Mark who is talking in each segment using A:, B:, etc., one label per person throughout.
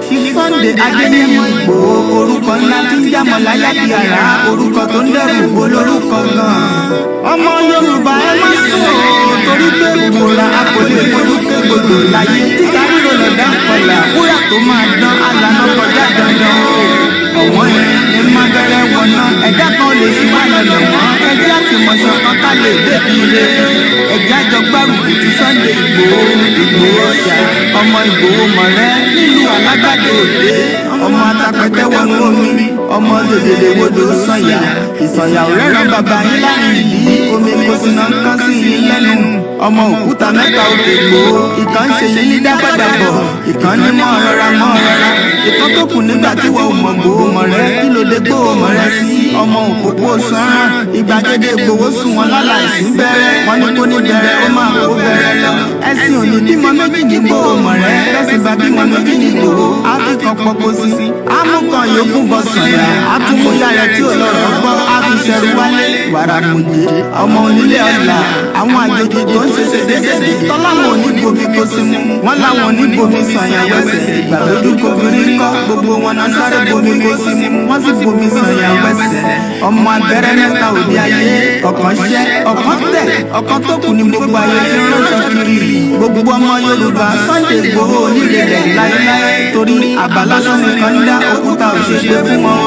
A: Sunday Adéyẹmọ Ìgbòho orúkọ ńlá tí ń jámọ́ láyà di àrá orúkọ tó ń dẹrù bo lórúkọ gan. Ọmọ Yorùbá ẹ má sọ torí pé gbòòrà akọ̀lẹ̀ olùkẹ́ gbòdò láyé tí káríro lọ́dà kọlà wúrà tó máa dán alànà kọjá dandan o. Ọ̀wọ́n ni má bẹ̀rẹ̀ wọ̀nà ẹ̀dá kan lè ṣí wá lọ́nà wọn ẹjẹ́ àtìmọ̀ṣọ́ kan ká lè dé ire ẹjẹ́ àjọgbárùkù ti Sunday Ìgbòho Ìgbòho ṣá ọmọ Ìgbòho mọ̀rẹ́ nílùú alágbàdo òde ọmọ atapẹ̀tẹ̀ wọnú omi ọmọ dòdòdè wodò sànyà ìsànyà òrẹ́ràn bàbá yín láàrin ìdí omi kò sí náà kán sí yín lẹ́nu ọmọ òkúta mẹ́ta òkè Ìgbòho ìkan ṣe yín ní dábàdàbọ̀ ìkan ní mọ́ ọ̀rọ̀ra ìkan tó kù nígbà tí wọ́n mọ̀ Ìgbòho mọ̀rẹ́ kí ló dé Ìgbòho mọ̀rẹ́ sí ọmọ òpópó sọ́ràn ìgbàgede Ìgbòho sùn wọn lálàìsí bẹ̀rẹ̀ wọn ní kó ní bẹ̀rẹ̀ ó máa kó bẹ̀rẹ̀ lọ ẹ̀sìn òní bímọ méjì ní Ìgbòho mọ̀rẹ́ lẹ́sìn bá bímọ méjì ní Ìgbòho áfíkan pọpọ sí amúkan yòókù bọ sànyà àtúmúyà rẹ tí ò lọ́rọ̀ gbọ́ àfiṣẹrù wálé wàràkùnjẹ ọmọ onílé ọlà àwọn àjèjì tó ń ṣe ṣèṣèṣèṣè tọ́láwọn oníbomi kó sí mu wọn láwọn oníbomi sànyà wẹsẹ̀ ìgbàlódún kòbìnrin kọ́ gbogbo wọn náà sáré bomi kó sí mu wọn sì bomi sànyà wẹsẹ̀ ọmọ abẹ́rẹ́ mẹ́ta òde ayé ọ̀kan ṣẹ́ ọ̀kan tẹ̀ ọ̀kan tó kù ní gbogbo ayé tí ń ránṣọ kiri gbogbo ọmọ Yorùbá Sunday Ìgbòho onílé rẹ̀ láéláé torí àbálásán nìkan ń dá òkúta òṣèṣe fún wọn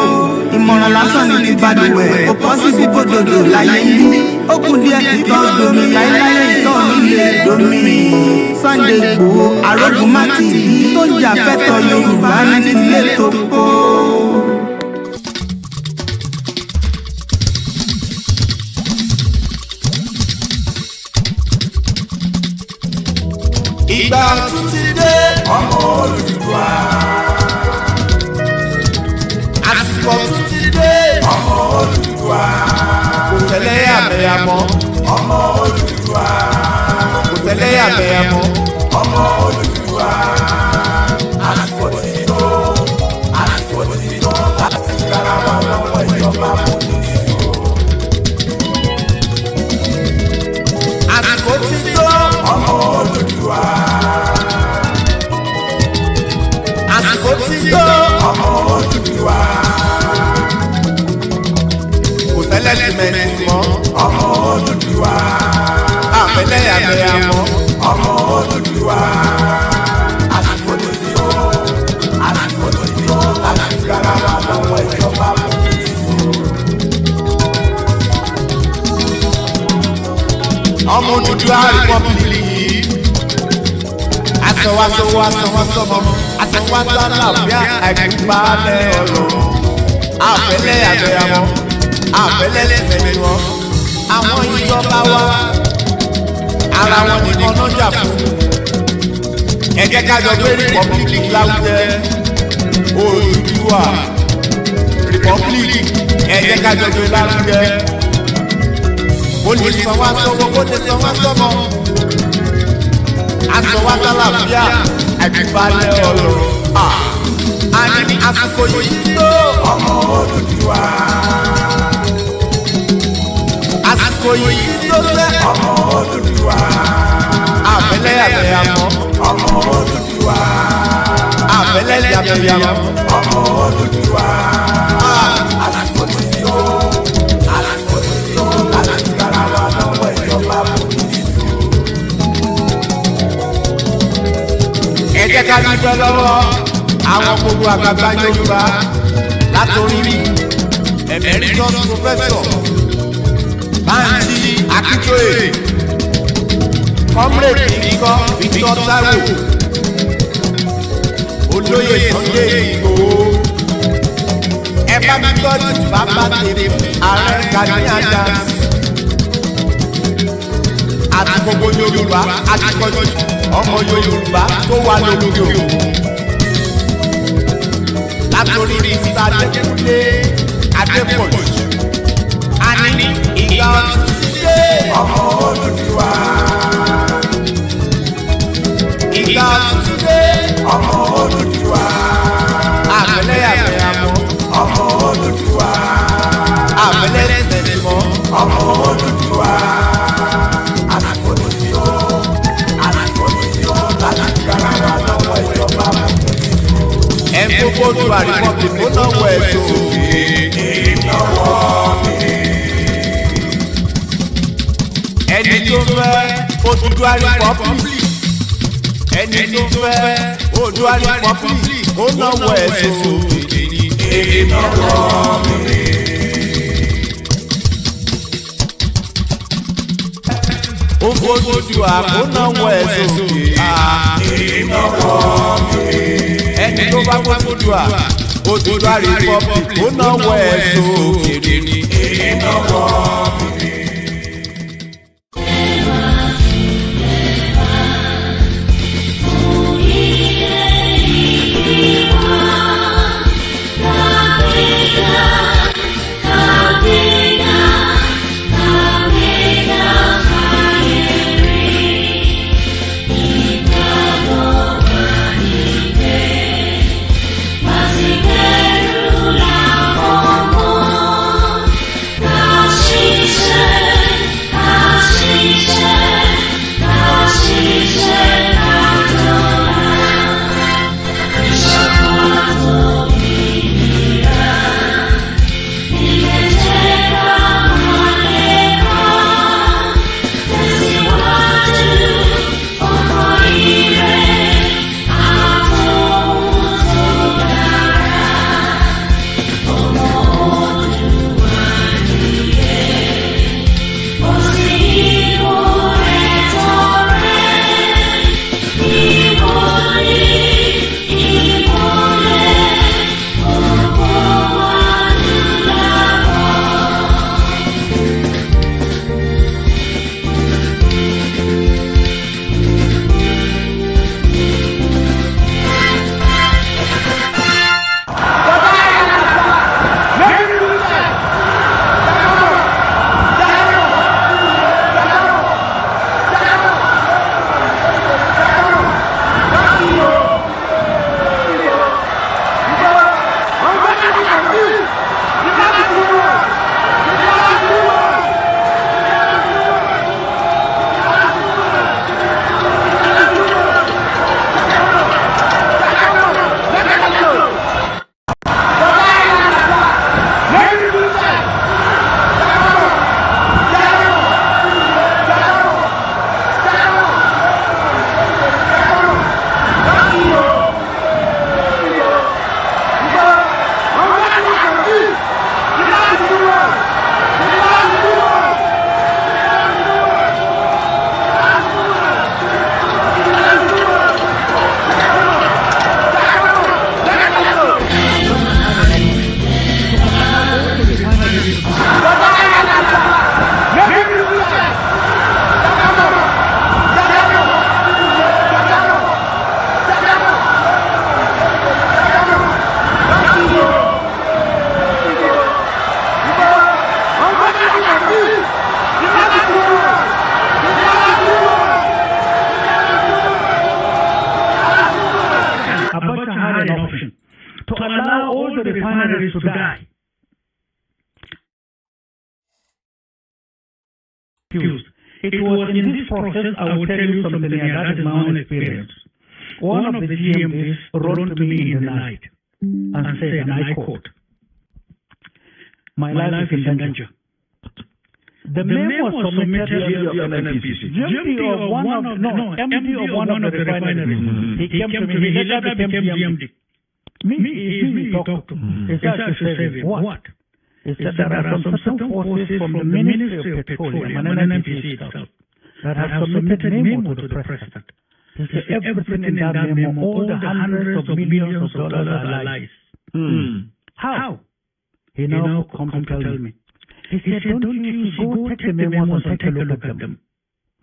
A: ìmọ̀ràn lásán ni ti balùwẹ̀ ó pọ́ sí sí bòdòdó láyé yìí ó kù díẹ̀ títọ́ domi láéláé ìtọ́ nílé domi Sunday Ìgbòho arógun mákì tó ń jà fẹ́tọ̀ Yorùbá ní nílé tó kó.
B: Ìgbà tún ti dé ọmọ Olùduwà. Àsìkò tún ti dé ọmọ Olùduwà. Kò tẹ̀lé àbẹ̀yàmọ́ ọmọ Olùduwà. Kò tẹ̀lé àbẹ̀yàmọ́ ọmọ Olùduwà. Àsìkò ti tó láti kára wà lọ́wọ́ ìjọba polisi o. Àsìkò ti tó ọmọ Olùduwà. Àsìkò ti tó ọmọ Olùduwà. Kò tẹ́lẹ̀ sìmẹ́ntì mọ́ ọmọ Olùduwà. Àfẹ́lẹ́ àbẹ̀yàmọ́ ọmọ Olùduwà. Àsìkò ti tó láti kára wà lọ́wọ́ ìjọba polisi. Ọmọ Olùduwà rìpọ́bìlì yìí. Asọ̀wásọ̀wọ́ asọ̀wọ́sọ̀mọ́ asọ̀wásọ̀láfíà àìkúbalẹ̀ ọ̀rọ̀. Àfẹ́lẹ́ àbẹ̀yàmọ́ àfẹ́lẹ́ sẹ̀mí wọn. Àwọn ìjọba wa ara wọn nìkan ló jà fún. Ẹ jẹ́ ká jọ gbé rìpọ́bìlì láwùjẹ. Olùduwà rìpọ́bìlì ẹ jẹ́ ká jọ gbé láwùjẹ. Ó lè sọ̀wásọ̀wọ́ ó lè sọ̀wásọ̀mọ́. Asọ̀wásọ̀láfíà àìkúbalẹ̀ ọ̀rọ̀. Àní àsìkò yìí tó ọmọ Olùduwà. Àsìkò yìí tó fẹ́ ọmọ Olùduwà. Àfẹ́lẹ́ àbẹ̀yàmọ́ ọmọ Olùduwà. Àfẹ́lẹ́ àbẹ̀yàmọ́ ọmọ Olùduwà. Àsìkò ti tó láti kára wà lọ́wọ́ ìjọba polisi. Ẹ jẹ́ ká dúpẹ́ lọ́wọ́ àwọn gbogbo àgbàgbà Yorùbá látòrí emeritus professor Bánjí Akíntóyè comrade nìkan Victor Taiwo olóyè Sunday Ìgbòho ẹ bá mi tọ́jú bàbá tèmi ààrẹ Gani Adams àti gbogbo Yorùbá àti kọjú ọmọ Yorùbá tó wà lókè òkun látòrí Mr. Adékúnlé Adépọ̀jù àní ìgbà ọtún ti dé ọmọ Olùduwà. Ìgbà ọtún ti dé ọmọ Olùduwà. Àfẹ́lẹ́ àbẹ̀yàmọ́ ọmọ Olùduwà. Àfẹ́lẹ́ sẹ̀sẹ̀mọ́ ọmọ Olùduwà. Àsìkò ti tó láti kára wà lọ́wọ́ ìjọba polisi. Ẹ gbogbo Oòduà Republic ó náwó ẹ̀ sókè. ẹni tó fẹ́ Oòduà Republic, ẹni tó fẹ́ Oòduà Republic ó náwó ẹ̀ sókè. ó fojú àkónáwó ẹ̀ sókè. ẹni tó bá fojú Oòduà Republic ó náwó ẹ̀ sókè.
C: refineries to die. It was in this process, I will tell you something, that is my own experience. One of the GMDs wrote to me in the night and said, and I quote, "My life is in danger." The memo was submitted to the NNPC. MD of one of the refineries. He came to me, he later became GMD. Me talked to him. He said, "What?" He said, "There are some certain forces from the Ministry of Petroleum and NNPC itself that have submitted memo to the President. He said, everything in that memo, all the hundreds of millions of dollars are lies." How? He now come to tell me. He said, "Don't you go take the memos and take a look at them."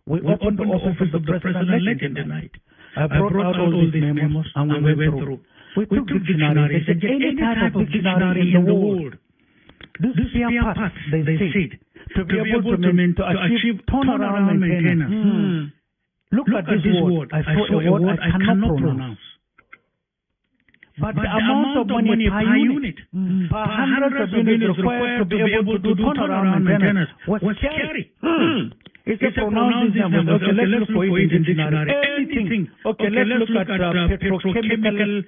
C: We opened the office of the President late in the night. I brought out all these memos and we went through. We took dictionaries, any type of dictionary in the world. This spare parts, they said, to be able to achieve turnaround maintenance. Look at this word. I saw a word I cannot pronounce. But the amount of money per unit, per hundreds of units required to be able to do turnaround maintenance was scary. It's a pronounced numbers. Okay, let's look for it in dictionary. Anything. Okay, let's look at petrochemical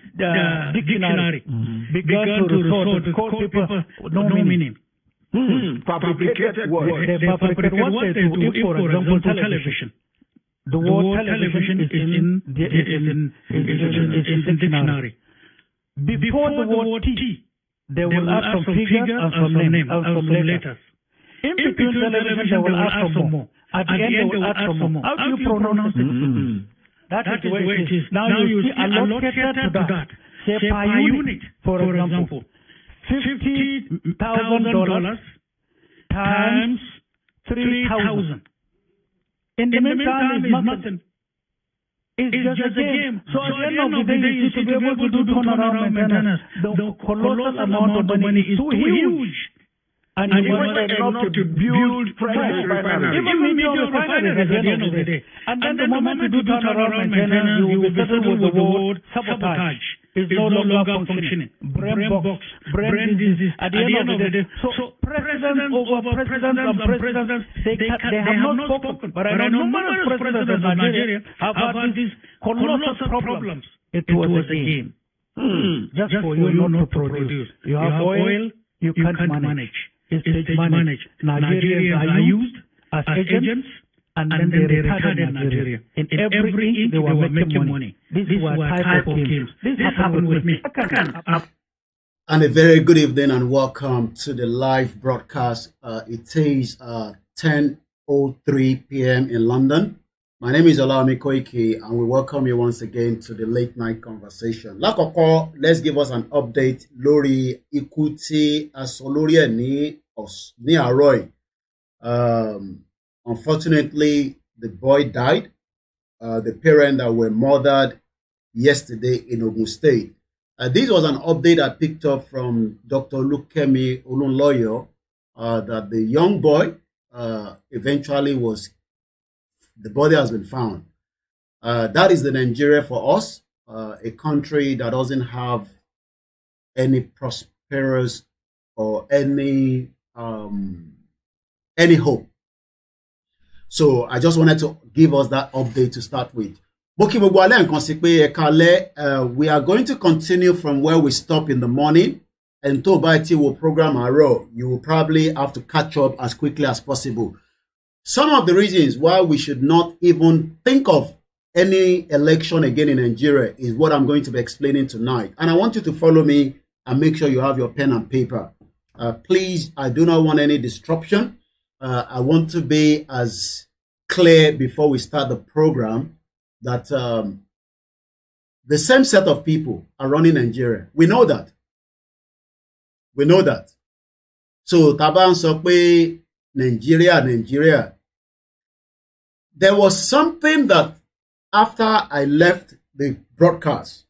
C: dictionary. Began to resort to call people no meaning.
D: Fabricated words.
C: They fabricated words to, for example, television. The word television is in dictionary. Before the word T, they will add some figures and some names and some letters. In between television, they will add some more. At the end, they will add some more. How do you pronounce it? That is the way it is. Now you see allocated to that. Say per unit, for example, $50,000 times 3,000. In the meantime, it's nothing. It's just a game. So at the end of the day, you to be able to do turnaround maintenance, the colossal amount of money is too huge. And
D: it wasn't enough to build refineries.
C: Even medium refineries at the end of the day. And then the moment you do turnaround maintenance, you will be settled with the word sabotage. It's no longer functioning. Brain box, brain disease. At the end of the day, so presidents over presidents and presidents, they have not spoken. But I know numerous presidents of Nigeria have had these colossal problems. It was a game. Just for you not to produce. You have oil, you can't manage. It's managed. Nigerians are used as agents, and then they retarded Nigeria. In every inch, they were making money. This was type of games. This happened with me.
E: And a very good evening and welcome to the live broadcast. It is 10:03 p.m. in London. My name is OLAMILEKAN, and we welcome you once again to the late night conversation. Lákọ̀ọ́kọ́, let's give us an update lórí ikú tí a sọ lórí ẹ̀ ní àárọ̀ yìí. Unfortunately, the boy died. The parents that were murdered yesterday in Ogun State. This was an update I picked up from Dr. Olukemi Olunloyo that the young boy eventually the body has been found. That is the Nigeria for us, a country that doesn't have any prosperous or any hope. So I just wanted to give us that update to start with. We are going to continue from where we stop in the morning, and Tobaiti will program our row. You will probably have to catch up as quickly as possible. Some of the reasons why we should not even think of any election again in Nigeria is what I'm going to be explaining tonight. And I want you to follow me and make sure you have your pen and paper. Please, I do not want any disruption. I want to be as clear before we start the program that the same set of people are running Nigeria. We know that. We know that. So, Taban Sokwe, Nigeria. There was something that after I left the broadcast,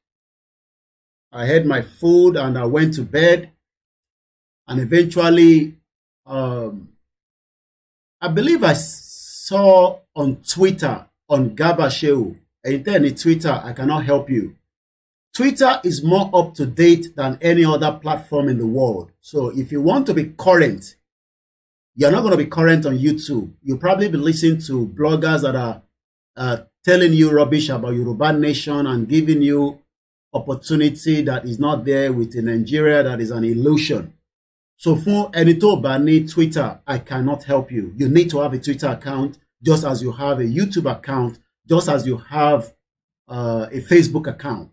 E: I had my food and I went to bed, and eventually, I believe I saw on Twitter, on Gabashew, and then Twitter, I cannot help you. Twitter is more up to date than any other platform in the world. So if you want to be current, you're not going to be current on YouTube. You'll probably be listening to bloggers that are telling you rubbish about Yoruba nation and giving you opportunity that is not there within Nigeria, that is an illusion. So for any bani Twitter, I cannot help you. You need to have a Twitter account, just as you have a YouTube account, just as you have a Facebook account.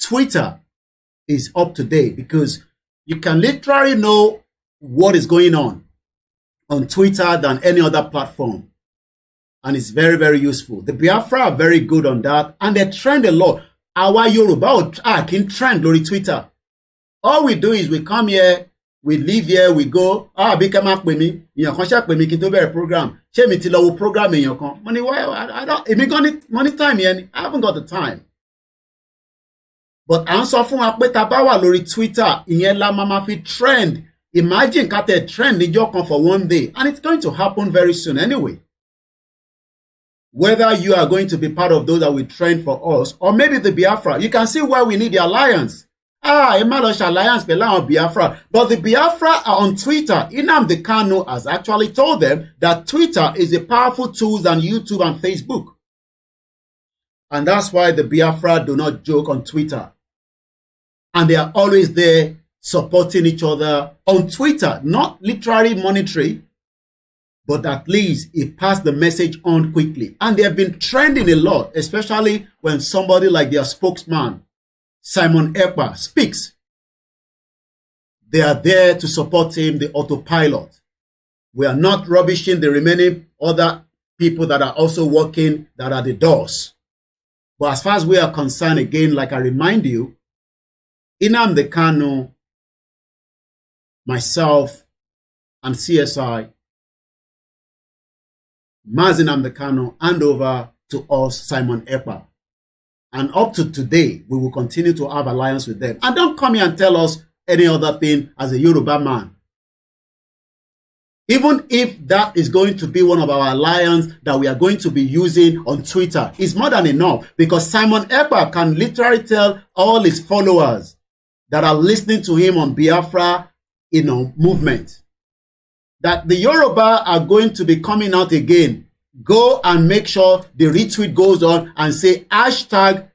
E: Twitter is up to date because you can literally know what is going on Twitter than any other platform. And it's very, very useful. The Biafra are very good on that, and they trend a lot. Our Yoruba can trend on Twitter. All we do is we come here, we live here, we go, become up with me, program. Program money, I don't money time here. I haven't got the time. But answer fún wa pé tá bá wà lórí Twitter, ìyẹn la máa fi trend. Imagine ká tẹ̀ trend níjọ́ kan for one day, and it's going to happen very soon anyway. Whether you are going to be part of those that will trend for us, or maybe the Biafra, you can see why we need the alliance. Emalosh alliance pẹ̀lú Biafra. But the Biafra are on Twitter. Nnamdi Kanu has actually told them that Twitter is a powerful tool than YouTube and Facebook. And that's why the Biafra do not joke on Twitter. And they are always there supporting each other on Twitter. Not literally monetary, but at least it passed the message on quickly. And they have been trending a lot, especially when somebody like their spokesman, Simon Ekpa, speaks. They are there to support him, the autopilot. We are not rubbishing the remaining other people that are also working, that are the doors. But as far as we are concerned, again, like I remind you, Nnamdi Kanu, myself, and CSI, Mazi Nnamdi Kanu, hand over to us, Simon Ekpa. And up to today, we will continue to have alliance with them. And don't come here and tell us any other thing as a Yoruba man. Even if that is going to be one of our alliance that we are going to be using on Twitter, it's more than enough, because Simon Ekpa can literally tell all his followers that are listening to him on Biafra, movement, that the Yoruba are going to be coming out again. Go and make sure the retweet goes on and say hashtag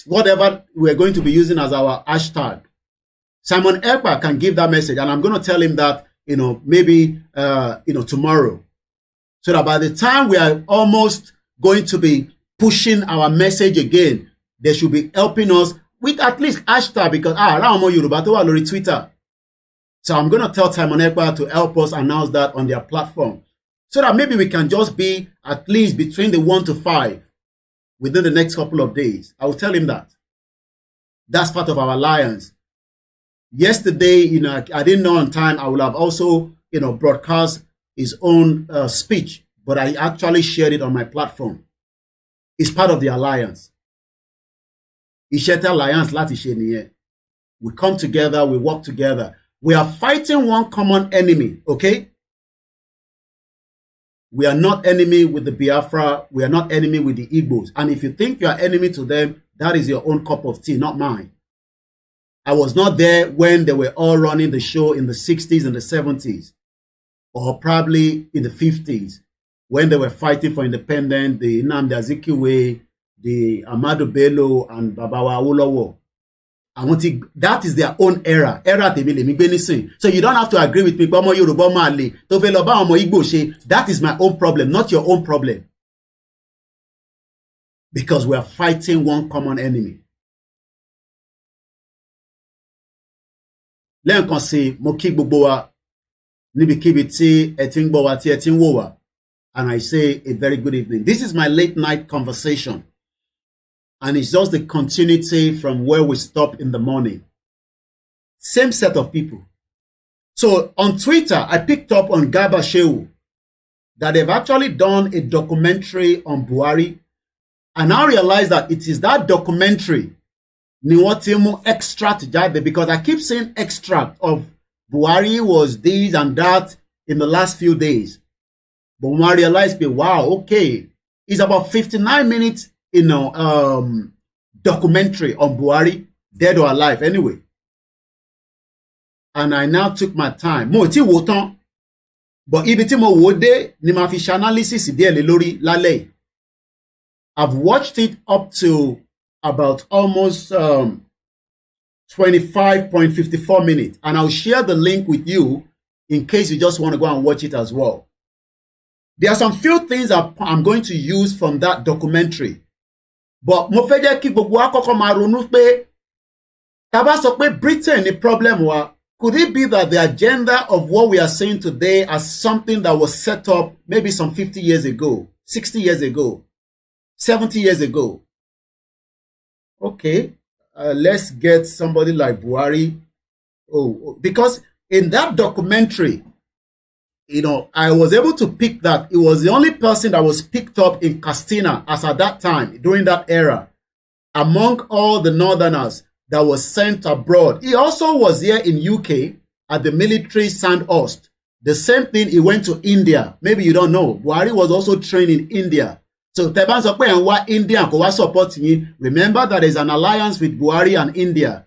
E: whatever we're going to be using as our hashtag. Simon Ekpa can give that message, and I'm going to tell him that, maybe, tomorrow. So that by the time we are almost going to be pushing our message again, they should be helping us with at least hashtag, because, Yoruba to lórí Twitter. So I'm going to tell Simon Ekpa to help us announce that on their platform, so that maybe we can just be at least between the 1 to 5 within the next couple of days. I will tell him that. That's part of our alliance. Yesterday, I didn't know on time. I would have also, broadcast his own speech, but I actually shared it on my platform. It's part of the alliance. Isheta alliance láti ṣe nìyẹn. We come together, we work together. We are fighting one common enemy, okay? We are not enemy with the Biafra. We are not enemy with the Igbos. And if you think you are enemy to them, that is your own cup of tea, not mine. I was not there when they were all running the show in the 60s and the 70s, or probably in the 50s, when they were fighting for independence, the Nnamdi Azikiwe, the Ahmadu Bello, and Babawa Awolowo. That is their own era. So you don't have to agree with me. That is my own problem, not your own problem. Because we are fighting one common enemy. Lẹ́ẹ̀kan sí, mo kí gbogbo wa níbikíbi tí ẹ ti ń gbọ́ wa, tí ẹ ti ń wò wá. And I say a very good evening. This is my late night conversation. And it's just the continuity from where we stopped in the morning. Same set of people. So on Twitter, I picked up on Garba Shehu that they've actually done a documentary on Buhari. And I realized that it is that documentary ni wọ́n ti mú extract jáde, because I keep saying extract of Buhari was this and that in the last few days. But when I realized, wow, okay, it's about 59 minutes, documentary on Buhari, dead or alive, anyway. And I now took my time. Mo ti wò tán, but ibi tí mo wò dé ni ma fi ṣe analysis díẹ̀ lé lórí lálẹ́. I've watched it up to about almost 25.54 minutes. And I'll share the link with you in case you just want to go and watch it as well. There are some few things that I'm going to use from that documentary. But mo fẹ́ jẹ́ kí gbogbo wa kọ́kọ́ máa ronú pé tá bá sọ pé Britain ni problem wa, could it be that the agenda of what we are saying today as something that was set up maybe some 50 years ago, 60 years ago, 70 years ago? Okay, let's get somebody like Buhari. Because in that documentary, I was able to pick that he was the only person that was picked up in Castina as at that time, during that era, among all the northerners that was sent abroad. He also was here in UK at the military Sandhurst. The same thing, he went to India. Maybe you don't know. Buhari was also trained in India. So Teban sọ pé ẹ̀ ń wá India kò wá support yín. Remember that there is an alliance with Buhari and India.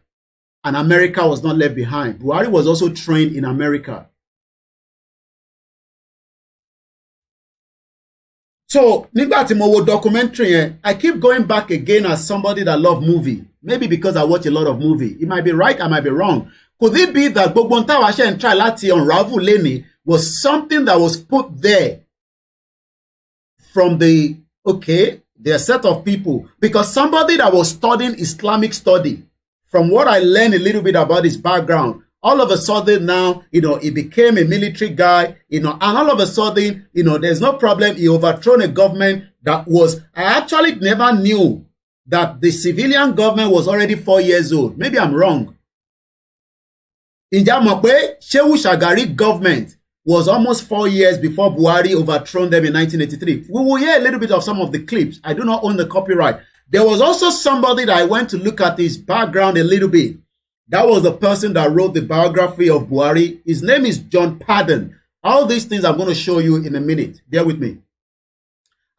E: and America was not left behind. Buhari was also trained in America. So, nígbà tí mo wo documentary, I keep going back again as somebody that love movie. Maybe because I watch a lot of movie. It might be right, I might be wrong. Could it be that gbogbo nta wa ṣe ń try láti unravel leni was something that was put there from the set of people? Because somebody that was studying Islamic study, from what I learned a little bit about his background, all of a sudden now, he became a military guy, and all of a sudden, there's no problem. He overthrown a government that was, I actually never knew that the civilian government was already 4 years old. Maybe I'm wrong. Ǹjẹ́ mọ̀ pé Shehu Shagari government was almost 4 years before Buhari overthrown them in 1983. We will hear a little bit of some of the clips. I do not own the copyright. There was also somebody that I went to look at his background a little bit. That was the person that wrote the biography of Buhari. His name is John Pardon. All these things I'm going to show you in a minute. Bear with me.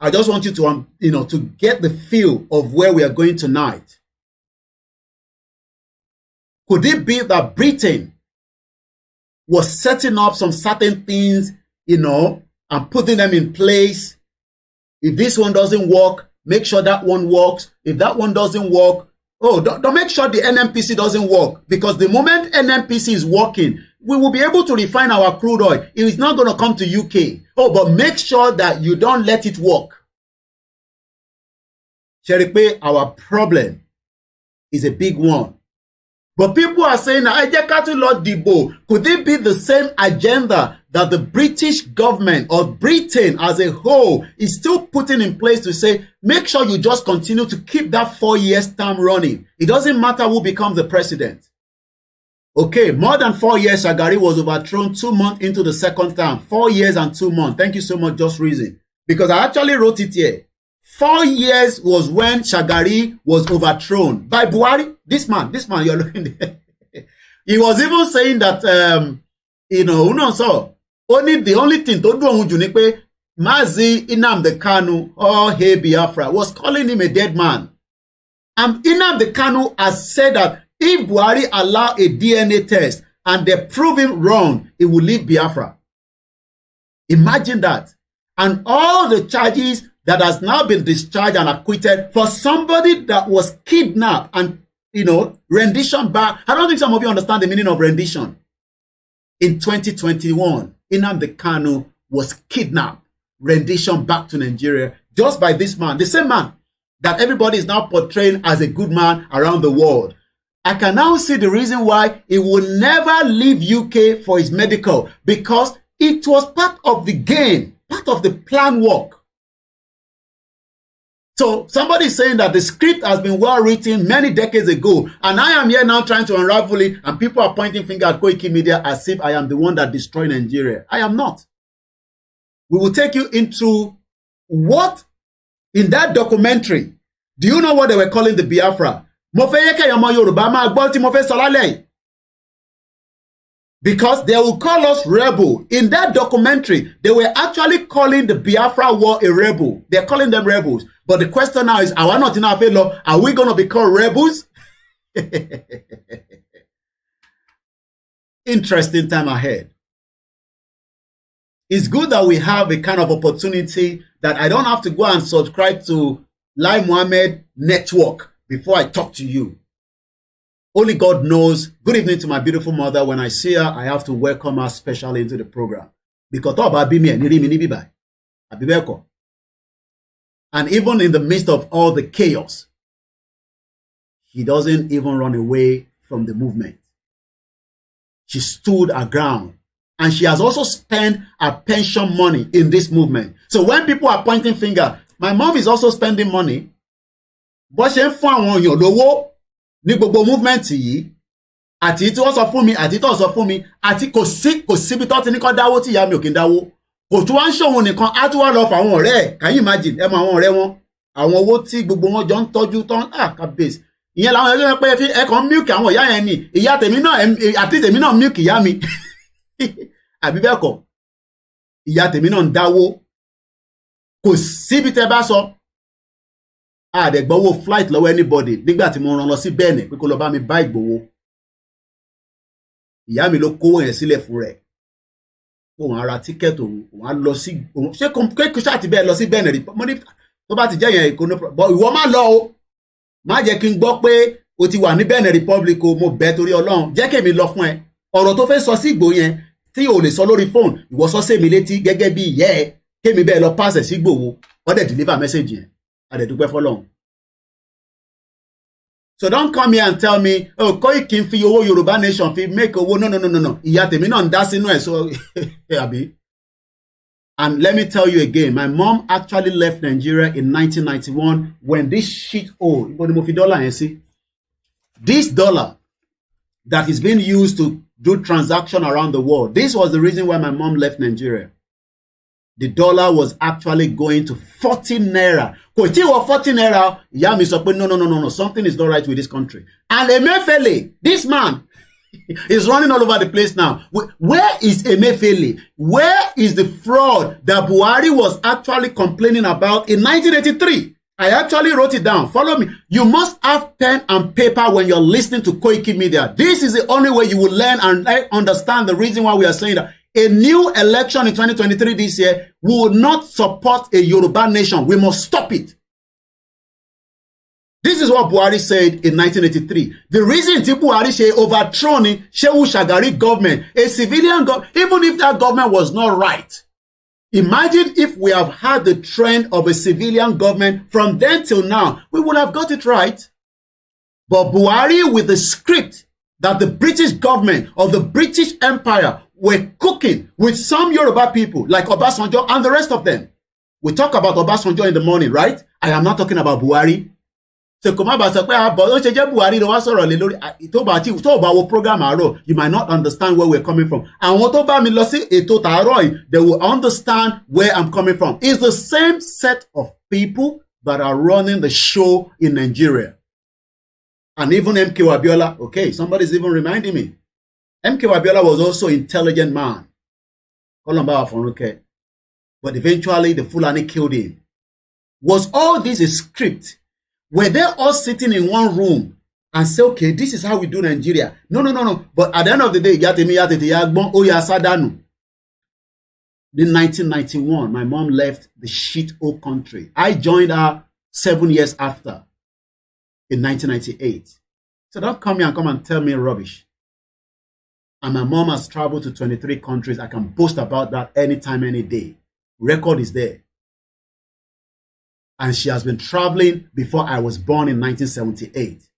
E: I just want you to, to get the feel of where we are going tonight. Could it be that Britain was setting up some certain things, and putting them in place? If this one doesn't work, make sure that one works. If that one doesn't work, don't make sure the NNPC doesn't work. Because the moment NNPC is working, we will be able to refine our crude oil. It is not going to come to UK. But make sure that you don't let it work. Sheripe, our problem is a big one. But people are saying, could it be the same agenda that the British government or Britain as a whole is still putting in place to say, make sure you just continue to keep that 4 years term running. It doesn't matter who becomes the president. Okay, more than 4 years, Shagari was overthrown 2 months into the second term. 4 years and 2 months. Thank you so much, Just Reason. Because I actually wrote it here. 4 years was when Shagari was overthrown by Buhari. This man, you're looking there. He was even saying that, only the only thing to do on Junipe, Mazi Nnamdi Kanu or Hey Biafra was calling him a dead man. And Nnamdi Kanu has said that if Buhari allow a DNA test and they prove him wrong, he will leave Biafra. Imagine that. And all the charges that has now been discharged and acquitted for somebody that was kidnapped and, rendition back. I don't think some of you understand the meaning of rendition. In 2021, Nnamdi Kanu was kidnapped, rendition back to Nigeria, just by this man, the same man that everybody is now portraying as a good man around the world. I can now see the reason why he will never leave UK for his medical, because it was part of the game, part of the plan work. So somebody is saying that the script has been well written many decades ago, and I am here now trying to unravel it, and people are pointing finger at koikimedia as if I am the one that destroyed Nigeria. I am not. We will take you into what in that documentary. Do you know what they were calling the Biafra? Because they will call us rebel. In that documentary, they were actually calling the Biafra war a rebel. They're calling them rebels. But the question now is, are we not in our fellow? Are we going to be called rebels? Interesting time ahead. It's good that we have a kind of opportunity that I don't have to go and subscribe to Lai Mohammed Network before I talk to you. Only God knows. Good evening to my beautiful mother. When I see her, I have to welcome her specially into the program. Because and even in the midst of all the chaos, he doesn't even run away from the movement. She stood her ground. And she has also spent her pension money in this movement. So when people are pointing finger, my mom is also spending money. But she ain't found one ní gbogbo movement yìí, àti tí wọ́n sọ fún mi, àti tó sọ fún mi, àti kò síbi tó ti ní kó dáwó tí ìyá mi ò kí ń dáwó. Kò tún wá ń ṣòwò nìkan, á tún wá lọ fún àwọn ọ̀rẹ́ ẹ̀. Can you imagine? Ẹ mọ àwọn ọ̀rẹ́ wọn, àwọn owó tí gbogbo wọn jọ ń tọ́jú tán, kábíyèsí. Ìyẹn làwọn ẹgbẹ́ pé fi ẹ̀kan milk àwọn ìyá yẹn ni, ìyá tèmi náà, àti tèmi náà milk ìyá mi. Àbí bẹ́ẹ̀ kọ́, ìyá tèmi náà ń dáwó. Kò síbi tẹ́ bá sọ. Àdẹ̀gbọ́wọ́ flight lọ́wọ́ anybody nígbà tí mo rán lọ sí Benin pé kó lọ bá mi bá Ìgbòho. ìyá mi ló kówó yẹn sílẹ̀ fún rẹ̀ òun ara tíkẹ́ẹ̀tì òun á lọ sí òun ṣé kò ṣáà ti bẹ́ẹ̀ lọ sí Benin Republic tó bá ti jẹ́ yẹn èkó bọ́ ìwọ má lọ o má jẹ́ kí n gbọ́ pé o ti wà ní Benin Republic o mo bẹ̀ torí Ọlọ́run jẹ́ kémi lọ fún ẹ ọ̀rọ̀ tó fẹ́ sọ sí Ìgbòho yẹn tí o lè sọ lórí fóònù ìwọ sọ sí mi létí gẹ́gẹ́ bí ìyá ẹ kémi bẹ́ẹ̀ lọ pàṣẹ sí Ìgbòho ọ̀dẹ̀ deliver message yẹn adẹ̀dúpẹ́ fọlọ́run. So don't come here and tell me, oh, Koiki ń fi owó Yoruba nation fi make owó. No. Ìyá tèmi náà ń dá sínú ẹ̀ so àbí. And let me tell you again, my mom actually left Nigeria in 1991 when this shit hole, ibo ni mo fi dollar yẹn sí. This dollar that is being used to do transaction around the world, this was the reason why my mom left Nigeria. The dollar was actually going to 40 naira. Kò tí wọ 40 naira, ìyá mi sọ pé no, something is not right with this country. And Emefiele, this man, is running all over the place now. Where is Emefiele? Where is the fraud that Buhari was actually complaining about in 1983? I actually wrote it down. Follow me. You must have pen and paper when you're listening to koikimedia. This is the only way you will learn and understand the reason why we are saying that. A new election in 2023 this year will not support a Yoruba nation. We must stop it. This is what Buhari said in 1983. The reason Buhari say overthrowing Shehu Shagari government, a civilian government, even if that government was not right. Imagine if we have had the trend of a civilian government from then till now, we would have got it right. But Buhari with the script that the British government of the British Empire were cooking with some Yoruba people like Obasanjo and the rest of them. We talk about Obasanjo in the morning, right? I am not talking about Buhari. So Buhari program you might not understand where we're coming from. And they will understand where I'm coming from. It's the same set of people that are running the show in Nigeria. And even MK Abiola, okay, somebody's even reminding me. MK Abiola was also an intelligent man. But eventually the Fulani killed him. Was all this a script? Were they all sitting in one room and say, okay, this is how we do Nigeria? No. But at the end of the day, in 1991, my mom left the shit old country. I joined her 7 years after, in 1998. So don't come here and come and tell me rubbish. And my mom has traveled to 23 countries. I can boast about that anytime, any day. Record is there. And she has been traveling before I was born in 1978.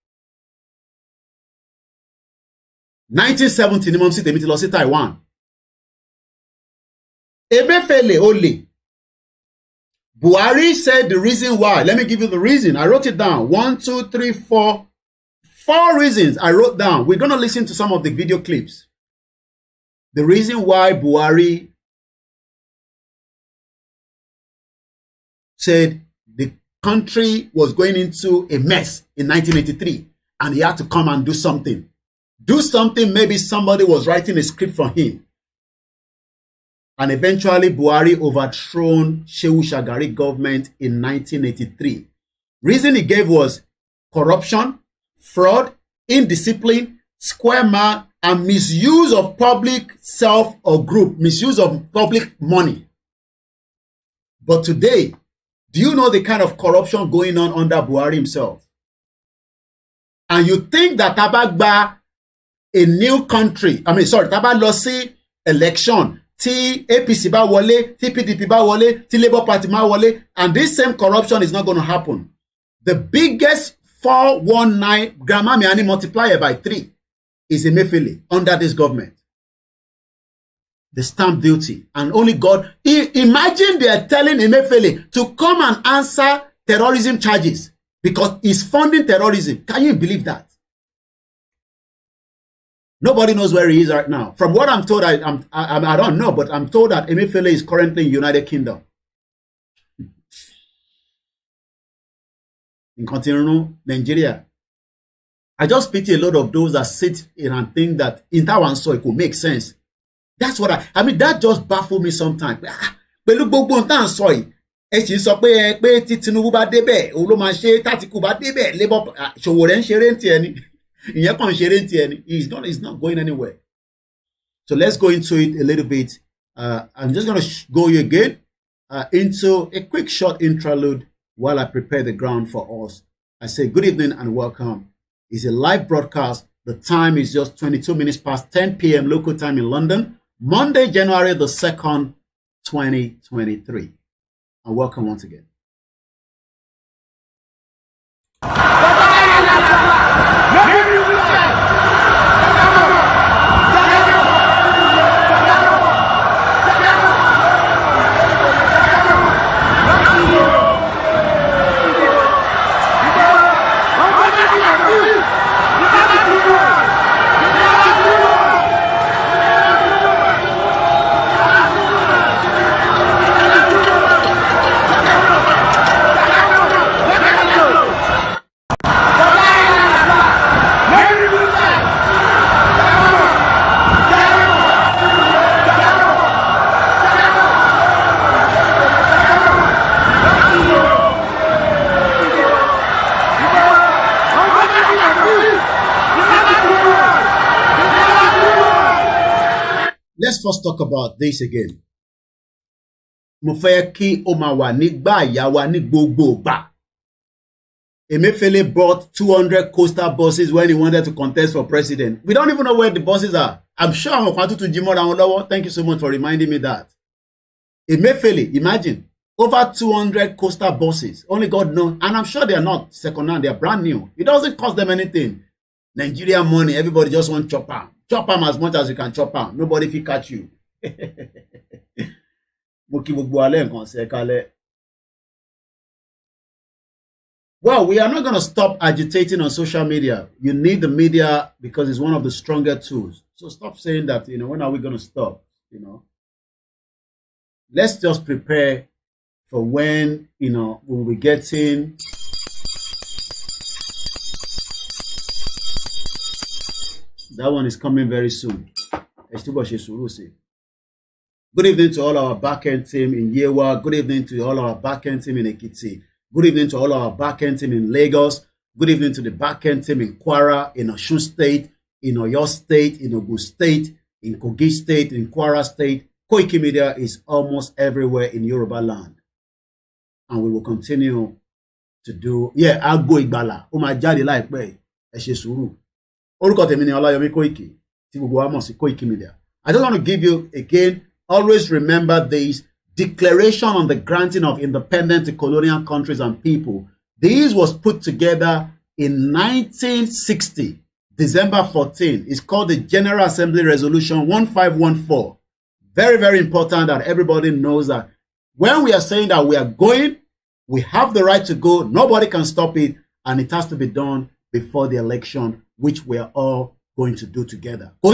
E: 1970, ni mom si tèmi ti lọ sí Taiwan. Emefiele only. Buhari said the reason why. Let me give you the reason. I wrote it down. 1, 2, 3, 4. 4 reasons I wrote down. We're going to listen to some of the video clips. The reason why Buhari said the country was going into a mess in 1983 and he had to come and do something. Do something, maybe somebody was writing a script for him. And eventually Buhari overthrown Shehu Shagari government in 1983. Reason he gave was corruption, fraud, indiscipline, square mile, and misuse of public self or group, misuse of public money. But today, do you know the kind of corruption going on under Buhari himself? And you think that Tabagba, a new country, Taba lọ sí election, tí APC bá wọlé, tí PDP bá wọlé, tí Labour Party má wọlé, and this same corruption is not going to happen. The biggest 419 grandma me multiplier by 3 is Emefiele under this government. The stamp duty, and only God. Imagine they are telling Emefiele to come and answer terrorism charges because he's funding terrorism. Can you believe that? Nobody knows where he is right now. From what I'm told, I don't know, but I'm told that Emefiele is currently in United Kingdom. In continental Nigeria. I just pity a lot of those that sit in and think that in that one so it could make sense. That's what that just baffles me sometimes. Pẹ̀lú gbogbo nǹkan sọ yìí, ẹ sì sọ pé tí Tinubu bá débẹ̀, òun ló máa ṣe, t'Atiku bá débẹ̀, Labour Sowore ń ṣeré ń tiẹ̀ ni. Ìyẹn kàn ń ṣeré ń tiẹ̀ ni. He's not going anywhere. So let's go into it a little bit. I'm just going to go you again into a quick short interlude while I prepare the ground for us. I say good evening and welcome. It's a live broadcast. The time is just 22 minutes past 10 p.m. local time in London, Monday, January the 2nd, 2023. And welcome once again. Let's first talk about this again. Mo fẹ́ kí ó máa wà nígbà ìyá wa ní gbogbo ìgbà. Emefiele bought 200 coastal buses when he wanted to contest for president. We don't even know where the buses are. I'm sure àwọn kan tuntun jí mọ́ra wọn lọ́wọ́. Thank you so much for reminding me that. Emefiele, imagine, over 200 coastal buses. Only God knows. And I'm sure they are not second-hand. They are brand new. It doesn't cost them anything. Nigeria money, everybody just want chop am. Chop am as much as you can chop am. Nobody fit catch you. Well, we are not going to stop agitating on social media. You need the media because it's one of the stronger tools. So stop saying that, when are we going to stop? Let's just prepare for when, we'll be getting that one is coming very soon. Good evening to all our back-end team in Yewa. Good evening to all our back-end team in Ekiti. Good evening to all our back-end team in Lagos. Good evening to the back-end team in Kwara, in Osun State, in Oyo State, in Ogun State, in Kogi State, in Kwara State. Koikimedia is almost everywhere in Yoruba land. And we will continue to do... Yeah, I'll go Igbala. O ma jade láìpẹ́. Ẹ ṣe sùúrù. Orúkọ tèmi ni Ọláyọmí Kóìkì, tí gbogbo wa mọ̀ sí Koikimedia. I just want to give you again, always remember this Declaration on the Granting of Independence to Colonial Countries and People. This was put together in 1960, December 14. It's called the General Assembly Resolution 1514. Very, very important that everybody knows that when we are saying that we are going, we have the right to go. Nobody can stop it. And it has to be done before the election, which we are all going to do together. So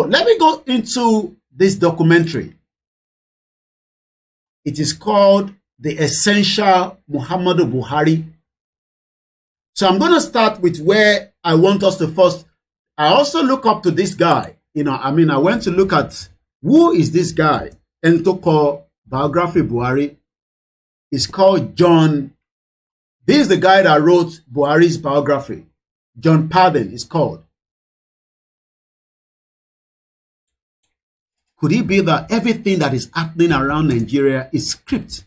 E: let me go into this documentary. It is called The Essential Muhammadu Buhari. So I'm going to start with where I want us to first. I also look up to this guy. I went to look at who is this guy, and to call biography Buhari. It's called John. This is the guy that wrote Buhari's biography. John Pardon is called. Could it be that everything that is happening around Nigeria is script?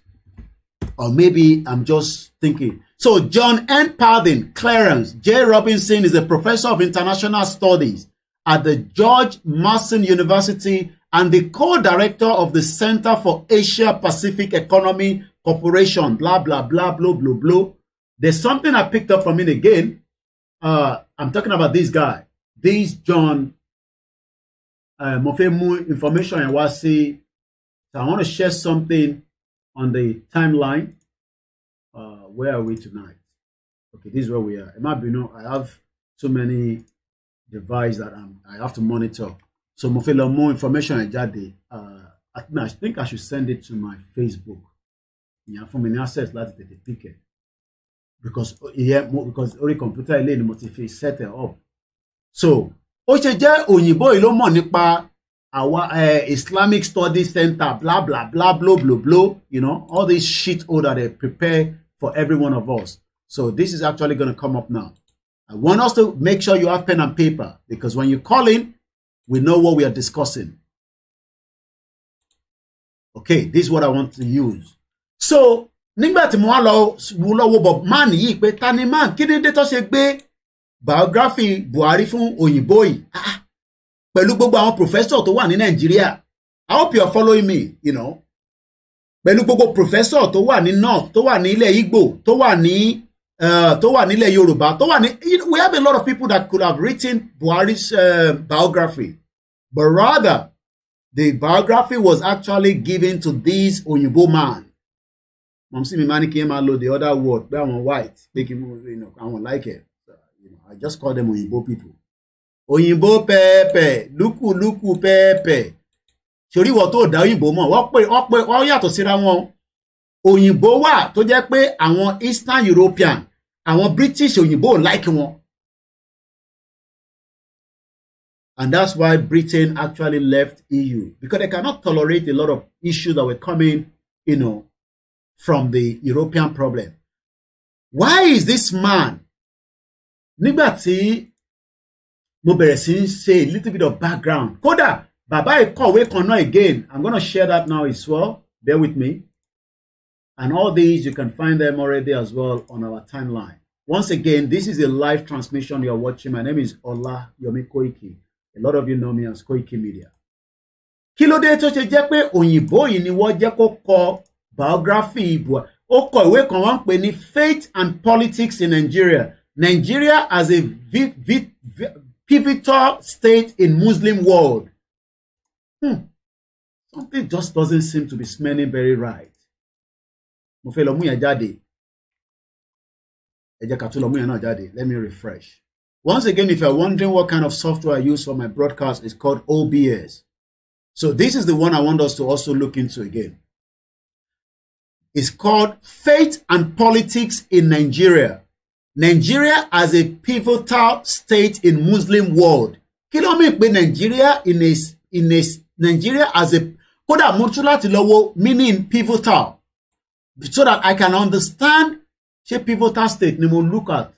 E: Or maybe I'm just thinking. So John N. Pardon Clarence J. Robinson is a professor of international studies at the George Mason University and the co-director of the Center for Asia Pacific Economy Corporation, blah, blah, blah, blah, blah, blah. There's something I picked up from him again. I'm talking about this guy. This John Mofemu information and Wasi. So I want to share something on the timeline. Where are we tonight? Okay, this is where we are. It might be I have so many devices that I have to monitor. So more information I jade. I think I should send it to my Facebook. Yeah, for me access let's take a picture. Because only computer alone motivate set it up. So ó ṣe jẹ́ òyìnbó ló mọ̀ nípa our Islamic Studies Center, blah, blah, blah, blah, blah, blah, you know, all this shit that they prepare for every one of us. So this is actually going to come up now. I want us to make sure you have pen and paper, because when you call in, we know what we are discussing. Okay, this is what I want to use. So, nígbà tí mo wá lọ wo Bob man yìí pé ta ni man kí ni dé tó ṣe gbé biography Buhari fún òyìnbó yìí pẹ̀lú gbogbo àwọn professor tó wà ní Nàìjíríà. I hope you are following me, you know. Pẹ̀lú gbogbo professor tó wà ní North, tó wà ní ilẹ̀ Igbo, tó wà ní ilẹ̀ Yoruba, tó wà ní, we have a lot of people that could have written Buhari's biography, but rather the biography was actually given to this Oyinbo man. Mom see me maniki malo the other word, but I'm white, making, you know, I won't like it. So, you know, I just call them Oyinbo people. Oyinbo pepe, luku pepe. Sori wo tó dá Oyinbo mọ̀, wọ́n yàtọ̀ síra wọn. Oyinbo wà tó jẹ́ pé àwọn Eastern European, àwọn British Oyinbo like wọn. And that's why Britain actually left EU, because they cannot tolerate a lot of issues that were coming, you know, from the European problem. Why is this man? Nígbà tí mo bẹ̀rẹ̀ sí say a little bit of background. Kódà, bàbá ìkọ̀wé kan náà again. I'm going to share that now as well. Bear with me. And all these, you can find them already as well on our timeline. Once again, this is a live transmission you're watching. My name is Olayomi Koiki. A lot of you know me as koikimedia. Kí ló dé tó ṣe jẹ́ pé òyìnbó yìí ni wọ́n jẹ́ kó kọ biography Buhari. Ó kọ ìwé kan wọ́n pè ní Faith and Politics in Nigeria. Nigeria as a pivotal state in Muslim world. Something just doesn't seem to be smelling very right. Mo fẹ́ lọ mú yẹn jáde. Ẹ jẹ́ ká tún lọ mú yẹn náà jáde. Let me refresh. Once again, if you're wondering what kind of software I use for my broadcast, it's called OBS. So this is the one I want us to also look into again. It's called Faith and Politics in Nigeria. Nigeria as a pivotal state in Muslim world. Kí ló mean pé Nigeria in a Nigeria as a kódà mo tún láti lọ wo meaning pivotal, so that I can understand ṣé pivotal state ni mo look at.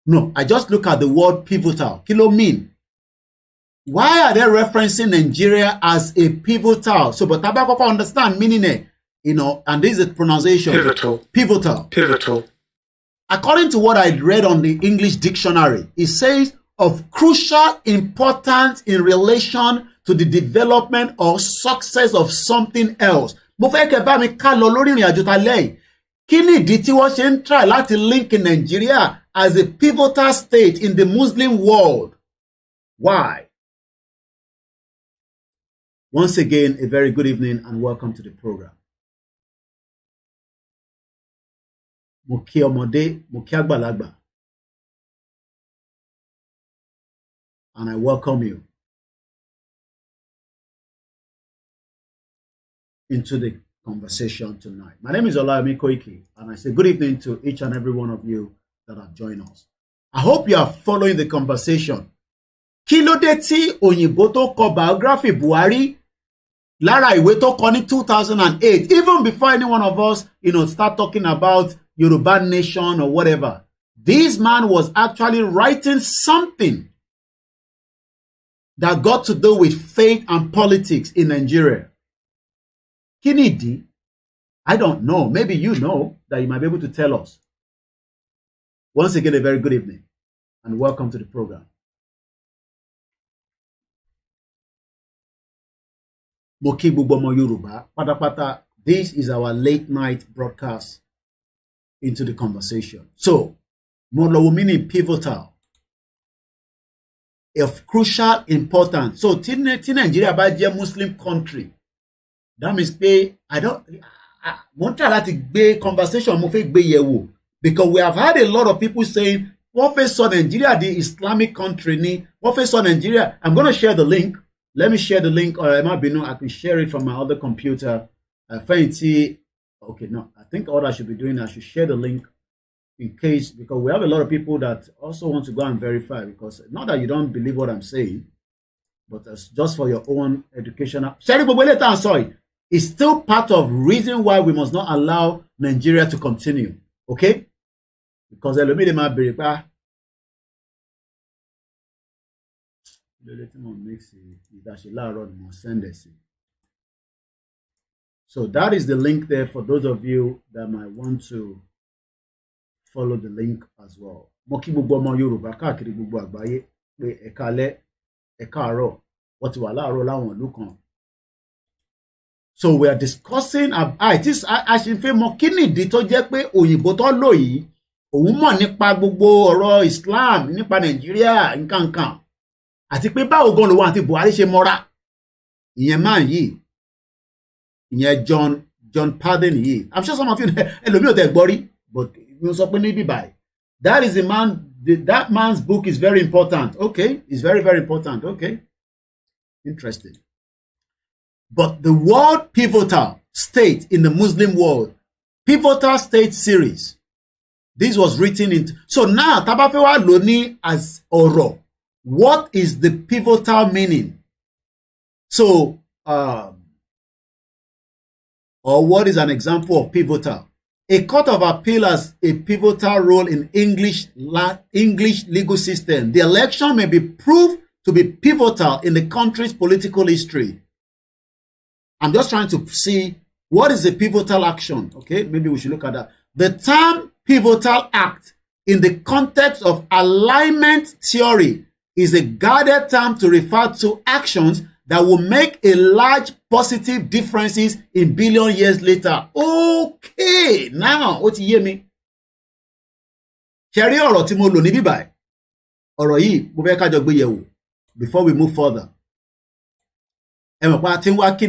E: No, I just look at the word pivotal. Kí ló mean? Why are they referencing Nigeria as a pivotal? So, but tabako understand meaning it, you know, and this is the pronunciation. Pivotal. According to what I read on the English dictionary, it says of crucial importance in relation to the development or success of something else. Mo fẹ́ kẹ́ bá mi ká lọ lórí ìrìn àjò ta lẹ́yìn. Kí ni ìdí tí wọ́n ṣe ń try láti link Nigeria as a pivotal state in the Muslim world? Why? Once again, a very good evening and welcome to the program. Mo kí ọmọdé, mo kí àgbàlagbà. And I welcome you into the conversation tonight. My name is Olayomi Koiki, and I say good evening to each and every one of you that have joined us. I hope you are following the conversation. Kí ló dé tí òyìnbó tó kọ biography Buhari lára ìwé tó kọ ní 2008, even before any one of us, you know, start talking about Yoruba nation or whatever. This man was actually writing something that got to do with faith and politics in Nigeria. Kí ni ìdí? I don't know. Maybe you know that you might be able to tell us. Once again, a very good evening and welcome to the program. Mo kí gbogbo ọmọ Yorùbá pátápátá. This is our late night broadcast into the conversation. So, mo lọ wo meaning pivotal, of crucial importance. So, tí Nigeria bá jẹ́ Muslim country, that means pé mo ń try láti gbé conversation mo fẹ́ gbé yẹ̀wò, because we have had a lot of people saying wọ́n fẹ́ sọ Nigeria the Islamic country ni, wọ́n fẹ́ sọ Nigeria. I'm going to share the link. Let me share the link, or I can share it from my other computer. Okay, no, I think all I should be doing, I should share the link in case, because we have a lot of people that also want to go and verify, because not that you don't believe what I'm saying, but just for your own educational. Sherry Bobeleta, sorry, is still part of reason why we must not allow Nigeria to continue. Okay? Because ẹlòmíì máa bèrè pa so that is the link there for those of you that might want to follow the link as well. Mo kí gbogbo ọmọ Yorùbá káàkiri gbogbo àgbáyé pé ẹ káalẹ́ ẹ káàárọ̀ wọ́n ti wà láàárọ̀ láwọn ìlú kan. So we are discussing it is àṣìfẹ́ mọ kí nìdí tó jẹ́ pé òyìnbó tó lò yìí òun mọ̀ nípa gbogbo ọ̀rọ̀ Islam nípa Nàìjíríà nǹkankan àti pé báwo gan lòun àti Buhari ṣe mọ́ra ìyẹn máa yìí ìyẹn John Pardon yìí. I'm sure some of you ẹlòmíì ò tẹ̀ gbọ́ rí but you sọ pé níbí báyìí that is the man that man's book is very important. Okay, it's very, very important. Okay, interesting. But the word pivotal state in the Muslim world, pivotal state series, this was written in. So now, Tabafewa Loni as Oro, what is the pivotal meaning? So, or what is an example of pivotal? A court of appeal has a pivotal role in English legal system. The election may be proved to be pivotal in the country's political history. I'm just trying to see what is a pivotal action. Okay, maybe we should look at that. The term pivotal act in the context of alignment theory is a guarded term to refer to actions that will make a large positive differences in billion years later. Okay, now what you hear me? Ṣẹ̀rí ọ̀rọ̀ tí mo lò ní bíbáyìí. Ọ̀rọ̀ yìí mo fẹ́ ká jọ gbé yẹ̀wò before we move further. Ẹ mọ̀ pé a ti ń wá kí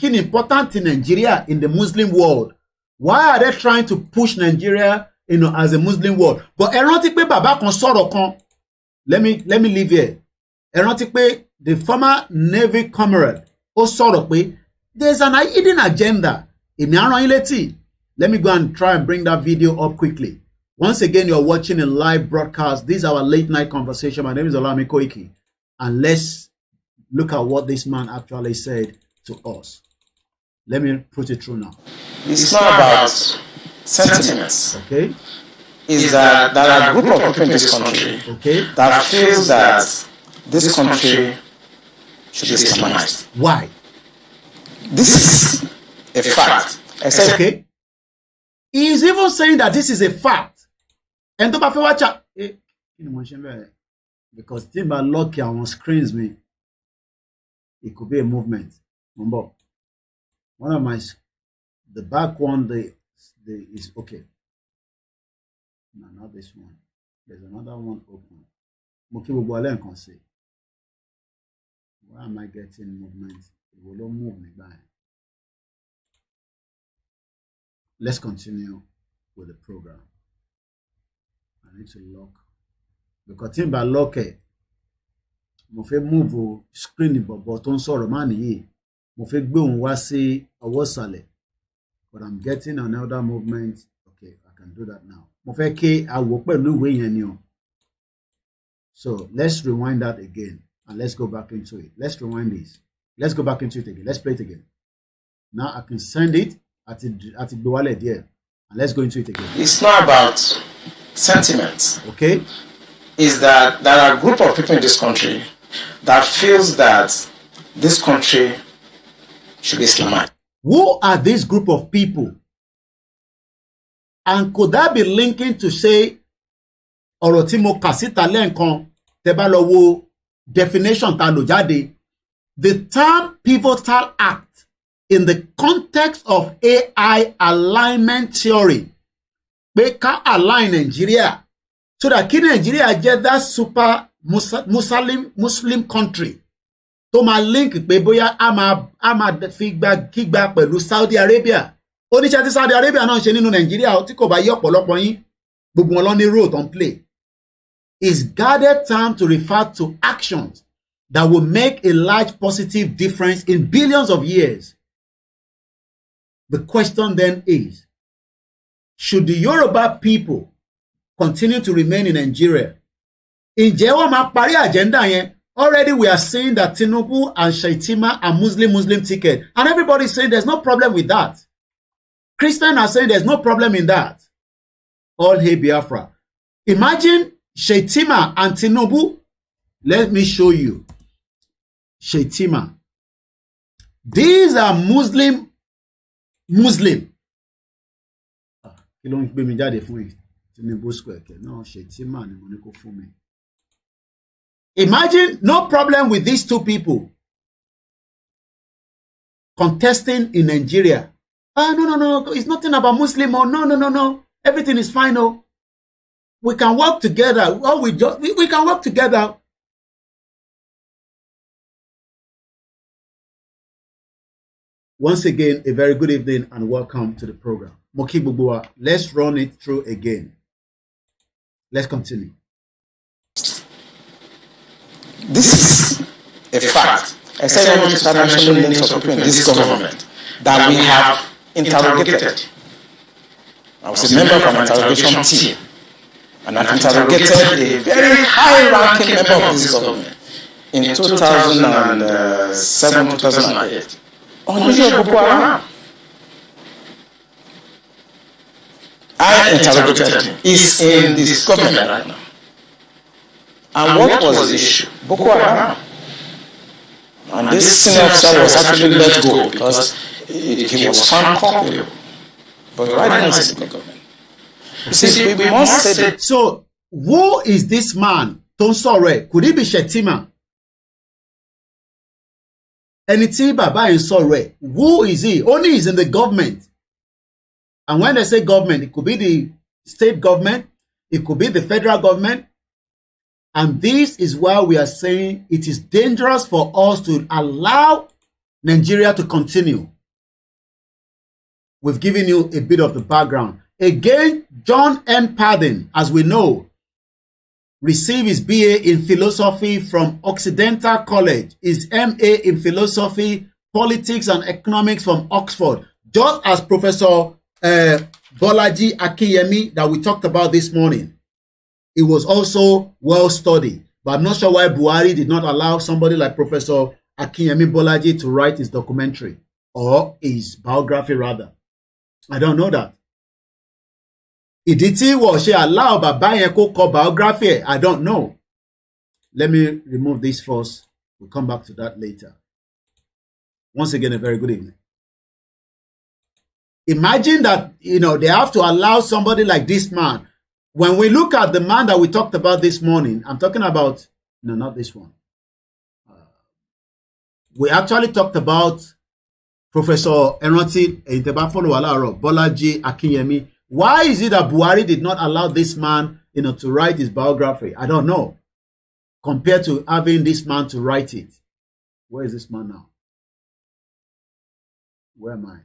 E: ni important in Nigeria in the Muslim world. Why are they trying to push Nigeria, as a Muslim world? But ẹ rántí pé bàbá kan sọ̀rọ̀ kan. Let me leave here. Ẹ rántí pé the former Navy comrade ó sọ̀rọ̀ pé there's an hidden agenda. Èmi á rán yín létí. Let me go and try and bring that video up quickly. Once again, you're watching a live broadcast. This is our late night conversation. My name is OLAMILEKAN. And let's look at what this man actually said to us. Let me put it through now.
F: It's not about sentiments.
E: Okay.
F: Is that there are a group of people in this country that feels that this country should be Islamized.
E: Why?
F: This is a fact.
E: Okay. He is even saying that this is a fact. And to watch because Timber lucky on screens me. It could be a movement. Remember, one of the back one, the is okay. No, not this one. There's another one open. Can say. Why am I getting movement? It will not move me by. Let's continue with the program. I need to lock because Timber lock it. Mo fẹ́ move screen but tó ń sọ̀rọ̀ má nìyí. Mo fẹ́ gbé òun wá sí ọwọ́ ìsàlẹ̀. But I'm getting another movement. Okay, I can do that now. Mo fẹ́ kí a wò pẹ̀lú ìwé yẹn ni o. So let's rewind that again and let's go back into it. Let's rewind this. Let's go back into it again. Let's play it again. Now I can send it at the wallet there. And let's go into it again.
F: It's not about sentiments.
E: Okay.
F: Is that there are a group of people in this country that feels that this country should be Islamized.
E: Who are this group of people? And could that be linking to say ọ̀rọ̀ tí mo kà síta lẹ́ẹ̀kan tẹ́ bá lọ wo definition tá lò jáde? The term pivotal act in the context of AI alignment theory pé ká align Nigeria so that kí Nigeria jẹ́ that super Muslim country tó máa link pé bóyá a máa fi kígbà pẹ̀lú Saudi Arabia. Oníṣẹ́ tí Saudi Arabia náà ṣe nínú Nigeria tí kò bá yí ọ̀pọ̀lọpọ̀ yín gbogbo wọn lọ ní role tó ń play. Is guarded term to refer to actions that will make a large positive difference in billions of years. The question then is, should the Yoruba people continue to remain in Nigeria? Ǹjẹ́ wọ́n máa parí agenda yẹn already we are saying that Tinubu and Shaitima are Muslim ticket. And everybody's saying there's no problem with that. Christians are saying there's no problem in that. All hail Biafra. Imagine Shaitima and Tinubu. Let me show you. Shaitima. These are Muslim. Kí ló ń gbé mi jáde fún yìí? Tinubu square kẹ náà Shaitima ni mo ní kó fún mi. Imagine no problem with these two people contesting in Nigeria. No. It's nothing about Muslim. Oh, no. Everything is fine. Oh, we can work together. Oh, we can work together. Once again, a very good evening and welcome to the program. Moki Bubua, let's run it through again. Let's continue.
F: This is a fact. I said I want to start mentioning names of people in this government that we have interrogated. I was a member of an interrogation team, and I interrogated a very high-ranking member of this government in 2007, 2008 on the issue of Boko Haram. I interrogated him. He's in this government right now. And what was the issue? Boko Haram. And this senior officer was actually let go because he was found culpable. But right now he's in the government. You see, we must say that.
E: So, who is this man? Tonsore? Could he be Shetima? Anything Baba in Sore? Who is he? Only he's in the government. And when they say government, it could be the state government, it could be the federal government. And this is why we are saying it is dangerous for us to allow Nigeria to continue. We've given you a bit of the background. Again, John N. Padden, as we know, received his BA in philosophy from Occidental College, his MA in philosophy, politics and economics from Oxford, just as Professor Bolaji Akinyemi that we talked about this morning. It was also well studied, but I'm not sure why Buhari did not allow somebody like Professor Akinyemi Bolaji to write his documentary or his biography rather. I don't know that. Ìdí was she allow bàbá yẹn kó kọ biography? I don't know. Let me remove this first. We'll come back to that later. Once again, a very good evening. Imagine that, they have to allow somebody like this man. When we look at the man that we talked about this morning, I'm talking about, no, not this one. We actually talked about Professor Enranti Bolaji Akinyemi. Why is it that Buhari did not allow this man, to write his biography? I don't know. Compared to having this man to write it. Where is this man now? Where am I?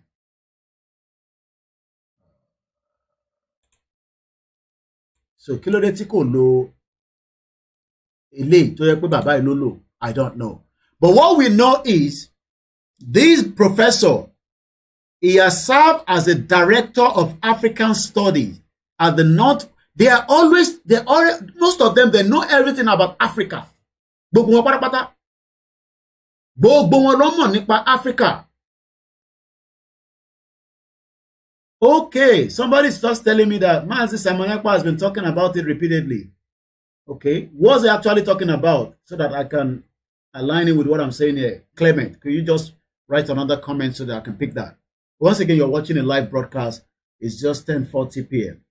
E: So, kílódé tí kò lo eléyìí tó yẹ pé bàbá yìí ló lò? I don't know. But what we know is, this professor, he has served as a director of African studies at the North. Most of them, they know everything about Africa. Gbogbo wọn pátápátá. Gbogbo wọn ló mọ̀ nípa Africa. Okay, somebody's just telling me that Mazi Simon Ekpa has been talking about it repeatedly. Okay, what's he actually talking about so that I can align it with what I'm saying here? Clement, could you just write another comment so that I can pick that? Once again, you're watching a live broadcast. It's just 10:40 p.m.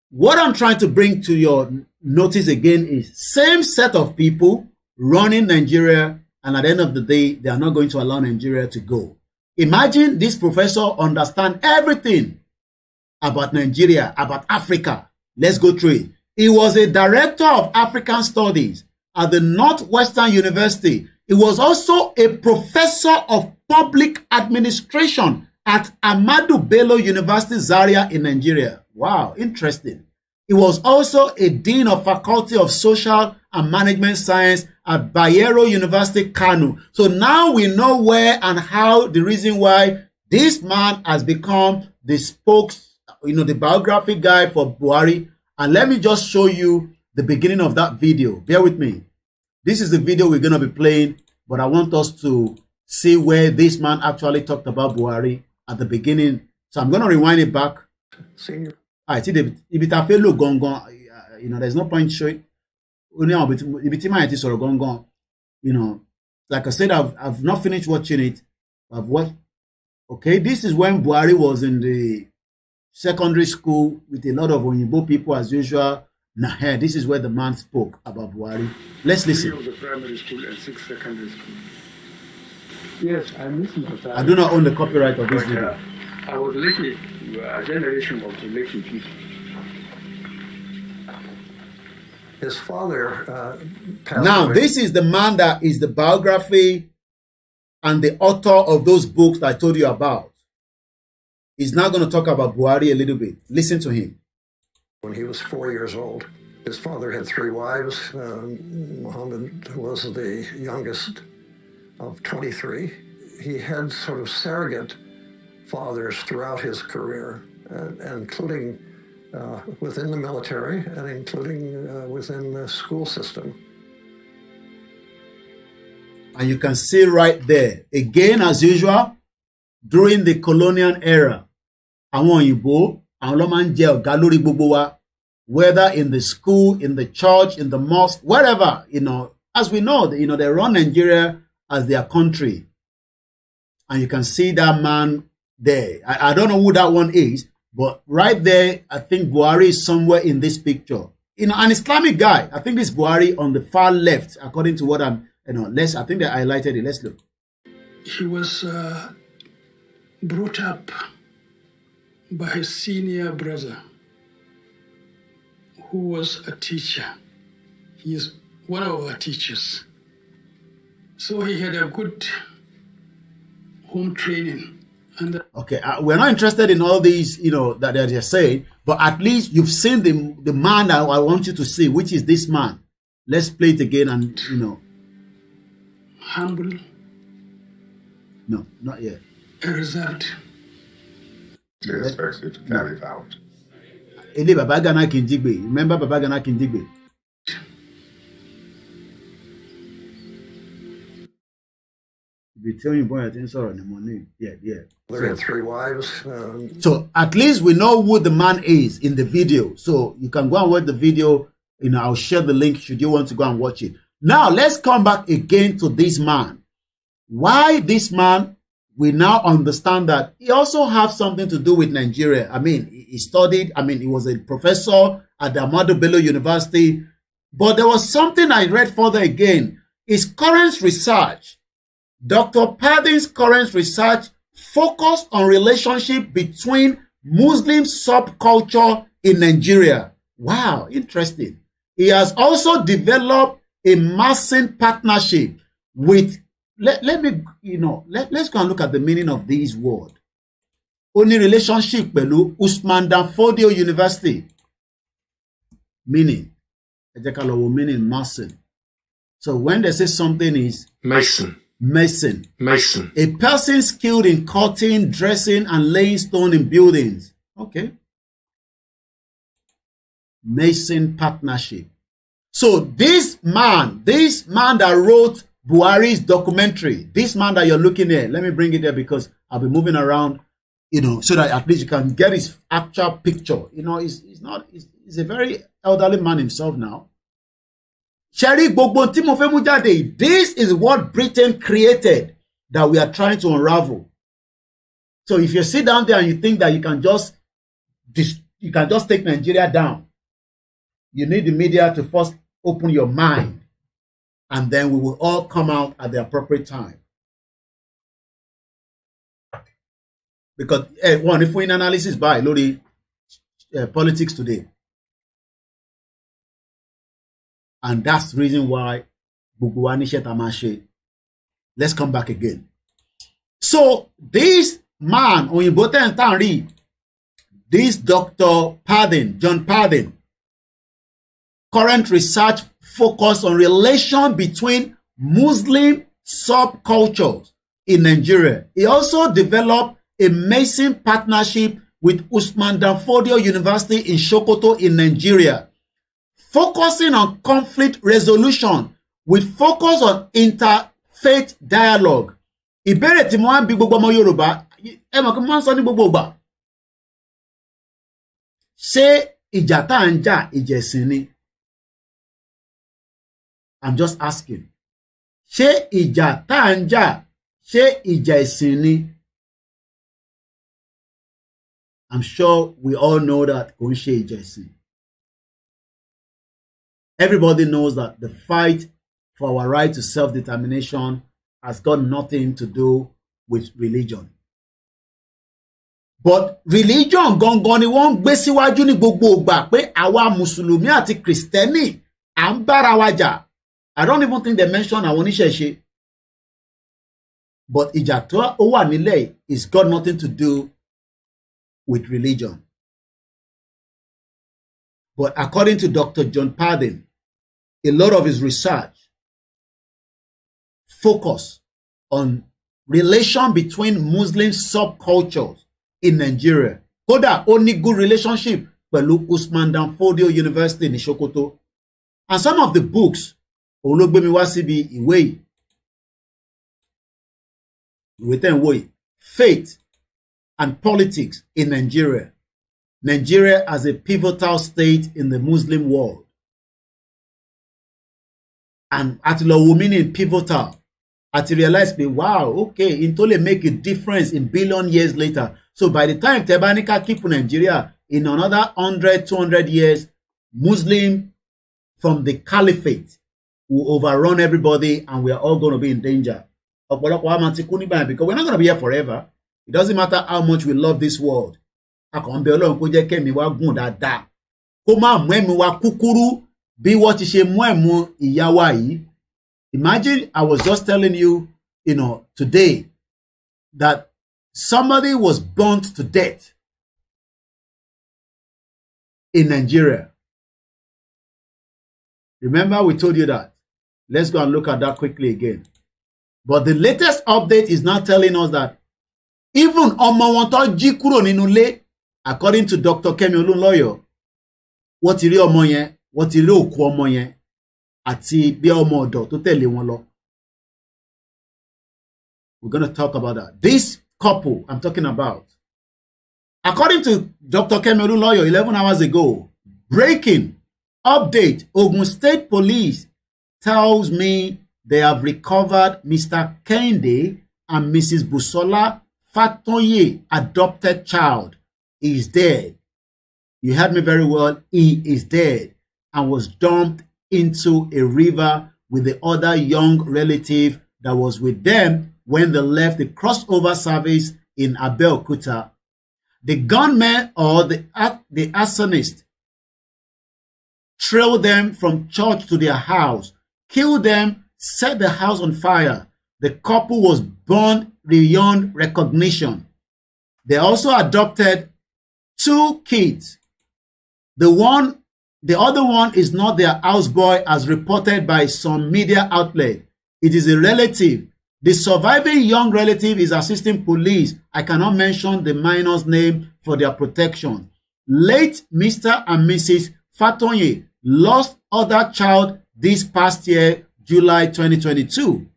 E: What I'm trying to bring to your notice again is same set of people running Nigeria, and at the end of the day, they are not going to allow Nigeria to go. Imagine this professor understand everything about Nigeria, about Africa. Let's go through it. He was a director of African studies at the Northwestern University. He was also a professor of public administration at Ahmadu Bello University, Zaria in Nigeria. Wow, interesting. He was also a dean of Faculty of Social and Management Science at Bayero University, Kano. So now we know where and how, the reason why this man has become the the biography guy for Buhari And let me just show you the beginning of that video. Bear with me. This is the video we're going to be playing, but I want us to see where this man actually talked about Buhari at the beginning. So I'm going to rewind it back.
G: Senior.
E: I see the Ibitafelo Gongon, you know, there's no point showing. You know, like I said, I've not finished watching it. I've watched. Okay, this is when Buhari was in the secondary school with a lot of Onyibo people as usual. Now, here, this is where the man spoke about Buhari. Let's listen.
G: 3 of the primary school and 6 secondary school. Yes, I listened to that.
E: I do not own the copyright of this video.
G: I was lucky. A generation of the lucky people. His father passed
E: Now,
G: away.
E: this is the man that is the biography and the author of those books that I told you about. He's now going to talk about Buhari a little bit. Listen to him.
G: When he was 4 years old, his father had 3 wives. Muhammad was the youngest of 23. He had sort of surrogate fathers throughout his career, including within the military and including within the school system.
E: And you can see right there, again as usual, during the colonial era, àwọn òyìnbó, àwọn ló máa ń jẹ ọ̀gá lórí gbogbo wa, whether in the school, in the church, in the mosque, wherever, you know, as we know, you know, they run Nigeria as their country. And you can see that man there. I don't know who that one is, but right there, I think Buhari is somewhere in this picture. You know, an Islamic guy. I think this Buhari on the far left, according to what I'm, you know, I think they highlighted it. Let's look.
G: He was brought up by his senior brother, who was a teacher. He is one of our teachers. So he had a good home training. And
E: okay, we're not interested in all these, you know, that they're saying, but at least you've seen the man that I want you to see, which is this man. Let's play it again and, you know.
G: humble.
E: No, not yet.
G: A result.
H: They expect you to carry it out.
E: Ele Baba Gana Kinjigbe. Remember Baba Gana Kinjigbe? Be telling boy, I think sorry, the money. Yeah.
G: They had 3 wives.
E: So at least we know who the man is in the video. So you can go and watch the video. You know, I'll share the link should you want to go and watch it. Now let's come back again to this man. Why this man? We now understand that he also has something to do with Nigeria. I mean, he studied. I mean, he was a professor at the Ahmadu Bello University. But there was something I read further again. His current research, Dr. Padin's current research, focused on relationship between Muslim subculture in Nigeria. Wow, interesting. He has also developed a massive partnership with, let me, you know, let's go and look at the meaning of these words. Only relationship pẹ̀lú Usman Dan Fodio University. Meaning, meaning mason. So when they say something is
H: Mason.
E: A person skilled in cutting, dressing, and laying stone in buildings. Okay. Mason partnership. So this man that wrote Buhari's documentary, this man that you're looking at, let me bring it there because I'll be moving around, you know, so that at least you can get his actual picture. You know, he's a very elderly man himself now. This is what Britain created that we are trying to unravel. So if you sit down there and you think that you can just take Nigeria down, you need the media to first open your mind, and then we will all come out at the appropriate time. Because one, if we in analysis by Lori politics today. And that's the reason why let's come back again. So this man, this Dr. Padin, John Padin, current research focus on relation between Muslim subcultures in Nigeria. He also developed a amazing partnership with Usman Danfodio University in Sokoto in Nigeria, focusing on conflict resolution with focus on interfaith dialogue. Ìbéèrè tí mo wá ń bi gbogbo ọmọ Yorùbá, ẹ mọ̀ kí mo máa ń sọ ní gbogbo ìgbà. Ṣé ìjà tá à ń jà ìjà ẹ̀sìn ni? I'm just asking. Ṣé ìjà tá à ń jà ṣé ìjà ẹ̀sìn ni? I'm sure we all know that kò ń ṣe ìjà ẹ̀sìn. Everybody knows that the fight for our right to self-determination has got nothing to do with religion. But religion gangan ni wọ́n ń gbé síwájú ní gbogbo ìgbà pé àwa Mùsùlùmí àti Kristẹni à ń bára wa jà. I don't even think they mention àwọn oníṣẹ̀ṣe. But ìjà tó wà nílẹ̀ is got nothing to do with religion. But according to Dr. John Pardon, a lot of his research focus on relation between Muslim subcultures in Nigeria. Kódà ó ní good relationship pẹ̀lú Usman Danfodio University ní Sokoto. And some of the books òun ló gbé mi wá síbi ìwé yìí. Faith and Politics in Nigeria. Nigeria as a pivotal state in the Muslim world. And àti lọ wo meaning pivotal. Àti realize pé wow, okay, it only make a difference in billion years later. So by the time Tebanika keep Nigeria in another 100, 200 years, Muslim from the caliphate will overrun everybody and we are all going to be in danger. Because we're not going to be here forever. It doesn't matter how much we love this world. Imagine I was just telling you, today that somebody was burnt to death in Nigeria. Remember we told you that. Let's go and look at that quickly again. But the latest update is now telling us that even ọmọ wọn tó jí kúrò nínú ilé, according to Dr. Kemi Olunloyo, wọ́n ti rí ọmọ yẹn, wọ́n ti rí òkú ọmọ yẹn àti bí ọmọ ọ̀dọ̀ tó tẹ̀lé wọn lọ. We're going to talk about that. This couple I'm talking about, according to Dr. Kemi Olunloyo 11 hours ago, breaking update, Ogun State Police tells me they have recovered Mr. Kende and Mrs. Busola Fatoye adopted child. He is dead. You heard me very well. He is dead and was dumped into a river with the other young relative that was with them when they left the crossover service in Abeokuta. The gunman or the arsonist trailed them from church to their house, killed them, set the house on fire. The couple was burned beyond recognition. They also adopted 2 kids. The other one is not their houseboy as reported by some media outlet. It is a relative. The surviving young relative is assisting police. I cannot mention the minor's name for their protection. Late Mr. and Mrs. Fatoye lost other child this past year, July 2022.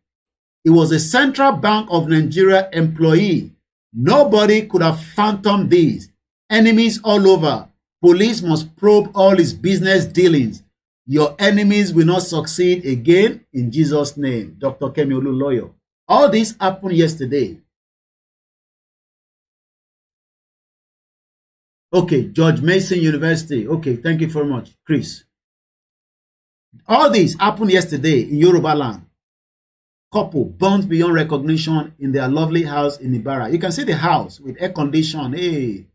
E: He was a Central Bank of Nigeria employee. Nobody could have fathomed this. Enemies all over. Police must probe all his business dealings. Your enemies will not succeed again in Jesus' name. Dr. Kemi Olunloyo. All this happened yesterday. Okay, George Mason University. Okay, thank you very much, Chris. All this happened yesterday in Yoruba land. Couple burnt beyond recognition in their lovely house in Ibarra. You can see the house with air condition. Hey,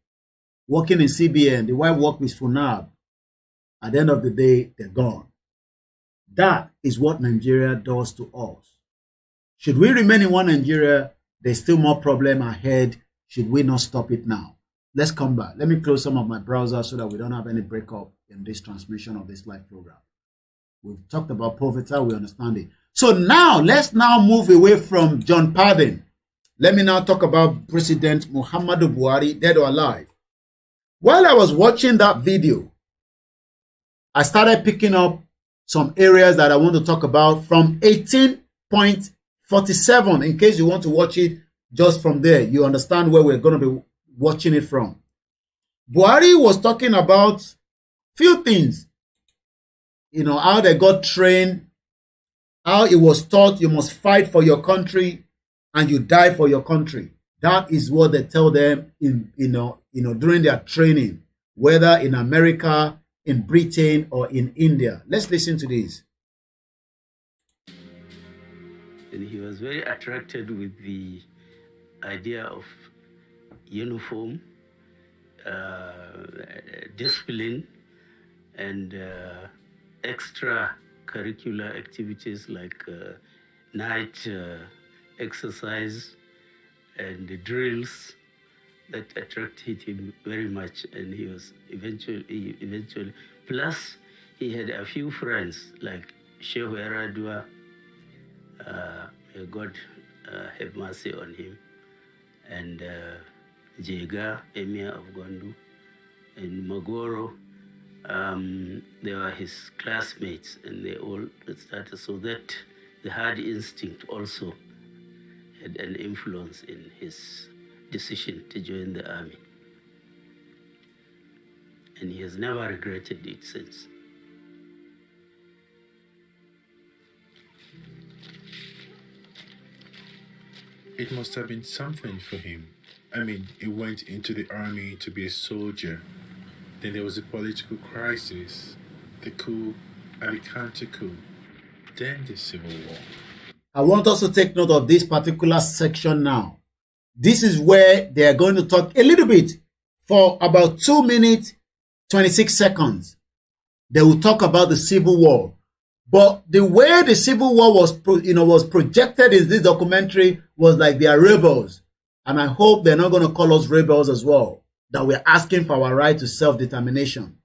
E: working in CBN. The wife worked with Funab. At the end of the day, they're gone. That is what Nigeria does to us. Should we remain in one Nigeria, there's still more problem ahead. Should we not stop it now? Let's come back. Let me close some of my browsers so that we don't have any breakup in this transmission of this live program. We've talked about poverty, we understand it. So now, let's now move away from John Pardon. Let me now talk about President Muhammadu Buhari, dead or alive. While I was watching that video, I started picking up some areas that I want to talk about from 18.47. In case you want to watch it just from there, you understand where we're going to be watching it from. Buhari was talking about few things. You know, how they got trained, how it was taught you must fight for your country and you die for your country. That is what they tell them in during their training, whether in America, in Britain, or in India. Let's listen to this.
I: And he was very attracted with the idea of uniform, discipline, and extracurricular activities like night exercise and the drills that attracted him very much. And he was eventually, plus he had a few friends like Shehu Eradua, may God have mercy on him, and Jega, Emir of Gondu, and Magoro. They were his classmates, and they all started, so that the hard instinct also had an influence in his decision to join the army. And he has never regretted it since.
J: It must have been something for him. I mean, he went into the army to be a soldier. Then there was a political crisis, the coup, and the counter-coup, then the civil war.
E: I want us to take note of this particular section now. This is where they are going to talk a little bit for about 2 minutes, 26 seconds. They will talk about the civil war. But the way the civil war was projected in this documentary was like they are rebels. And I hope they're not going to call us rebels as well, that we're asking for our right to self-determination.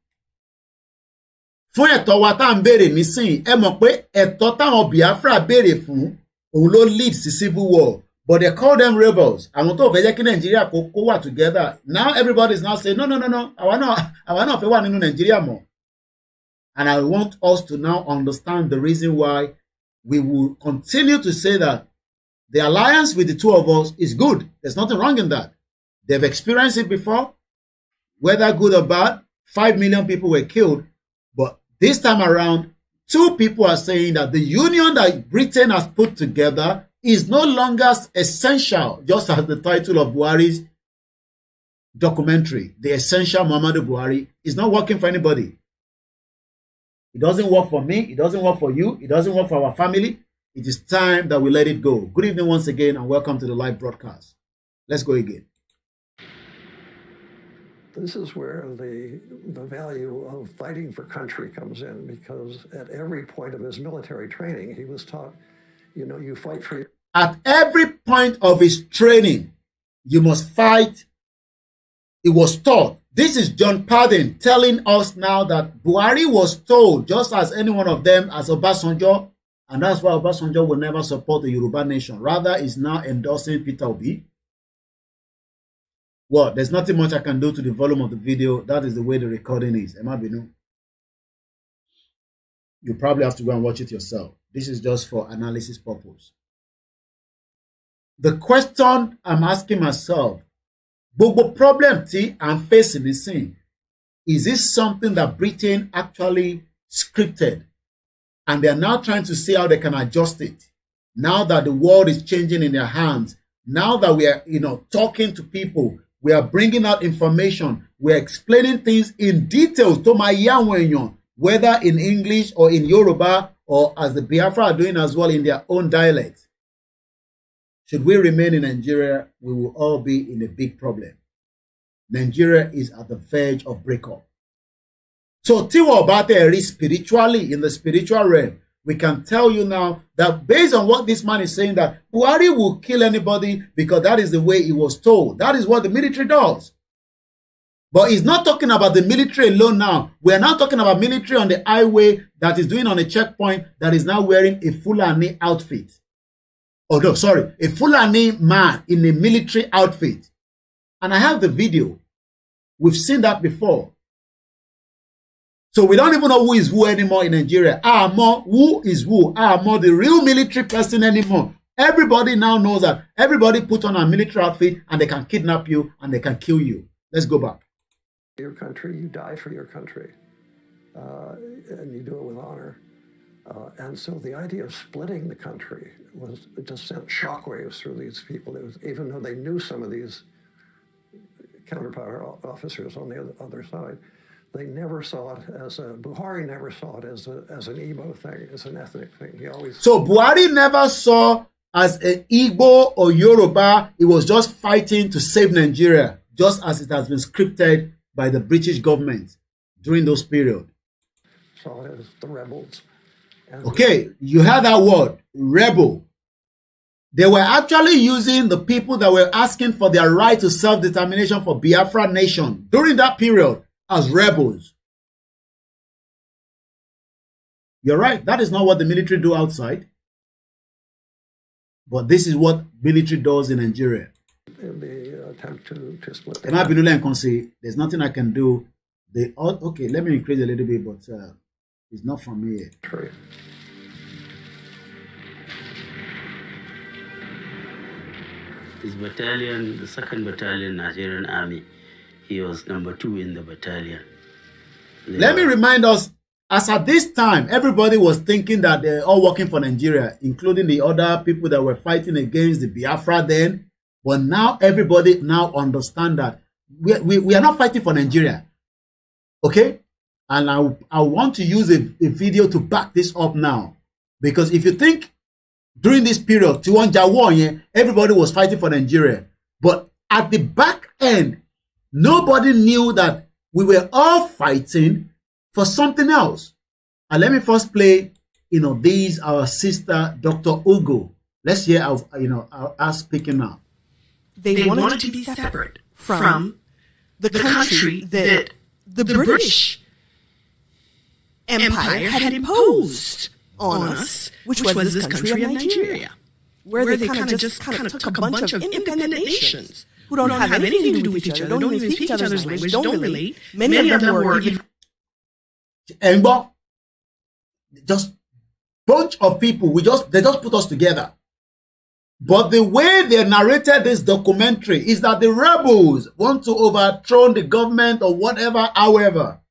E: Fún ẹ̀tọ́ wa tá ń béèrè nísìn, ẹ mọ̀ pé ẹ̀tọ́ táwọn Biafra béèrè fún òun ló lead sí civil war, but they call them rebels. Àwọn tó fẹ́ jẹ́ kí Nàìjíríà kó wà together. Now everybody is now saying no, àwa náà fẹ́ wà nínú Nàìjíríà mọ́. And I want us to now understand the reason why we will continue to say that the alliance with the two of us is good. There's nothing wrong in that. They've experienced it before, whether good or bad. 5 million people were killed. But this time around, 2 people are saying that the union that Britain has put together is no longer essential, just as the title of Buhari's documentary, The Essential Muhammadu Buhari, is not working for anybody. It doesn't work for me. It doesn't work for you. It doesn't work for our family. It is time that we let it go. Good evening once again and welcome to the live broadcast. Let's go again.
G: This is where the value of fighting for country comes in, because at every point of his military training, he was taught, you fight for your...
E: At every point of his training, you must fight. It was taught. This is John Padden telling us now that Buhari was told, just as any one of them, as Obasanjo, and that's why Obasanjo will never support the Yoruba nation. Rather, is now endorsing Peter Obi. Well, there's nothing much I can do to the volume of the video. That is the way the recording is. Emma Binu. You probably have to go and watch it yourself. This is just for analysis purpose. The question I'm asking myself, gbogbo problem tí I'm facing nísìn, is this something that Britain actually scripted? And they're now trying to see how they can adjust it. Now that the world is changing in their hands, now that we are, talking to people, we are bringing out information, we are explaining things in details to my young, whether in English or in Yoruba, or as the Biafra are doing as well in their own dialect. Should we remain in Nigeria, we will all be in a big problem. Nigeria is at the verge of breakup. So, spiritually, in the spiritual realm, we can tell you now that based on what this man is saying, that Buhari will kill anybody because that is the way he was told. That is what the military does. But he's not talking about the military alone now. We are now talking about military on the highway that is doing on a checkpoint that is now wearing a Fulani outfit. Oh, no, sorry. A Fulani man in a military outfit. And I have the video. We've seen that before. So we don't even know who is who anymore in Nigeria. More who is who. More the real military person anymore. Everybody now knows that everybody put on a military outfit and they can kidnap you and they can kill you. Let's go back.
G: Your country, you die for your country, and you do it with honor. And so the idea of splitting the country it just sent shockwaves through these people. Even though they knew some of these counterpart officers on the other side, they never saw it as a, Buhari never saw it as an Igbo thing, as an ethnic thing. He always...
E: So Buhari never saw as an Igbo or Yoruba, he was just fighting to save Nigeria, just as it has been scripted by the British government during those periods.
G: Saw it as the rebels.
E: Okay, you heard that word, rebel. They were actually using the people that were asking for their right to self-determination for Biafra nation during that period as rebels. You're right, that is not what the military do outside. But this is what military does in Nigeria.
G: The attempt to split the
E: country. There's nothing I can do. Okay, let me increase a little bit, but it's not from me.
G: True.
I: His battalion, the 2nd Battalion Nigerian Army, he was number 2 in the battalion.
E: Let me remind us, as at this time, everybody was thinking that they're all working for Nigeria, including the other people that were fighting against the Biafra then. But now everybody now understand that we are not fighting for Nigeria. Okay? And I want to use a video to back this up now. Because if you think during this period, everybody was fighting for Nigeria. But at the back end, nobody knew that we were all fighting for something else. And let me first play, these our sister, Dr. Ugo. Let's hear our speaking now.
K: They wanted to be separate from the country that the British Empire had imposed on us, which was this country of Nigeria, where they kind of took a bunch of independent nations who don't have anything to do with each other, don't even speak each other's language, don't relate. Many of them were even...
E: Just bunch of people, they just put us together. But the way they narrated this documentary is that the rebels want to overthrow the government or whatever, however.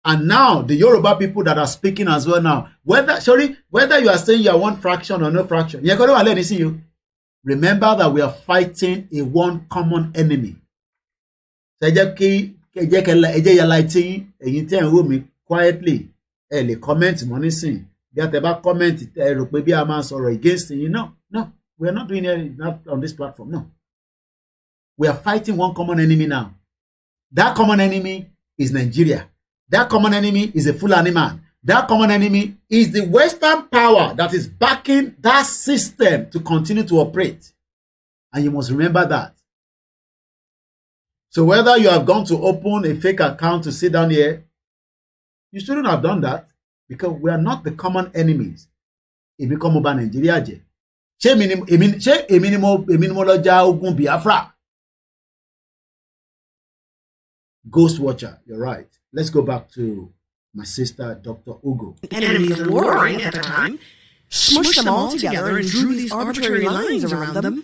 E: And now the Yoruba people that are speaking as well now, whether you are saying you are one fraction or no fraction, remember that we are fighting a one common enemy. Quietly, comment money sing. Comment against you. No, we are not doing it not on this platform. No. We are fighting one common enemy now. That common enemy is Nigeria. That common enemy is a Fulani man. That common enemy is the Western power that is backing that system to continue to operate. And you must remember that. So whether you have gone to open a fake account to sit down here, you shouldn't have done that because we are not the common enemies. It become about Nigeria. Ghost Watcher, you're right. Let's go back to my sister, Dr. Ugo.
K: Enemies of warring at the time, smushed them all together and drew these arbitrary lines around them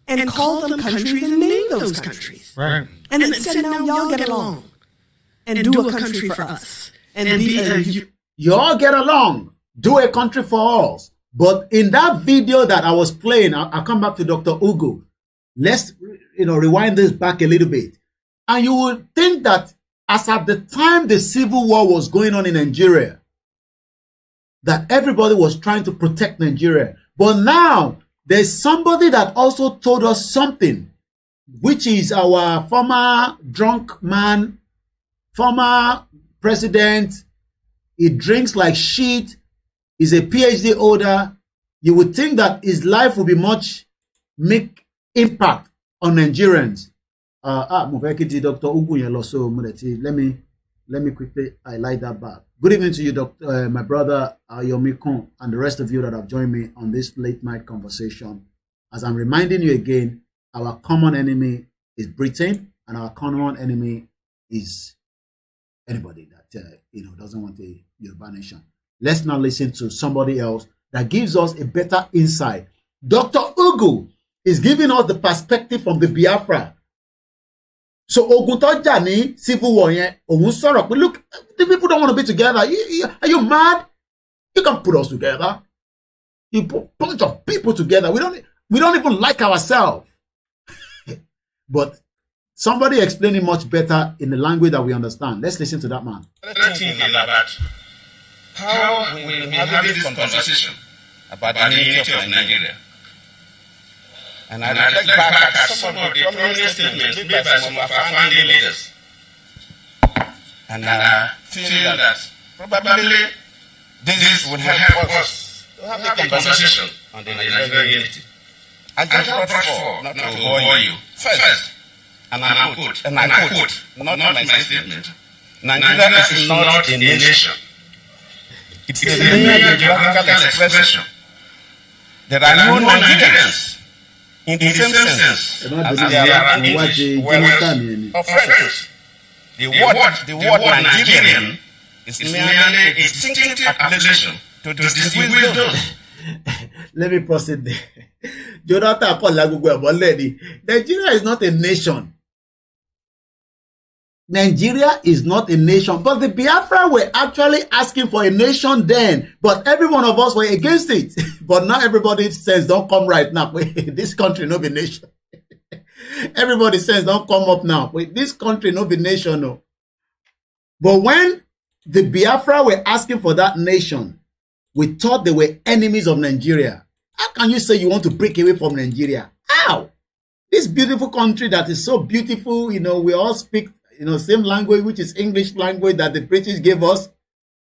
K: and called them countries and named those countries.
J: Right.
K: And then said, now y'all get along and do a country for us. And
E: you all get along, do a country for us. But in that video that I was playing, I'll come back to Dr. Ugo. Let's rewind this back a little bit. And you would think that as at the time the civil war was going on in Nigeria, that everybody was trying to protect Nigeria. But now there's somebody that also told us something, which is our former drunk man, former president. He drinks like shit. He's a PhD holder. You would think that his life would be make impact on Nigerians. Dr. Ugu, so let me quickly highlight that back. Good evening to you, Dr. My brother Yomikon, and the rest of you that have joined me on this late night conversation. As I'm reminding you again, our common enemy is Britain, and our common enemy is anybody that doesn't want a Yoruba nation. Let's now listen to somebody else that gives us a better insight. Dr. Ugu is giving us the perspective from the Biafra. So Ogun tó jà ní civil war yẹn, òun sọ̀rọ̀ pé look, the people don't want to be together. Are you mad? You can put us together. You put a bunch of people together. We don't even like ourselves. But somebody explaining much better in the language that we understand. Let's listen to that man.
L: About how we will be having this conversation about the unity of Nigeria. And I reflect back at some of the prominent statements made by some of our founding leaders. And I feel that probably this would help us to have a conversation on the Nigerian unity. I just brought forth, not to bore you. First, and I quote, not my statement, Nigeria is not a nation. It is a mere geographical expression. There are no Nigerians in the same sense as there are English, Welsh, or French. The word Nigerian is merely a distinctive appellation to distinguish those.
E: Let me proceed there. Jonathan Nigeria is not a nation. Nigeria is not a nation, but the Biafra were actually asking for a nation then, but every one of us were against it. But now everybody says, don't come right now. This country no be nation. Everybody says, don't come up now. This country no be nation. No. But when the Biafra were asking for that nation, we thought they were enemies of Nigeria. How can you say you want to break away from Nigeria? How? This beautiful country that is so beautiful, we all speak same language, which is English language that the British gave us,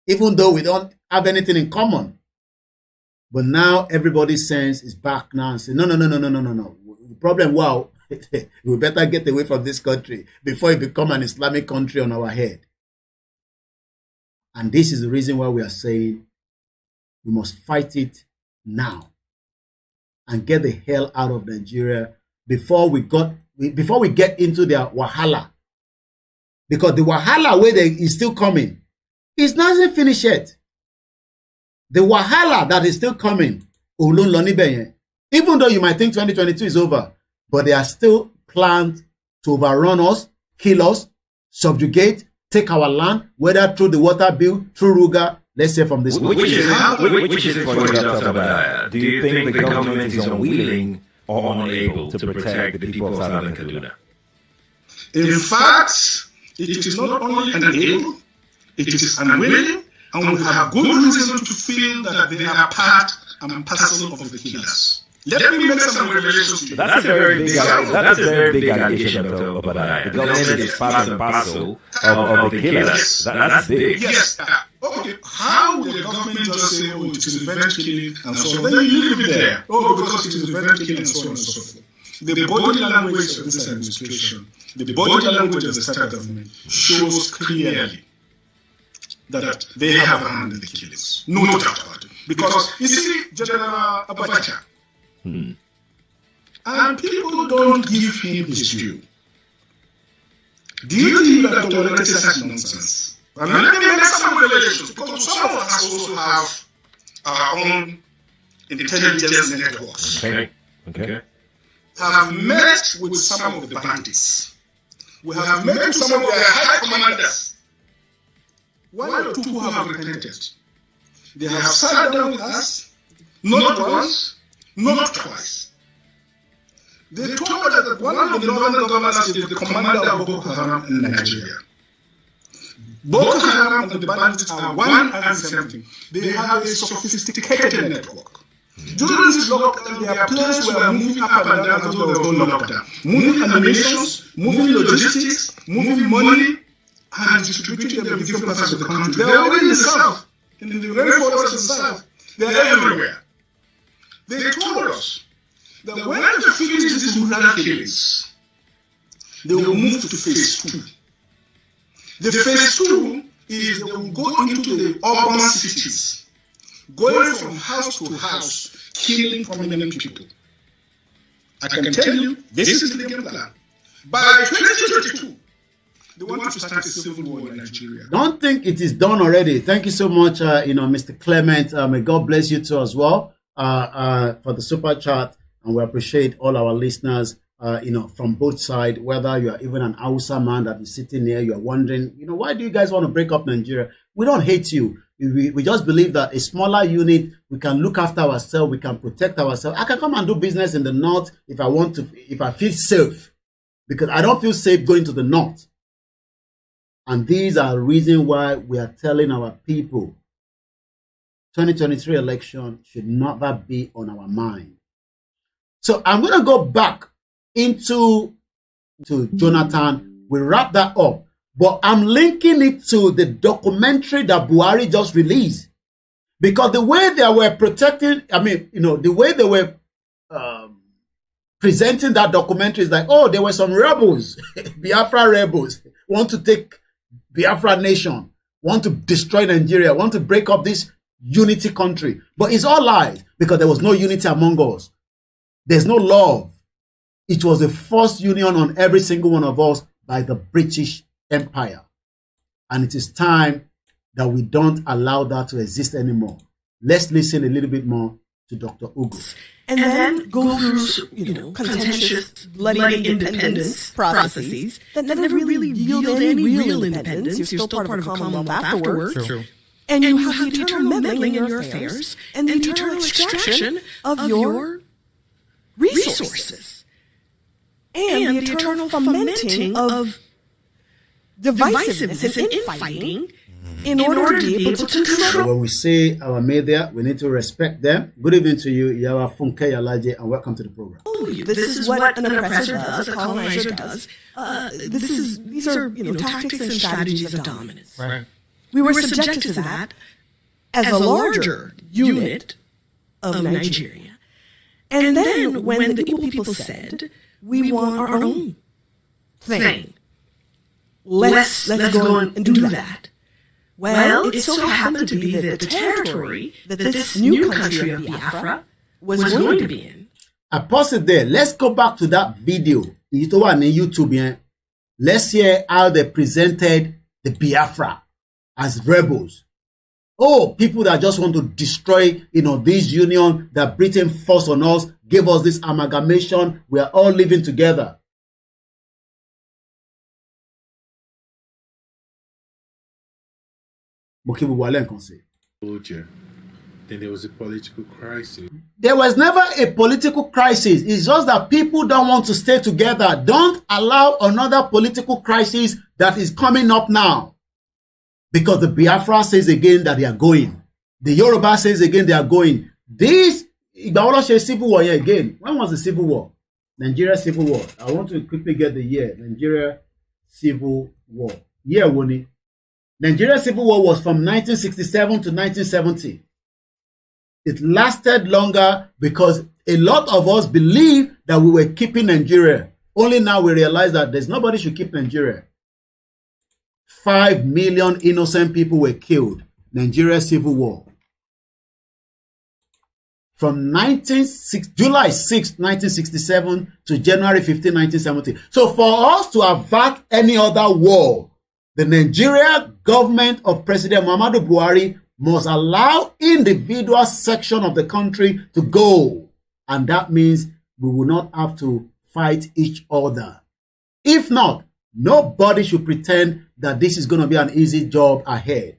E: even though we don't have anything in common. But now everybody's sense is back now and say, no. The problem, wow, we better get away from this country before it become an Islamic country on our head. And this is the reason why we are saying we must fight it now and get the hell out of Nigeria before we get into their wahala. Because the wahala where is still coming. It's not even finished yet. The wahala that is still coming, even though you might think 2022 is over, but they are still planned to overrun us, kill us, subjugate, take our land, whether through the water bill, through Ruga. Let's say from this.
M: Which is it for you, Dr. Obadiah? Do you think the government is unwilling or unable to protect the people of Southern Kaduna?
N: In fact, it is not only unable, it is unwilling, and we have good reason to feel that they are part and parcel of the killers. Let me make some revelations to you.
M: That's a very big allegation, Dr. Obadiah. The government is part and parcel of the killers. That's big.
N: Yes. Okay. How will the government just say, oh, it is revenge killing and so on? Then you leave it there. Oh, because it is revenge killing and so on and so forth. The body language of this administration, the body language of the state government shows clearly that they have handled the killings. No doubt about it. Because, you see, General Abacha, and people don't give him his due. Do you think that tolerated such nonsense? And let me make some revelations, because some of us also have our own intelligence networks.
M: Okay.
N: Have met with some of the bandits. We have met with some of their high commanders. One or two who have repented. They have sat down with us, not once, not twice. They told us that one of the northern governors is the commander of Boko Haram in Nigeria. Boko Haram and the bandits are one and the same thing. They have a sophisticated network. During this lockdown, their planes were moving up and down as though they were lockdown. Moving ammunitions, moving logistics, moving money, and distributing them to different parts of the country. They are already in the south, in the rainforests in the south. They are everywhere. They told us that when they finish these brutal killings, they will move to phase 2. The phase 2 is they will go into the urban cities, going from house to house, killing prominent people. I can tell you, this is the game plan. By 2022, They want to start a civil war in Nigeria.
E: Don't think it is done already. Thank you so much, Mr. Clement. May God bless you too as well for the super chat. And we appreciate all our listeners, from both sides, whether you are even an Hausa man that is sitting there, you are wondering, why do you guys want to break up Nigeria? We don't hate you. We just believe that a smaller unit, we can look after ourselves, we can protect ourselves. I can come and do business in the north if I want to, if I feel safe, because I don't feel safe going to the north. And these are the reasons why we are telling our people 2023 election should never be on our mind. So I'm going to go back into Jonathan. We wrap that up. But I'm linking it to the documentary that Buhari just released. Because the way they were protecting, the way they were presenting that documentary is like, there were some rebels, Biafra rebels, want to take Biafra nation, want to destroy Nigeria, want to break up this unity country. But it's all lies because there was no unity among us. There's no love. It was a forced union on every single one of us by the British Empire. And it is time that we don't allow that to exist anymore. Let's listen a little bit more to Dr. Ugo.
K: And then go through, contentious, bloody independence processes that never really yield any real independence. You're still part of a Commonwealth afterwards. True. And you have the eternal meddling in your affairs and the eternal extraction of your resources. And the eternal fomenting of divisiveness and infighting in order to be able to control.
E: When we say our media, we need to respect them. Good evening to you, Yawa Funke Yalaje, and welcome to the program.
K: This is what an oppressor does, a colonizer does. These are tactics and strategies of dominance.
O: Right.
K: We were subjected to that as a larger unit of Nigeria. And then when the Igbo people said, we want our own thing, let's go and do that. Well, it so happened to be that the territory that this new country of Biafra was going to be in.
E: I pause it there. Let's go back to that video. YouTube. Let's hear how they presented the Biafra as rebels. People that just want to destroy, this union that Britain forced on us, gave us this amalgamation. We are all living together.
J: Then there was a political crisis.
E: There was never a political crisis. It's just that people don't want to stay together. Don't allow another political crisis that is coming up now. Because the Biafra says again that they are going. The Yoruba says again they are going. This civil war here again. When was the civil war? Nigeria Civil War. I want to quickly get the year. Nigeria Civil War. Year Woni. Nigeria Civil War was from 1967 to 1970. It lasted longer because a lot of us believed that we were keeping Nigeria. Only now we realize that there's nobody should keep Nigeria. 5 million innocent people were killed. Nigeria Civil War. From July 6, 1967 to January 15, 1970. So for us to avert any other war, the Nigeria government of President Muhammadu Buhari must allow individual section of the country to go. And that means we will not have to fight each other. If not, nobody should pretend that this is going to be an easy job ahead.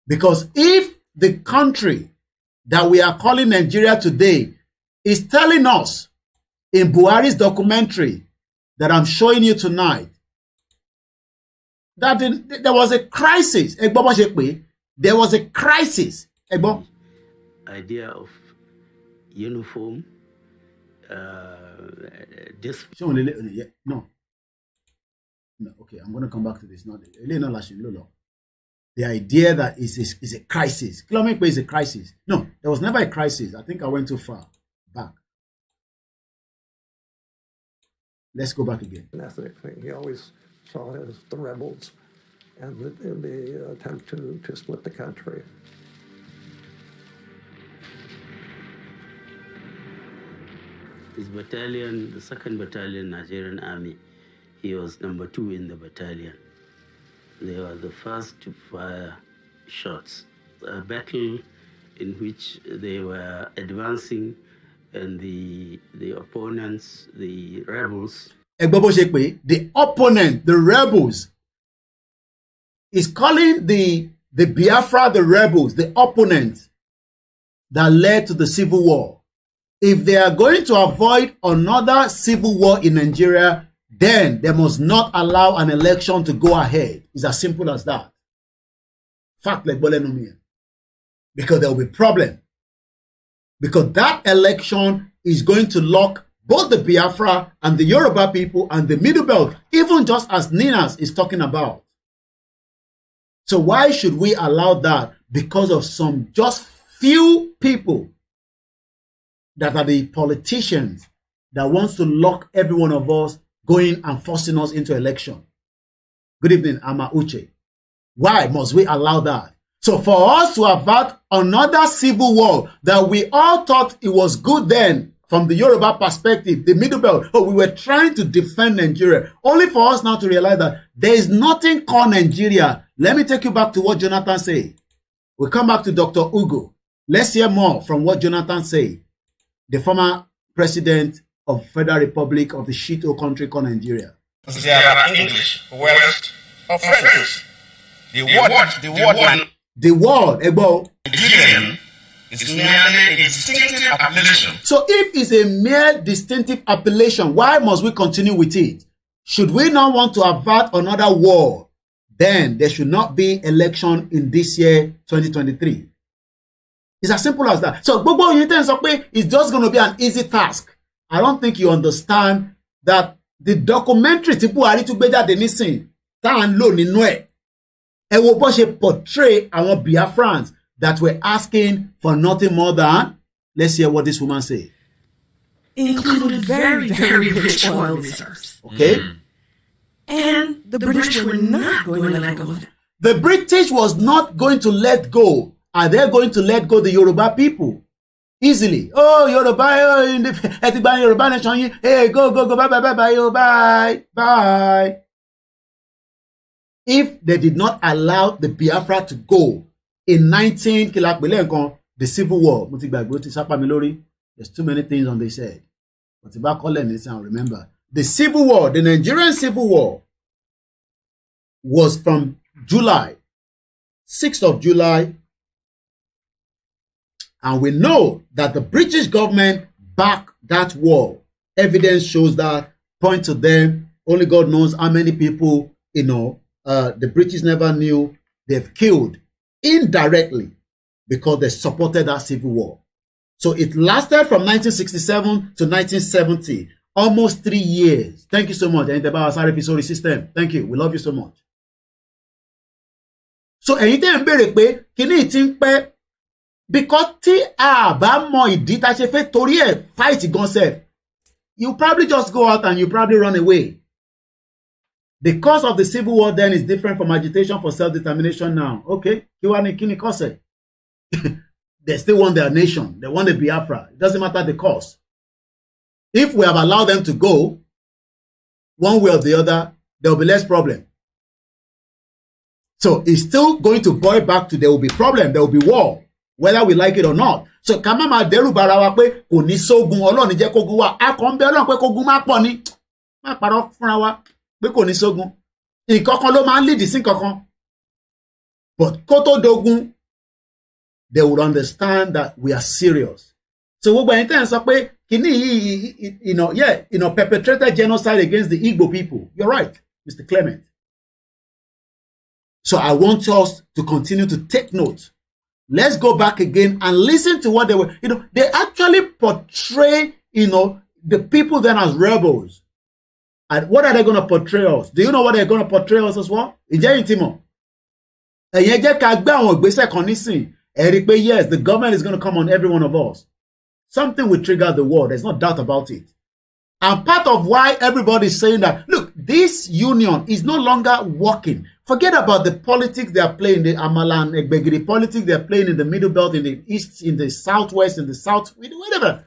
E: Because if the country that we are calling Nigeria today is telling us in Buhari's documentary that I'm showing you tonight, that there was a crisis. There was a crisis.
I: Idea of uniform.
E: No, okay, I'm going to come back to this. The idea that is a crisis. Kilomekpe is a crisis. No, there was never a crisis. I think I went too far back. Let's go back again.
G: An ethnic thing. He always saw it as the rebels and the attempt to split the country.
I: His battalion, the 2nd Battalion Nigerian Army, he was number 2 in the battalion. They were the first to fire shots. A battle in which they were advancing, and the opponents, the rebels.
E: The opponent, the rebels, is calling the Biafra the rebels, the opponent that led to the civil war. If they are going to avoid another civil war in Nigeria, then they must not allow an election to go ahead. It's as simple as that. Fact like Bolenomia. Because there will be problem. Because that election is going to lock both the Biafra and the Yoruba people and the Middle Belt, even just as Ninas is talking about. So why should we allow that? Because of some just few people that are the politicians that wants to lock every one of us going and forcing us into election. Good evening, Ama Uche. Why must we allow that? So for us to avert another civil war that we all thought it was good then from the Yoruba perspective, the Middle Belt, we were trying to defend Nigeria, only for us now to realize that there is nothing called Nigeria. Let me take you back to what Jonathan said. We'll come back to Dr. Ugo. Let's hear more from what Jonathan said, the former president of Federal Republic of the shithole country called Nigeria.
L: There are English, Welsh, or French.
E: The word, Ebo,
L: Nigerian is merely a distinctive appellation.
E: So if it's a mere distinctive appellation, why must we continue with it? Should we not want to avert another war, then there should not be election in this year, 2023. It's as simple as that. So Bobo it's just going to be an easy task. I don't think you understand that the documentary Tipu Ari to Beja Denisin, Tan Lo Ninue, and will portray our Biafrans that were asking for nothing more than, let's hear what this woman said.
K: Included very, very rich oil reserves.
E: Okay?
K: And the British were not going to let go of it.
E: The British was not going to let go. Are they going to let go the Yoruba people? Easily. Oh, Yoruba, in the Yoruba nation, hey, go, bye. If they did not allow the Biafra to go in 19, the Civil War, there's too many things on this head. But if I call them this, I'll remember. The Civil War, the Nigerian Civil War, was from July, 6th of July, and we know that the British government backed that war. Evidence shows that, point to them, only God knows how many people, the British never knew they've killed indirectly because they supported that civil war. So it lasted from 1967 to 1970, almost 3 years. Thank you so much. System. Thank you. We love you so much. So because fight gunself, you probably just go out and you probably run away. The cause of the civil war then is different from agitation for self-determination now. Okay, they still want their nation. They want the Biafra. It doesn't matter the cause. If we have allowed them to go, one way or the other, there will be less problem. So it's still going to boil back to there will be problem, there will be war, whether we like it or not. So kamama deru barawa pe kò ní sógun Ọlọ́run jẹ́ kógun wà. A kàn bẹ̀ Ọlọ́run pé kógun má pọ̀ ni. Má parọ́ fúnra wa pé kò ní sógun. Nǹkankan ló máa ń lead sí nǹkankan. But kó tó dogun, they would understand that we are serious. So gbogbo ẹ̀yin tẹ́ ń sọ pé kíní perpetrated genocide against the Igbo people. You're right, Mr. Clement. So I want us to continue to take note. Let's go back again and listen to what they were. They actually portray, the people then as rebels. And what are they going to portray us? Do you know what they're going to portray us as well? Yes, the government is going to come on every one of us. Something will trigger the war. There's no doubt about it. And part of why everybody is saying that, look, this union is no longer working. Forget about the politics they are playing, the Amalan, Egbegiri politics they are playing in the Middle Belt, in the East, in the Southwest, in the South, whatever.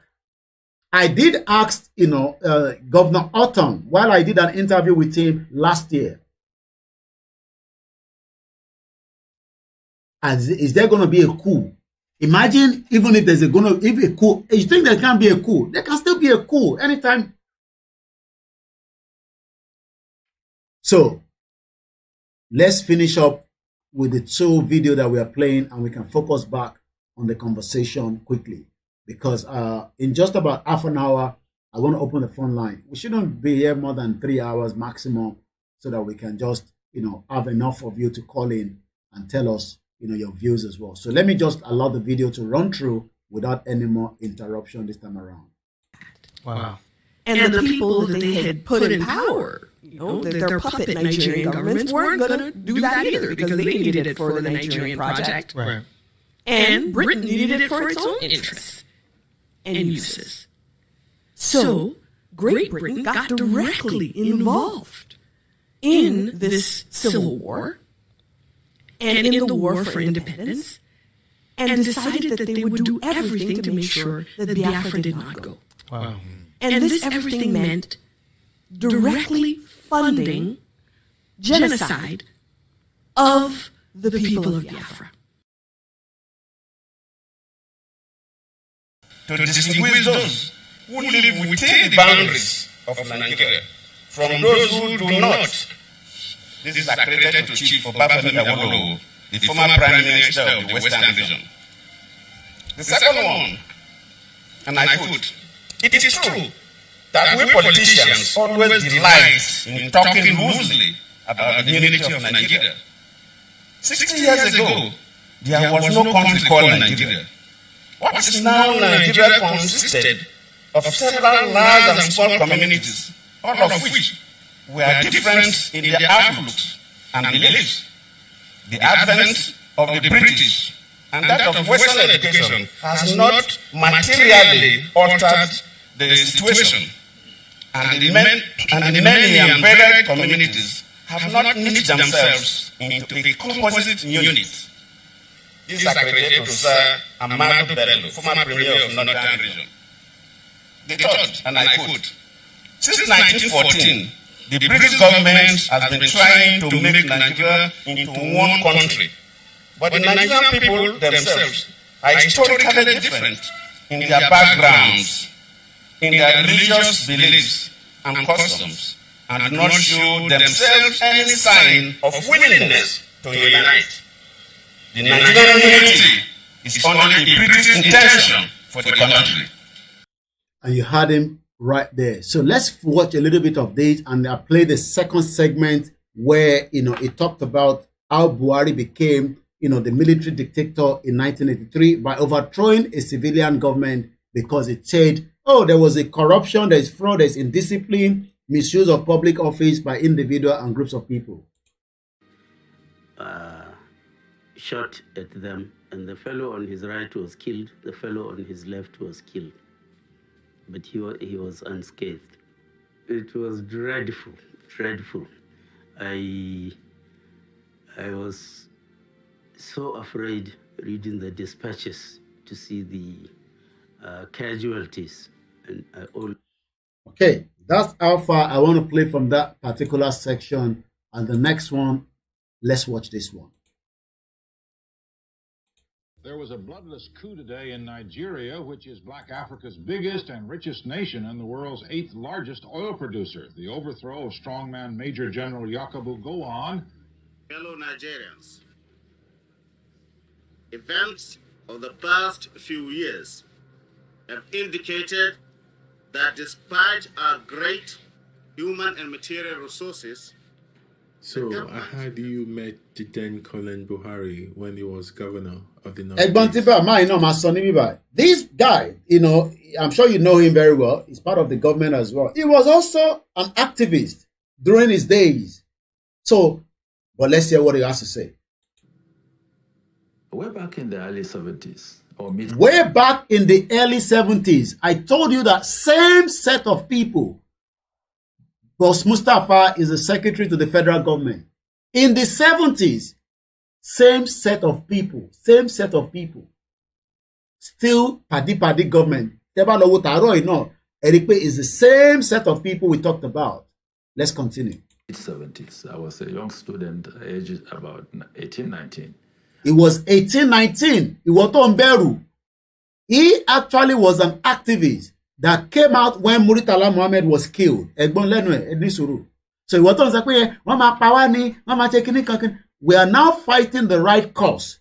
E: I did ask, Governor Autumn, while I did an interview with him last year, is there going to be a coup? Imagine even if there's a coup, you think there can be a coup? There can still be a coup anytime. So let's finish up with the 2 video that we are playing, and we can focus back on the conversation quickly, because in just about half an hour, I want to open the phone line. We shouldn't be here more than 3 hours maximum, so that we can just, have enough of you to call in and tell us, your views as well. So let me just allow the video to run through without any more interruption this time around.
K: Wow. And the people that they had put in power, their puppet Nigerian governments weren't going to do that either, because they needed it for the Nigerian project.
C: Right.
K: And Britain needed it for its own interests and uses. So Great Britain got directly involved in this civil war and in the war for independence, and decided that they would do everything to make sure that Biafra did not go.
C: Wow.
K: And this everything meant directly funding genocide of the people of Biafra.
L: To distinguish those who live within the boundaries of Nigeria from those who do not. This is accredited to Chief Obafemi Awolowo, the former Prime Minister of the Western Region. The second one, and I quote, "It is true that we politicians always delight in talking loosely about the unity of Nigeria. 60 years ago, there was no country called Nigeria. What is now Nigeria consisted of several large and small communities, all of which were different in their outlooks and beliefs. The advent of the British and that of Western education has not materially altered the situation, and the many and varied communities have not knit themselves into a composite unit." This is accredited to Sir Amadu Bello, former Premier of Northern Region. The third, and I quote, "Since 1914, the British government has been trying to make Nigeria into one country. But the Nigerian people themselves are historically different in their backgrounds, in their religious beliefs and customs, and do not show themselves any sign of willingness to unite. The Nigerian unity is only the British intention for the country."
E: And you had him right there. So let's watch a little bit of this, and I'll play the second segment where, it talked about how Buhari became, the military dictator in 1983 by overthrowing a civilian government because it said, oh, there was a corruption, there's fraud, there's indiscipline, misuse of public office by individual and groups of people.
I: Shot at them, and the fellow on his right was killed, the fellow on his left was killed. But he was unscathed. It was dreadful, dreadful. I was so afraid reading the dispatches to see the casualties. And
E: Okay, that's how far I want to play from that particular section. And the next one, let's watch this one.
O: There was a bloodless coup today in Nigeria, which is Black Africa's biggest and richest nation and the world's 8th largest oil producer. The overthrow of strongman Major General Yakubu Gowon.
L: Fellow Nigerians, events of the past few years have indicated that despite our great human and material resources.
J: So, how do you met the then Colin Buhari when he was governor of the North?
E: This guy, I'm sure you know him very well. He's part of the government as well. He was also an activist during his days. So, but let's hear what he has to say.
P: Way back in the early 70s.
E: Way back in the early 70s, I told you that same set of people. Boss Mustafa is the secretary to the federal government. In the 70s, same set of people. Still, paddy government. Erikpe is the same set of people we talked about. Let's continue.
P: 70s. I was a young student, aged about 18, 19.
E: He was 18, 19. He was on Beru. He actually was an activist that came out when Muritala Muhammad was killed. So he was on we are now fighting the right cause.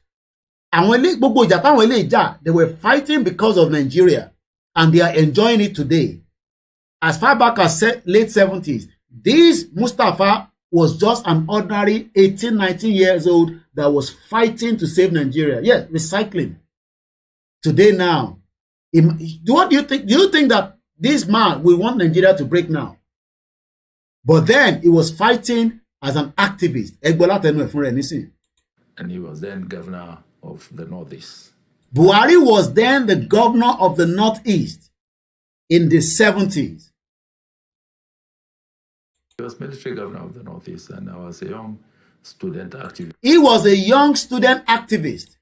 E: And they were fighting because of Nigeria. And they are enjoying it today. As far back as late 70s, this Mustafa was just an ordinary 18, 19 years old that was fighting to save Nigeria. Yes, recycling. Today now, what do you think? Do you think that this man will want Nigeria to break now? But then he was fighting as an activist.
P: And he was then governor of the Northeast.
E: Buhari was then the governor of the Northeast in the 70s.
P: He was military governor of the Northeast, and I was a young student activist.
E: He was a young student activist.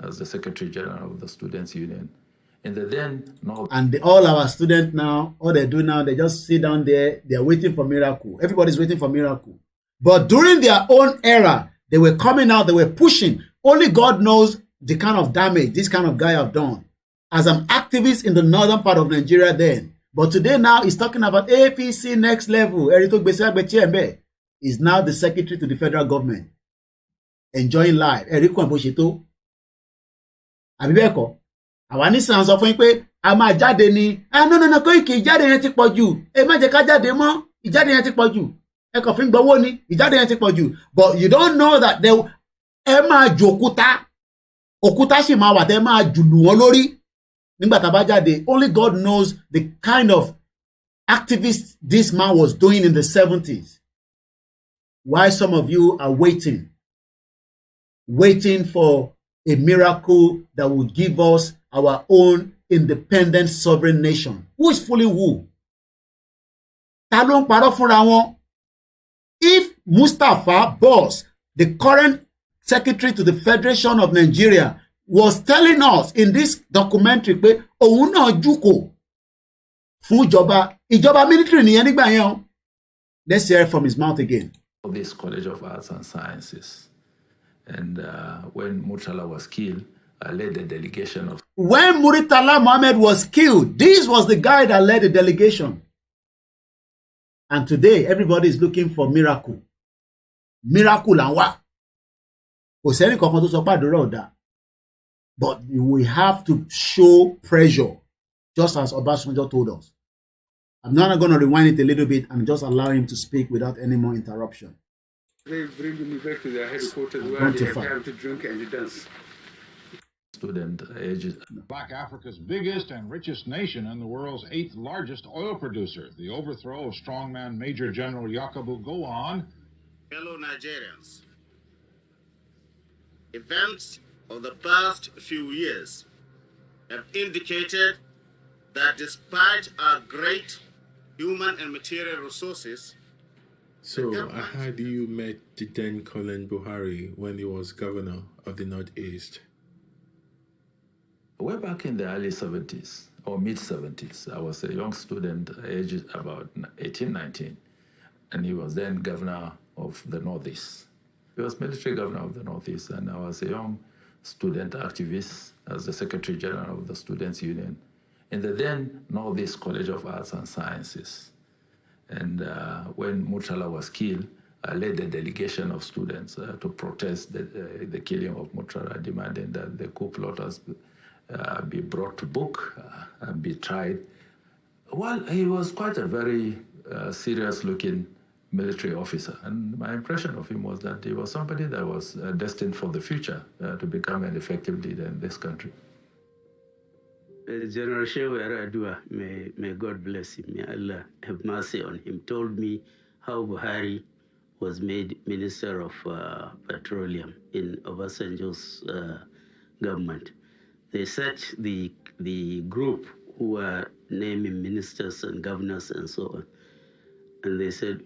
P: As the Secretary General of the Students' Union. In the then North.
E: And all our students now, all they do now, they just sit down there, they are waiting for miracle. Everybody's waiting for miracle. But during their own era, they were coming out, they were pushing. Only God knows the kind of damage this kind of guy have done. As an activist in the northern part of Nigeria then. But today now, he's talking about APC next level. Is now the secretary to the federal government. Enjoying life. Abibeko, àwa nísàn sọ fún yín pé a máa jáde ni. No, Koiki, ìjáde yẹn ti pọ̀ jù. Ẹ má jẹ́ ká jáde mọ́. Ìjáde yẹn ti pọ̀ jù. Ẹ kàn fi ń gbowó ni. Ìjáde yẹn ti pọ̀ jù. But you don't know that ẹ máa jù òkúta. Òkúta sì máa wà tẹ́ máa jù lù wọ́n lórí. Nígbà tá a bá jáde, only God knows the kind of activist this man was doing in the 70s. Why some of you are waiting for a miracle that will give us our own independent sovereign nation. Who is fooling who? Ta ló ń parọ́ fúnra wọn? If Mustafa Boss, the current secretary to the Federation of Nigeria, was telling us in this documentary pé òun náà jùkò fún ìjọba military nìyẹn nígbà yẹn o. Let's hear it from his mouth again.
P: This College of Arts and Sciences. And when Murtala was killed, I led the delegation of...
E: When Muritala Muhammad was killed, this was the guy that led the delegation. And today, everybody is looking for miracle. Miracle and what? But we have to show pressure, just as Obasanjo told us. I'm now going to rewind it a little bit and just allow him to speak without any more interruption.
Q: They bring me back to their headquarters where they have to drink and dance.
P: Student age.
O: Black Africa's biggest and richest nation and the world's 8th largest oil producer. The overthrow of strongman Major General Yakubu Gowon.
L: Fellow Nigerians, events of the past few years have indicated that despite our great human and material resources.
J: So, how do you met the then Colin Buhari when he was governor of the Northeast?
P: Way back in the early 70s or mid 70s, I was a young student, aged about 18, 19, and he was then governor of the Northeast. He was military governor of the Northeast, and I was a young student activist as the Secretary General of the Students' Union in the then Northeast College of Arts and Sciences. And when Murtala was killed, I led a delegation of students to protest the killing of Murtala, demanding that the coup plotters be brought to book and be tried. Well, he was quite a very serious-looking military officer, and my impression of him was that he was somebody that was destined for the future to become an effective leader in this country.
I: General Shehu Yaradua, may God bless him, may Allah have mercy on him, told me how Buhari was made Minister of Petroleum in Obasanjo's government. They set the group who were naming ministers and governors and so on, and they said,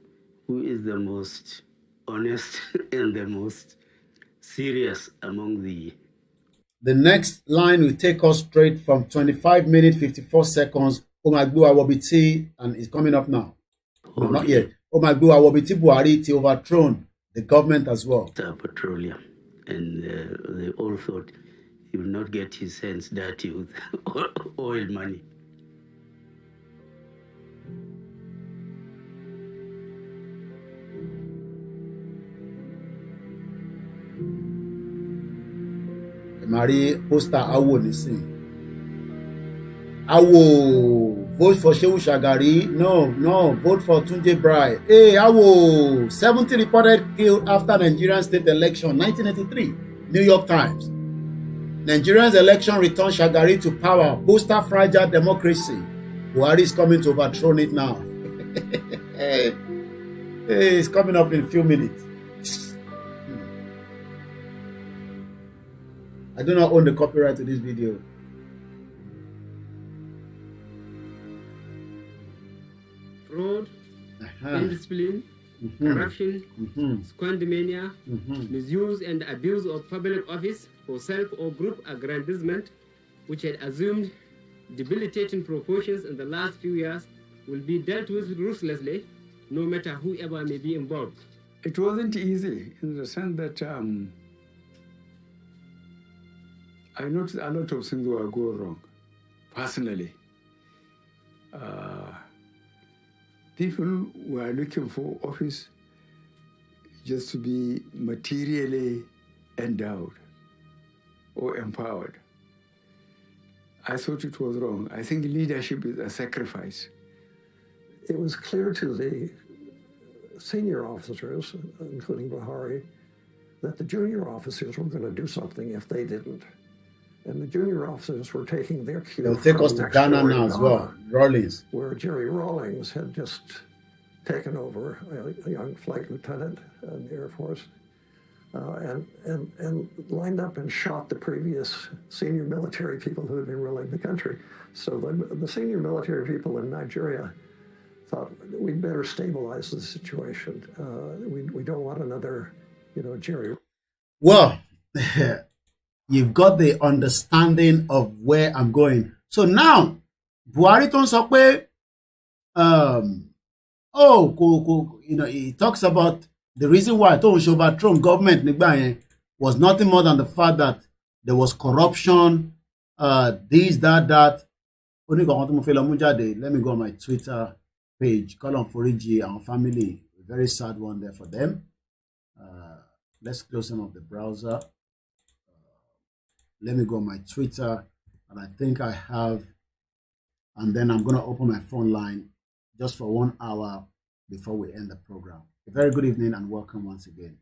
I: who is the most honest and the most serious among the...
E: The next line will take us straight from 25 minutes, 54 seconds Omagbu Awobiti, and it's coming up now. No, not yet. Omagbu Awobiti Buhari to overthrown the government as well.
I: Petroleum, and they all thought he will not get his hands dirty with oil money.
E: Mari poster Awo nisin. Awo, vote for Shehu Shagari. No, vote for Tunde Brai. Hey, Awo, 70 reported killed after Nigerian state election, 1983. New York Times. Nigerians election return Shagari to power, booster fragile democracy. Buhari is coming to overthrow it now. Hey, it's coming up in a few minutes. I do not own the copyright to this video.
R: Fraud, indiscipline, corruption, squandermania, misuse and abuse of public office for self or group aggrandizement, which had assumed debilitating proportions in the last few years, will be dealt with ruthlessly, no matter whoever may be involved.
Q: It wasn't easy in the sense that I noticed a lot of things were going wrong, personally. People were looking for office just to be materially endowed or empowered. I thought it was wrong. I think leadership is a sacrifice.
G: It was clear to the senior officers, including Buhari, that the junior officers were going to do something if they didn't. And the junior officers were taking their cue.
E: They'll take us to Ghana now as well. Rawlings.
G: Where Jerry Rawlings had just taken over, a young flight lieutenant in the Air Force, and lined up and shot the previous senior military people who had been ruling the country. So the senior military people in Nigeria thought we'd better stabilize the situation. We don't want another, Jerry.
E: Well, you've got the understanding of where I'm going. So now, Buhari ton sọ pé, he talks about the reason why Tóun ṣe overthrown government nígbà yẹn was nothing more than the fact that there was corruption, this, that. Let me go on my Twitter page, call on Foriji and family. A very sad one there for them. Let's close some of the browser. Let me go on my Twitter, and I think I have, and then I'm going to open my phone line just for 1 hour before we end the program. A very good evening and welcome once again.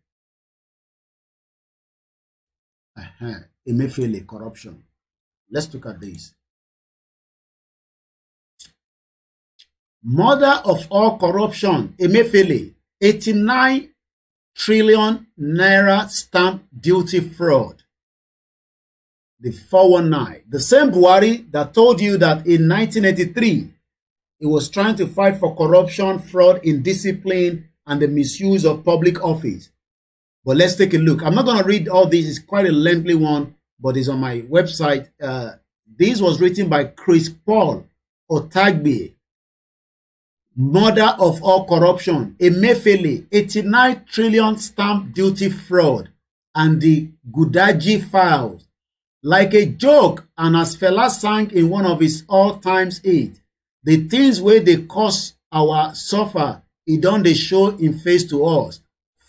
E: Emefiele, corruption. Let's look at this. Mother of all corruption, Emefiele, 89 trillion naira stamp duty fraud. The 419, the same Buhari that told you that in 1983, he was trying to fight for corruption, fraud, indiscipline, and the misuse of public office. But let's take a look. I'm not going to read all this. It's quite a lengthy one, but it's on my website. This was written by Chris Paul Otagbe. Mother of all corruption, Emefiele, 89 trillion stamp duty fraud, and the Gudaji files. Like a joke, and as Fela sang in one of his all-time hits, the things where they cause our suffer, it don't they show in face to us.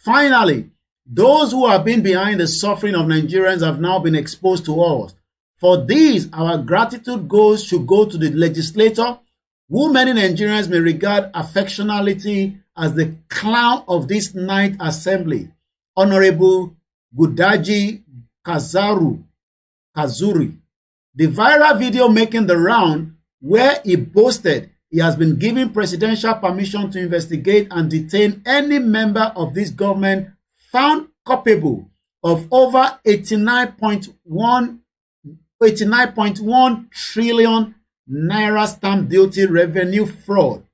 E: Finally, those who have been behind the suffering of Nigerians have now been exposed to us. For this, our gratitude should go to the legislator, who many Nigerians may regard affectionately as the clown of this night assembly, Honorable Gudaji Kazuri. The viral video making the round where he boasted he has been given presidential permission to investigate and detain any member of this government found culpable of over 89.1 trillion naira stamp duty revenue fraud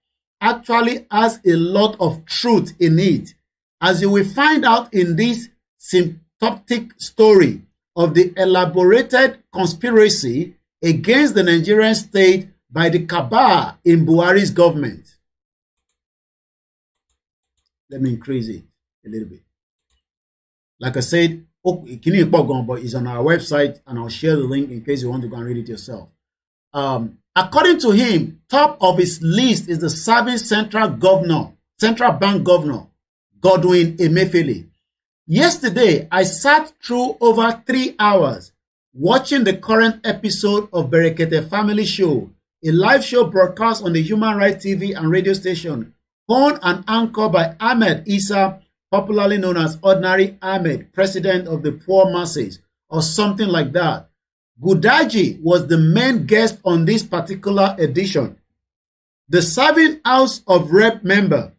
E: actually has a lot of truth in it, as you will find out in this symptomatic story of the elaborated conspiracy against the Nigerian state by the cabal in Buhari's government. Let me increase it a little bit. Like I said, but it's on our website, and I'll share the link in case you want to go and read it yourself. According to him, top of his list is the serving central bank governor, Godwin Emefiele. Yesterday, I sat through over 3 hours watching the current episode of Berekete Family Show, a live show broadcast on the Human Rights TV and radio station, owned and anchored by Ahmed Issa, popularly known as Ordinary Ahmed, president of the poor masses, or something like that. Gudaji was the main guest on this particular edition. The serving House of Rep member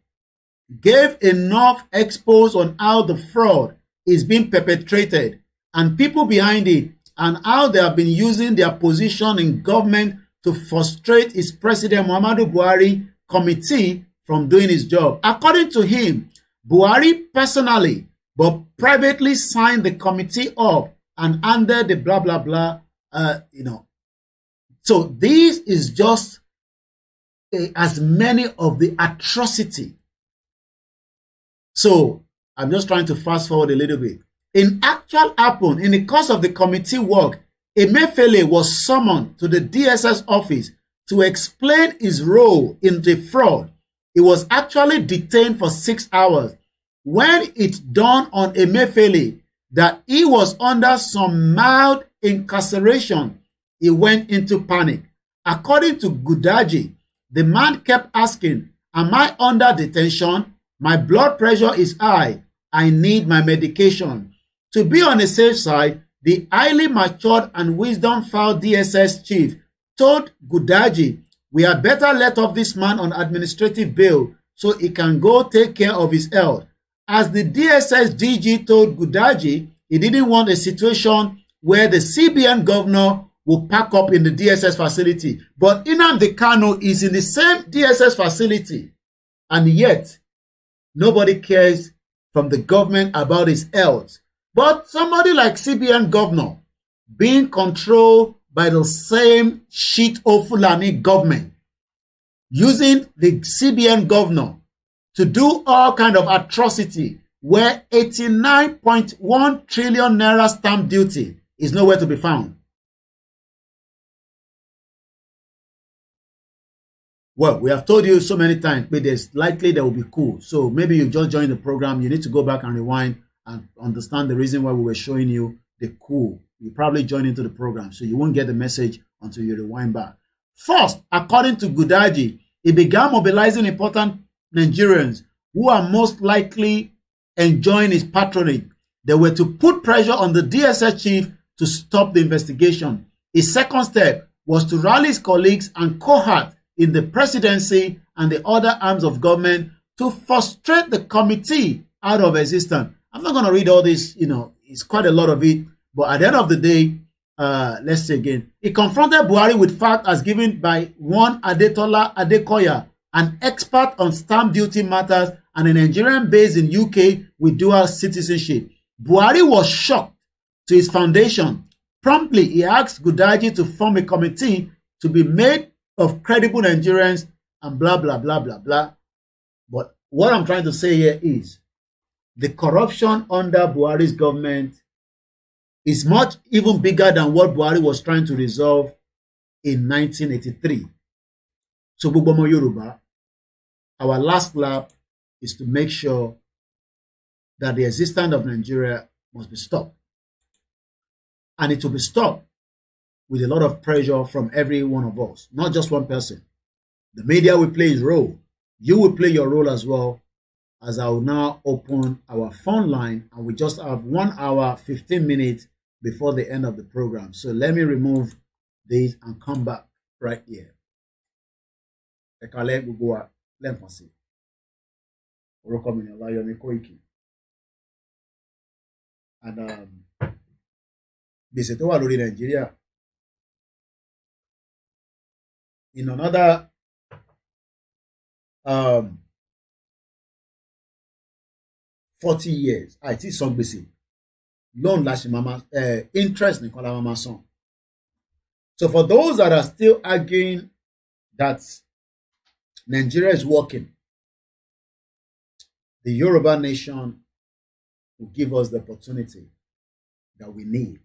E: gave enough expose on how the fraud is being perpetrated and people behind it, and how they have been using their position in government to frustrate his president Muhammadu Buhari committee from doing his job. According to him, Buhari personally but privately signed the committee up and under the blah blah blah. So this is just as many of the atrocity. So I'm just trying to fast forward a little bit. In actual happen, in the course of the committee work, Emefiele was summoned to the DSS office to explain his role in the fraud. He was actually detained for 6 hours. When it dawned on Emefiele that he was under some mild incarceration, he went into panic. According to Gudaji, the man kept asking, "Am I under detention? My blood pressure is high. I need my medication." To be on the safe side, the highly matured and wisdom-filled DSS chief told Gudaji, "We had better let off this man on administrative bail so he can go take care of his health." As the DSS DG told Gudaji, he didn't want a situation where the CBN governor will pack up in the DSS facility. But Nnamdi Kanu is in the same DSS facility, and yet nobody cares from the government about his health. But somebody like CBN governor being controlled by the same shit of Fulani government, using the CBN governor to do all kind of atrocity, where 89.1 trillion naira stamp duty is nowhere to be found. Well, we have told you so many times, but there's likely there will be coup. So maybe you just joined the program. You need to go back and rewind and understand the reason why we were showing you the coup. You probably joined into the program, so you won't get the message until you rewind back. First, according to Gudaji, he began mobilizing important Nigerians who are most likely enjoying his patronage. They were to put pressure on the DSS chief to stop the investigation. His second step was to rally his colleagues and cohort in the presidency and the other arms of government to frustrate the committee out of existence. I'm not going to read all this, it's quite a lot of it. But at the end of the day, let's say again, he confronted Buhari with facts as given by one Adetola Adekoya, an expert on stamp duty matters and a Nigerian based in UK with dual citizenship. Buhari was shocked to his foundation. Promptly, he asked Gudaji to form a committee to be made of credible Nigerians and blah, blah, blah, blah, blah. But what I'm trying to say here is the corruption under Buhari's government is much even bigger than what Buhari was trying to resolve in 1983. So, Bubomo Yoruba, our last lap is to make sure that the existence of Nigeria must be stopped. And it will be stopped with a lot of pressure from every one of us, not just one person. The media will play its role. You will play your role as well, as I will now open our phone line, and we just have 1 hour, 15 minutes before the end of the program. So let me remove these and come back right here. And gbèsè tó wà lórí Nàìjíríà in another 40 years àìtí san gbèsè loan la ṣe máa interest nìkan la máa san. So for those that are still arguing that Nigeria is working, the Yoruba nation will give us the opportunity that we need.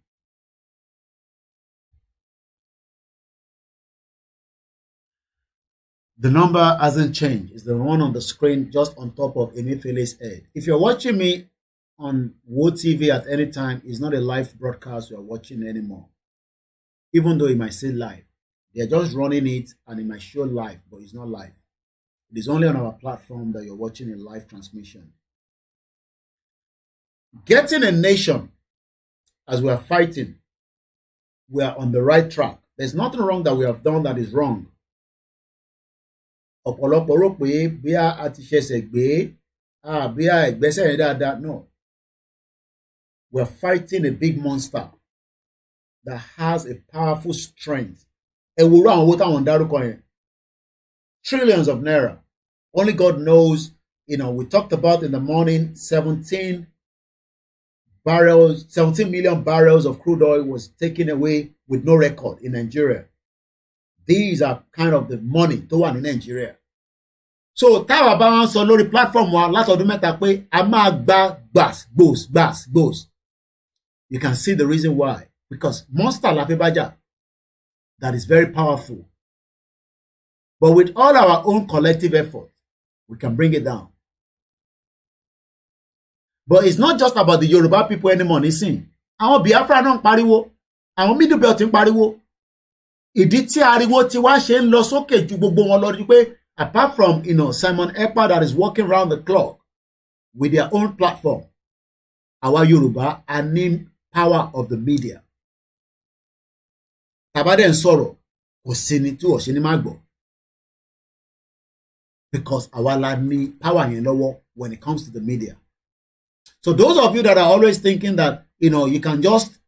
E: The number hasn't changed. It's the one on the screen just on top of Emefele's head. If you're watching me on Wo TV at any time, it's not a live broadcast you're watching anymore. Even though it might say live. They're just running it and it might show live, but it's not live. It is only on our platform that you're watching a live transmission. Getting a nation, as we are fighting, we are on the right track. There's nothing wrong that we have done that is wrong. Ọ̀pọ̀lọpọ̀ rò pé bí a ti ṣẹ̀ṣẹ̀ gbé bí a ìgbésẹ̀ yẹn dáadáa. No. We're fighting a big monster that has a powerful strength. Ẹ wo irú àwọn owó táwọn ń dárúkọ yẹn. Trillions of naira. Only God knows, we talked about in the morning 17 million barrels of crude oil was taken away with no record in Nigeria. These are kind of the money tó wà ní Nigeria. So táwa bá wọn sọ lórí platform wa látọdún mẹ́ta pé a máa gba gbòs. You can see the reason why. Because monster la fẹ́ bá jà that is very powerful. But with all our own collective effort, we can bring it down. But it's not just about the Yoruba people anymore, nísìn. Àwọn Biafra náà ń pariwo. Àwọn Middle Belt ń pariwo. Ìdí tí ariwo ti wá ṣe ń lọ sókè ju gbogbo wọn lọ ni pé apart from Simon Ekpa that is working round the clock with their own platform, our Yoruba are named power of the media. Tàbádẹ́ ń sọ̀rọ̀ kò sí ní tí ọ̀ṣẹ́ ní má gbọ́. Because àwa la ní power yẹn lọ́wọ́ when it comes to the media. So those of you that are always thinking that, you can just,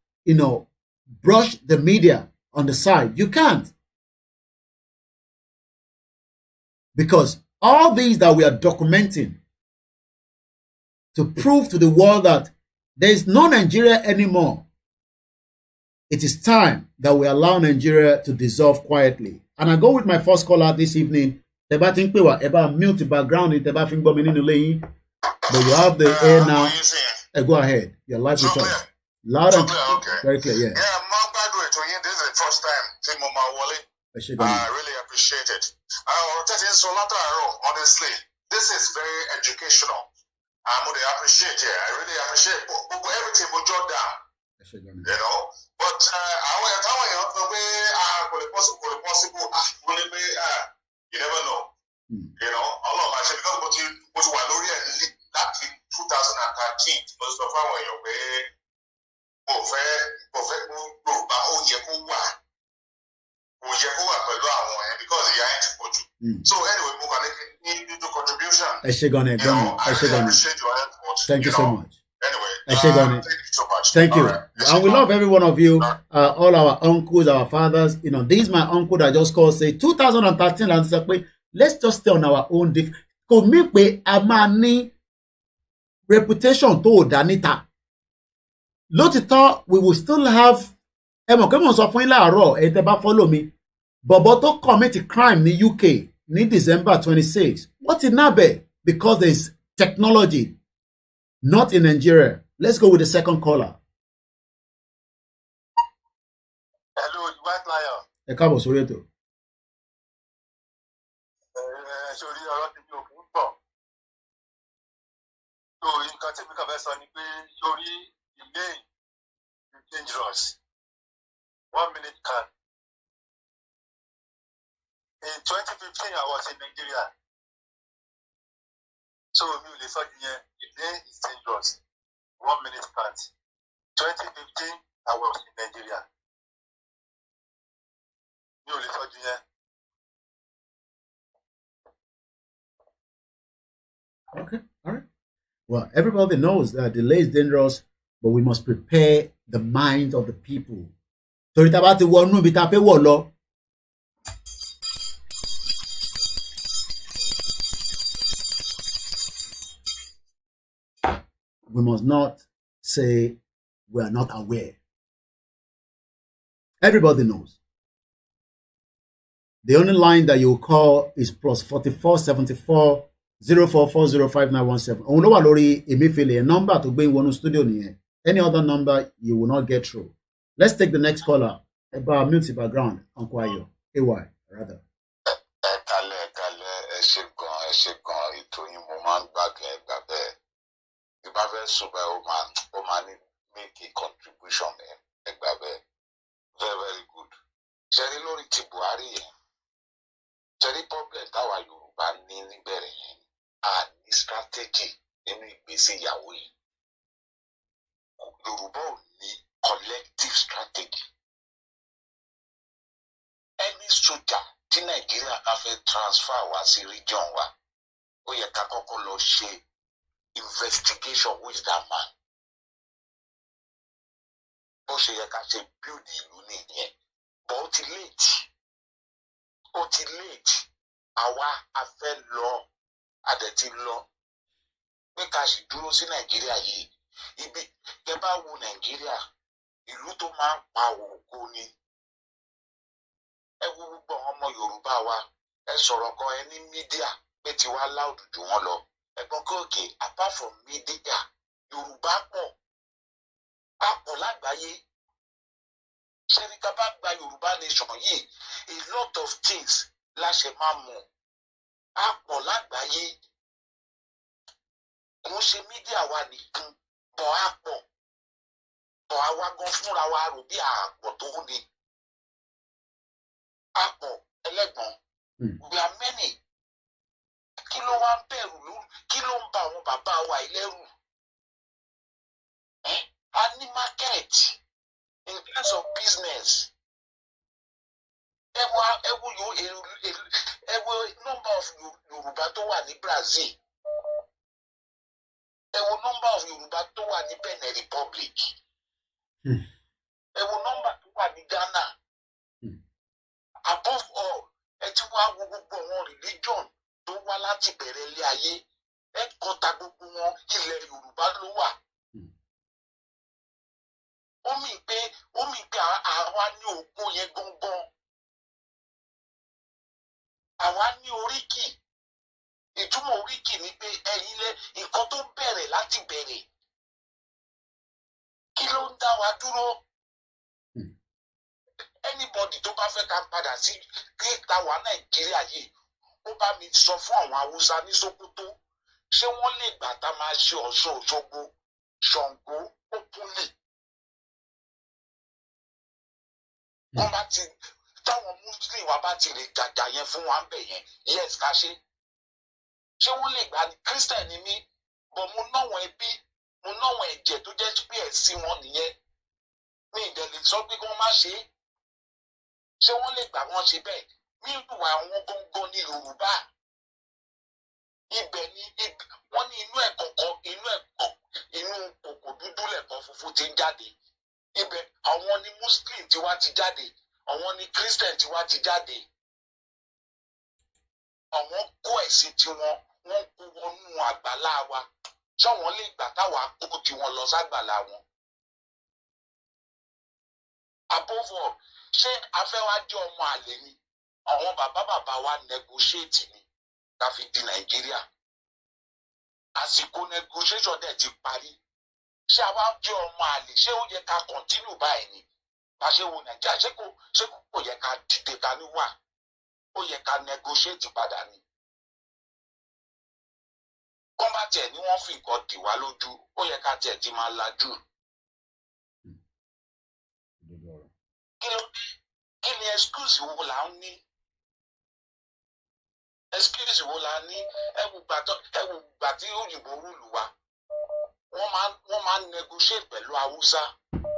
E: brush the media on the side, you can't. Because all these that we are documenting to prove to the world that there is no Nigeria anymore, it is time that we allow Nigeria to dissolve quietly. And I go with my first caller this evening. Tẹ́bá ti ń pè wá, ẹ bá mute the background, tẹ́bá fi ń gbọ́ mi nínú ilé yín. But you have the air now. Go ahead. Your live with us. Loud and very clear, yeah.
L: Yeah, I'm not graduate. This is the first time Tim Wale. I really appreciate it. Honestly, this is very educational. I really appreciate it. I really appreciate everything we jot down. But you never know. All of us because what you that in 2013 most of our way because he ain't so anyway we can do contribution.
E: I really appreciate your effort. Thank you so much. Anyway, thank you so much. Thank you. Right. And we love every one of you, all our uncles, our fathers. This is my uncle that just called, say 2013 and say, let's just stay on our own because me pé a máa ní reputation tó dá níta. Lótìtọ́, we will still have mọ̀ pé mo sọ fún yín láàárọ̀ ẹ tẹ́ bá follow me. Bọ̀bọ̀ tó commit a crime ní UK ní December 26. What in Nabe? Because there is technology, not in Nigeria. Let's go with the second caller.
L: Hello, White Lion.
E: Ẹ káàbọ̀ sórí ètò.
L: Nǹkan tí mi kàn fẹ́ sọ ni pé sórí ilé dangerous 1 minute can. In 2015 I was in Nigeria. So mi ò lè sọ yẹn ilé is dangerous 1 minute can't. 2015 I was in Nigeria. Mi ò lè sọ yẹn.
E: Okay, all right. Well, everybody knows that delay is dangerous, but we must prepare the minds of the people. Torí tá bá ti wọnú ibi tá fẹ́ wọ̀ lọ. We must not say we are not aware. Everybody knows The only line that you call is +44 74 04405917. Òun ló wà lórí Emefiele, a number to gbé wọnú studio nìyẹn. Any other number you will not get through. Let's take the next caller. About mute background, Uncle Ayo. AY, rather.
L: Make a contribution, very, very good. Ṣẹ́rí lórí ti Buhari yẹn, ṣẹ́rí problem táwa Yorùbá ní níbẹ̀rẹ̀ yẹn, a ní strategy nínú ìgbésí ìyàwó yìí. Yorùbá ò ní collective strategy. Any soldier tí Nàìjíríà bá fẹ́ transfer wá sí region wa, ó yẹ ká kọ́kọ́ lọ ṣe investigation with that man. Bó ṣe yẹ ká ṣe build ìlú nìyẹn. But ó ti late. Àwa a fẹ́ lọ, a dẹ̀ ti lọ. Pé ká sì dúró sí Nàìjíríà yìí. Ibi tẹ́ bá wo Nàìjíríà, ìlú tó máa ń pa ògo ni. Ẹ wo gbogbo àwọn ọmọ Yorùbá wa, ẹ sọ̀rọ̀ kan ẹ ní mídíà pé tiwa loud jù wọ́n lọ. Ẹ̀gbọ́n kókè, apart from mídíà, Yorùbá pọ̀. A pọ̀ lágbàáyé. Ṣẹ́ni ká bá gba Yorùbá nation yìí, a lot of things la ṣe máa mọ̀. A pọ̀ lágbàáyé. Kò ń ṣe mídíà wa nìkan, bọ̀ a pọ̀. Bọ̀ àwa gan fúnra wa rò bí àpọ̀ tó ní. A pọ̀ ẹlẹ́gbọ̀n. We are many. Kí ló wá ń bẹ̀rù lóru? Kí ló ń ba àwọn bàbá wa ìlẹ́rù? A ní market in terms of business. Ẹ wo number of Yorùbá tó wà ní Brazil. Ẹ wo number of Yorùbá tó wà ní Benin Republic. Ẹ wo number tó wà ní Ghana. Above all, ẹ ti wá wo gbogbo àwọn religion tó wá láti bẹ̀rẹ̀ ilé ayé. Ẹ kọ́ta gbogbo wọn ilẹ̀ Yorùbá ló wà. Ó mì pé àwa ní ògo yẹn gangan. Àwa ní oríkì. Ìtumọ̀ oríkì ni pé ẹ̀yin lẹ nǹkan tó bẹ̀rẹ̀ láti bẹ̀rẹ̀. Kí ló ń dá wa dúró? Anybody tó bá fẹ́ ká padà sí kíkà wá Nàìjíríà yìí, ó bá mi sọ fún àwọn Haúsá ní Sókótó. Ṣé wọ́n lè gbà tá máa ṣe Ọ̀ṣun Òṣogbo, Ṣàngó, Òkúnlé? Wọ́n bá ti táwọn Muslim wa bá ti lè jàjà yẹn fún wa ń bẹ̀ yẹn, yes ká ṣe. Ṣé wọ́n lè gbà ní Christian ni mí, bọ̀ mo náwọn ẹbí, mo náwọn ẹ̀jẹ̀ tó jẹ́ pé ẹ̀sìn wọn nìyẹn. Mi ì dẹ̀ lè sọ pé kí wọ́n má ṣe é. Ṣé wọ́n lè gbà wọ́n ṣe bẹ́ẹ̀? Mílùú àwọn góńgó ní Yorùbá. Ibẹ̀ ni wọ́n ní inú kòkò dúdú lẹ̀kọ́ funfun ti ń jáde. Ibẹ̀ àwọn ni Muslim tí wá ti jáde, àwọn ni Christian tí wá ti jáde. Àwọn kó ẹ̀sìn tiwọn, wọ́n kó wọnú àgbàlá wa. Ṣé wọ́n lè gbà táwa kó tiwọn lọ ságbàlá wọn? Above all, ṣé afẹ́wájọ́ ọmọ àlè ni? Àwọn bàbá wa negotiate ni ká fi di Nàìjíríà. Àsìkò negotiation dẹ̀ ti parí. Ṣé àwa jẹ́ ọmọ àlè? Ṣé ó yẹ ká continue báyìí ni? Bá ṣe wo Nàìjíríà, ṣé kò yẹ ká dìde ká ní wà? Ó yẹ ká negotiate padà ni. Kọ́n bá tiẹ̀ ní wọ́n fi nǹkan dì wá lójú, ó yẹ ká tiẹ̀ ti máa lajú. Kí ni excuse wo là ń ní? Excuse wo la ní? Ẹ wù gbà tí òyìnbó rúlù wa. Wọ́n máa ń negotiate pẹ̀lú Haúsá,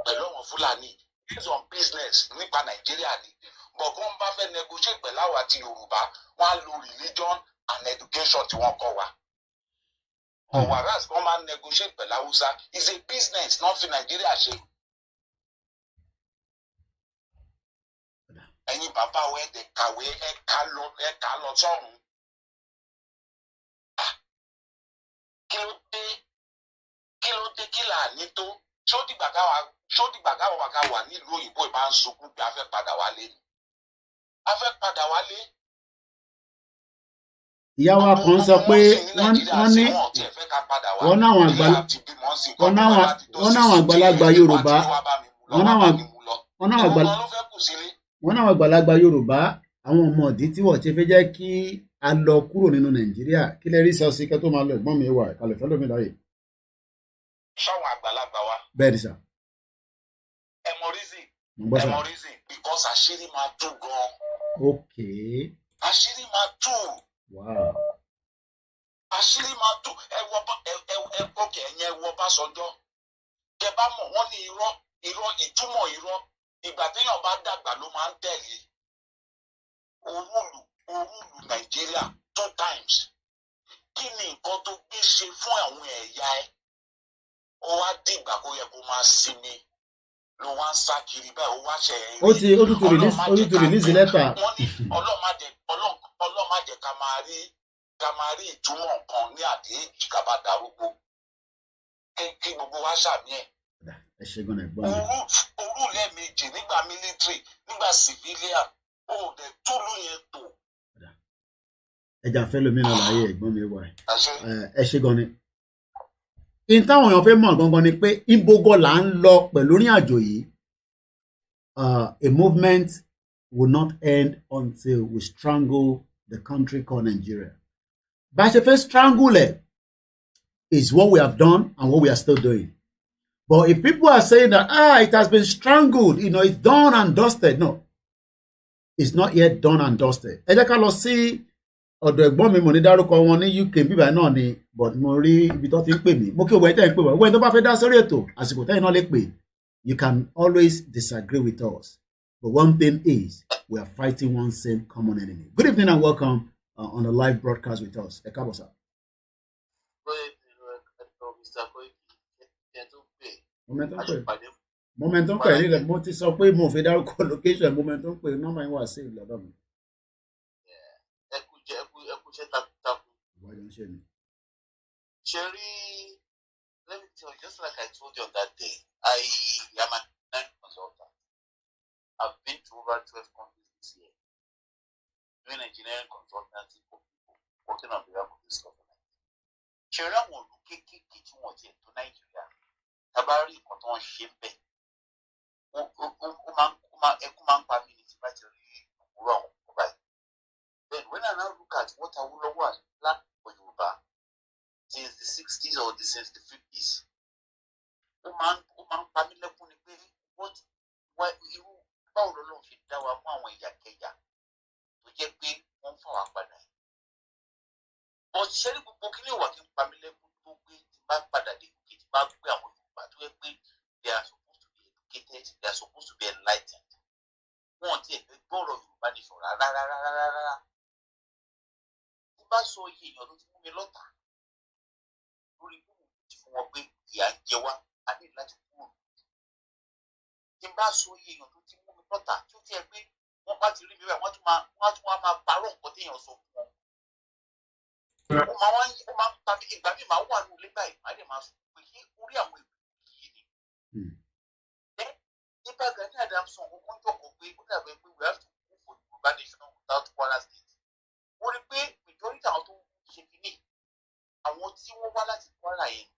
L: pẹ̀lú àwọn Fúlàní, based on business nípa Nàìjíríà ni. Bọ̀gán bá fẹ́ negotiate pẹ̀lú àwa ti Yorùbá, wọ́n á lo religion and education tí wọ́n kọ́ wa. Whereas wọ́n máa ń negotiate pẹ̀lú Haúsá, is a business náà fi Nàìjíríà ṣe. Ẹ̀yin bàbá wa ẹ̀dẹ̀ kàwé ẹ̀ka lọ sọ́run. Kí ló dé kí là ní tó? Ṣó dìgbà káwa ká wà nílùú òyìnbó ìbá ń sunkún bí a fẹ́ padà wálé ni?
E: ìyá wa kan sọ pé wọ́n náwọn àgbàlagbà Yorùbá wọ́n náwọn àgbàlagbà Yorùbá àwọn ọmọ ìdí tí wọ́n ti fẹ́ jẹ́ kí a lọ kúrò nínú Nàìjíríà kí lẹ rí sọ sí kẹ́ tó máa lọ ẹ̀gbọ́n mi wà kalẹ̀ fẹ́ lómi láyè.
L: ṣáwọn àgbàlagbà wa.
E: bẹ́ẹ̀ ni sà.
L: ẹ mọ reason because àṣírí máa tú gan.
E: okay.
L: àṣírí máa tú.
E: wow.
L: àṣírí máa tú ẹ̀yin ẹwọ Ọbásanjọ́ kẹ bá mọ̀ wọ́n ní irọ́ ìtumọ̀ irọ́ ìgbà téèyàn bá dàgbà ló máa ń tẹ̀lé orúlù Nàìjíríà 2 times kí ni nǹkan tó gbé ṣe fún àwọn ẹ̀yà ẹ̀ ó wá dìgbà kó yẹ kó máa sinmi ló wá ń sá kiri báyìí ó wá ṣe é rí
E: ó ti release lẹ́tà.
L: wọ́n ní ọlọ́màjẹ ká máa rí ìtumọ̀ nǹkan ní àdéhìí ká bá darúgbó kí gbogbo wa ṣàmì ẹ̀.
E: ẹ ṣe gan ẹ̀gbọ́n mi.
L: òru lẹ́ẹ̀mejì nígbà military nígbà civilian ó dẹ̀ túlù yẹn tó.
E: ẹja fẹ́ lómi náà láyé ẹ̀gbọ́n mi wà ẹ ṣe gan ni. in táwọn èèyàn fẹ́ mọ̀ gangan ni pé ibo gan là ń lọ pẹ̀lú orin àjò yìí. A movement will not end until we strangle the country called Nigeria. Bá a ṣe fẹ́ strangle it is what we have done and what we are still doing. But if people are saying that it has been strangled, it's done and dusted, no, it's not yet done and dusted. Ẹ jẹ́ ká lọ sí ọ̀dọ̀ ẹ̀gbọ́n mi mo ní dárúkọ wọn ní UK bíbá náà ni but mo rí ibi tó ti ń pè mí mo kí òwe tẹ́ ń pè wá òwe tó bá fẹ́ dá sórí ètò àsìkò tẹ́yìn náà lè pè. You can always disagree with us, but one thing is we are fighting one same common enemy. Good evening and welcome on the live broadcast with us. Ẹ káàbọ̀ sà. Momentum pè nílẹ̀ mo ti sọ pé mo fi dárúkọ location momentum pè nọ́mbà yín wà sí ìlọ́dọ̀ mi.
L: Ṣe takuntakun.
E: Ìwádìí ń ṣe mi.
L: Sherry, let me tell you, just like I told you on that day, I am an consultant. I've been to over 12 countries this year, doing engineering consultancy for people working on behalf of this government. Sherry, I want to kick to Nigeria. Tabari nǹkan ṣe ń bẹ̀. Ẹkún máa ń pa mí ní ti bá ti rí òwúrọ̀ àwọn ọkọ̀ báyìí. Then when I now look at what Awolowo has planned for Yoruba since the 60s or since the 50s, ó máa ń pa mí lẹ́kún ni pé irú báwo lọ́lọ́run ṣe dá wa mọ́ àwọn ìyàkẹ́yà tó jẹ́ pé wọ́n ń fà wá padà yìí. But ṣé ní gbogbo kí ni ìwà kí n pa mí lẹ́kún tó gbé tí bá padà dé kí tí bá gbé àwọn Yorùbá tó yẹ pé they are supposed to be educated, they are supposed to be enlightened. Wọ́n ti ẹ̀fẹ́ gbọ́rọ̀ Yorùbá nation rárá. Bá sọ iye èèyàn ló ti mú mi lọ́tà lórí bí mo ti fún wọn pé ìyà ń jẹ wá a ní láti kúrò. Tí n bá sọ iye èèyàn tó ti mú mi lọ́tà tí ó tiẹ̀ pé wọ́n bá ti rí mi báyìí wọ́n tún máa parọ́ nǹkan téèyàn sọ fún wọn. Ó máa ń pa mí ìgbà mi máa wà ní ilé báyìí máa dẹ̀ máa sọ pé ṣé orí àwọn èèyàn yìí ni. Nípa Gani Adams sọ nǹkan jọ̀kọ̀ pé ó dàbẹ̀ pé we have to move for Yorùbá nation without Kwara State. Wọ́n rí pé majority àwọn tó ń ṣe kínní àwọn tí wọ́n wá láti Kwara yẹn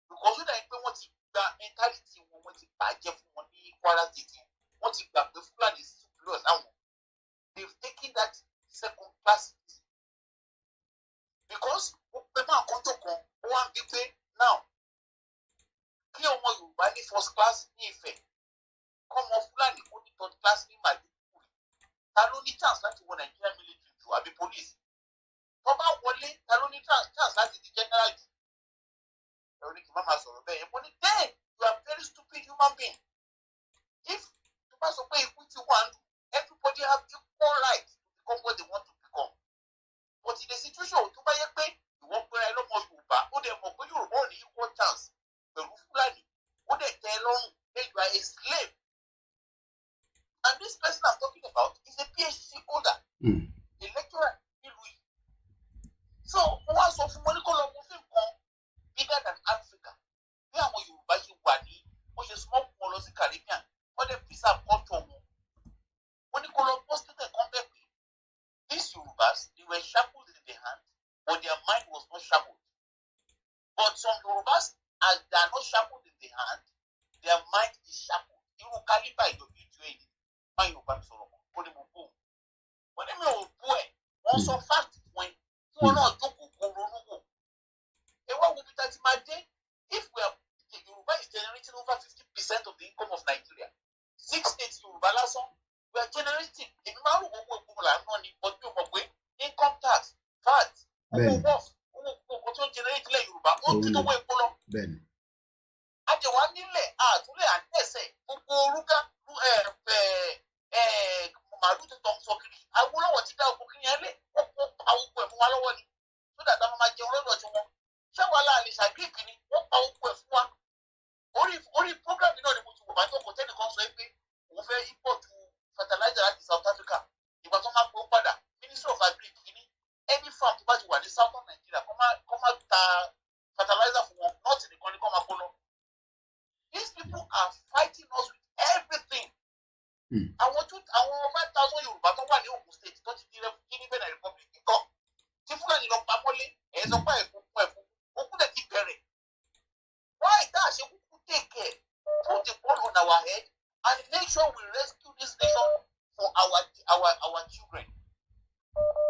L: because ó dàbí pé wọ́n ti gba mentality wọn wọ́n ti bàjẹ́ fún wọn ní Kwara State yẹn wọ́n ti gbà pé Fúlàní superiors àwọn they've taken that second class because ó pẹ́ máa kọ́jọ́ kan ó wá ń bí pé now kí ọmọ Yorùbá ní first class ní Ifẹ̀ kọ́mọ Fúlàní kó ní third class ní Maiduguri ta ló ní chance láti wọ Nigeria military jù àbí police tó bá wọlé ta ló ní chance láti di general jù ẹ̀rọ ní kí n má máa sọ̀rọ̀ bẹ́ẹ̀ yẹn mo ní then you are very stupid human being if tó bá sọ pé ikú ti wà nù everybody have equal right to become what they want to become but in a situation tó bá yẹ pé ìwọ́n pẹ́ra ẹ lọ́mọ Yorùbá ó dẹ̀ mọ̀ pé Yorùbá ò ní equal chance pẹ̀lú Fúlàní ó dẹ̀ tẹ́ ẹ lọ́rùn then you are a slave. And this person I'm talking about is a PhD holder, a lecturer in Louis. So, wọ́n wá sọ fún wọn ní kó lọ mú fíìmù kan bigger than Africa. Bí àwọn Yorùbá ṣe wà ní bó ṣe súnmọ́ fún wọn lọ sí Caribbean, wọ́n dẹ̀ preserve culture wọn. Wọ́n ní kó lọ post their mind was not sharpened. But some Yorubas, as they are not sharpened in the hand, their mind is sharpened. You will caliber your B2A. When you come to Solomon, put him on boom. When they will do it, also fact when you are not joking, what will be that in my day? If we are Yoruba is generating over 50% of the income of Nigeria, 6-8 Yoruba last song, we are generating income tax, VAT, generate Yoruba,
E: Ben.
L: Only program you know the most of import fertilizer in South Africa. It was on my Ministry of Agriculture. Any farm to buy to the southern Nigeria, come out fertilizer for not in the country, come up. These people are fighting us with everything. I want 5,000 Yoruba to one Ogun State, don't you give a republic? Why that she could take care, put the ball on our head, and make sure we rescue this nation for our children.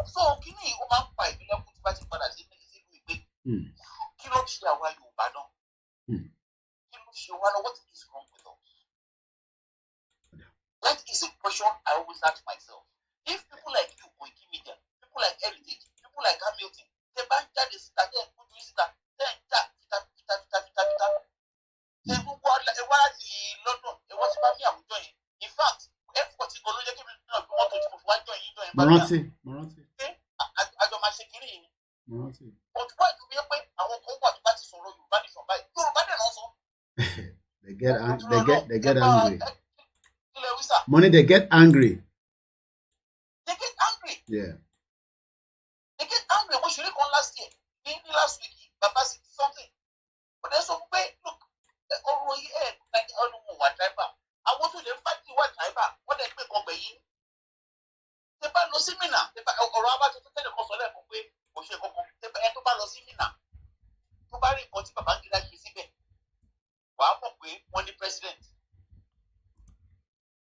L: So, can you open five million put back in balance? Kilo Shiawa Yoruba no. Kilo Shiawa, what is wrong with us? That is a question I always ask myself. If people like you, koikimedia, people like Heritage, people like Hamilton, they bank that is that they put this that then that. In fact, F40
E: Moranti.
L: But why do we pay our combat party solo Yoruba nation by Yoruba then also?
E: They get angry. Money, they get angry. Yeah.
L: They get angry. What should they call last year? Maybe last week, Papa said something. But there's some way, look, like I don't know what type of. I want to the party what type of. What they make up a year. They buy no seminar. They buy or about to tell the consular for way, or she go. They buy to buy no seminar. To buy report, Papa Gila Kisibe. Wow, okay, when the president.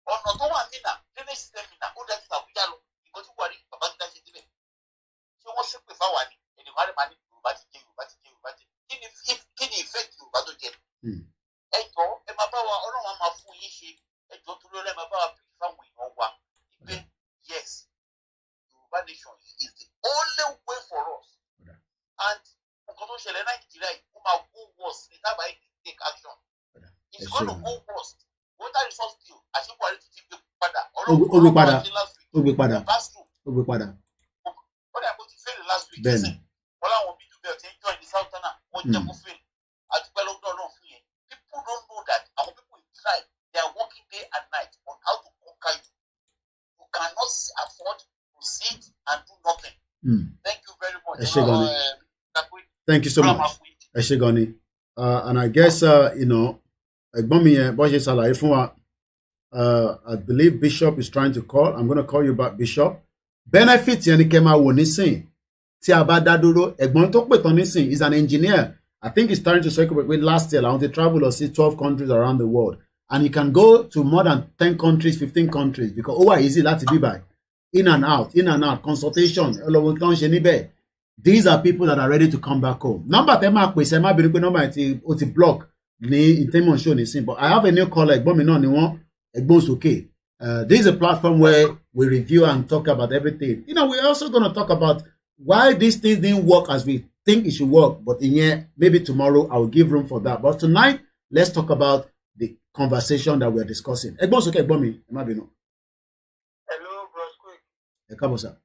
L: Or not one mina, then they seminar. Oh, that is a Bujalo. Because you worry, Papa Gila Kisibe. So what's the power? And you have money, but can effect you, but again. Yes, Yoruba nation is the only way for us. And take action. It's going to go worse. Water resource deal, I think we're ready to take last week.
E: Ben.
L: People don't know that our people in tribe, they are working day and night on how to conquer you. You cannot afford to sit and do nothing. Thank you very much.
E: Thank you so much. Eshegoni. And I guess I believe Bishop is trying to call. I'm going to call you back, Bishop. Benefits yani kema wo nisin. Tí a bá dá dúró, ẹ̀gbọ́n tó pè tán nísìn is an engineer. I think he's starting to circulate with last year. I want to travel or see 12 countries around the world. And you can go to more than 10 countries, 15 countries because easy láti be by. In and out, consultation. These are people that are ready to come back home. Number tẹ́ máa pèsè má bèrè pé number ó ti block ní intention show nísìn. But I have a new caller, ẹ̀gbọ́n mi náà ni wọ́n, ẹ̀gbọ́n sókè. This is a platform where we review and talk about everything. We're also going to talk about why these things didn't work as we think it should work. But in here, maybe tomorrow I will give room for that. But tonight, let's talk about the conversation that we're discussing. Hello, bros
L: quick.
E: Ekabosa.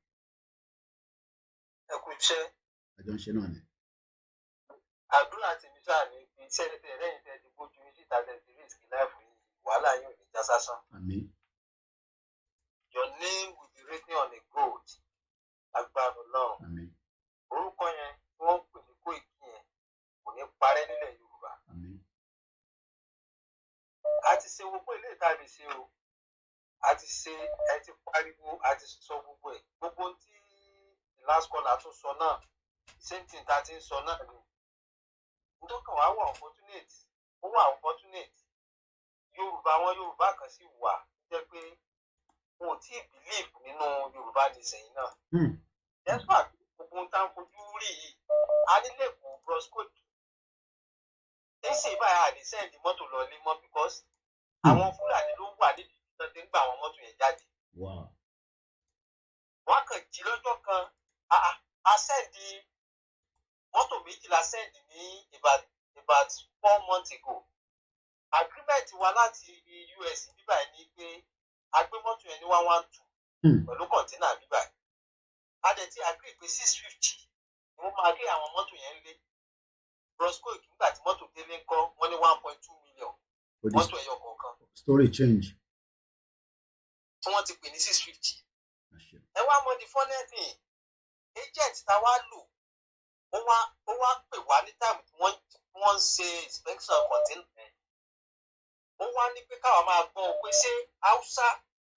E: I don't know. Amen.
L: Your name will be written on a gold.
E: Amen.
L: Last call I saw now.
S: same thing that in so náà ni nítorí wàá wà unfortunate ó wà unfortunate Yorùbá kan sì wà jẹ́ pé wọn ò tí ì believe nínú Yorùbá nation yìí náà. That's why gbogbo ń tán fojú rí yìí adílẹ̀kùn brosco ẹ̀sìn báyà àdé sẹ́ǹdì mọ́tò lọ lé mọ́ because àwọn Fúlàní ló wà níbi ìtàn tí ń gba àwọn mọ́tò yẹn jáde. Wọ́n kàn jí lọ́jọ́ kan a sẹ́ǹdì mọ́tò méjìlá sẹ́ǹdì ní about 4 months ago. Agreement wa láti US bíbá ẹ̀ ní pé a gbé mọ́tò yẹn ní 112 pẹ̀lú kọ̀ǹtínà bíbá ẹ̀. A dẹ̀ ti agree pé 650 ni wọ́n máa gé àwọn mọ́tò yẹn lé. Brosco ìgbà tí mọ́tò délé ń kọ́ wọ́n ní 1.2 million mọ́tò ẹ̀yọ kọ̀ọ̀kan.
E: Story change.
S: Tí wọ́n ti pè ní 650. Ẹ wá mọ the funny thing agent tá a wá lò ó wá pè wá ní time tí wọ́n ń ṣe inspection container. Ó wá ní pé káwa máa gbọ́ ọ pé ṣé Hausa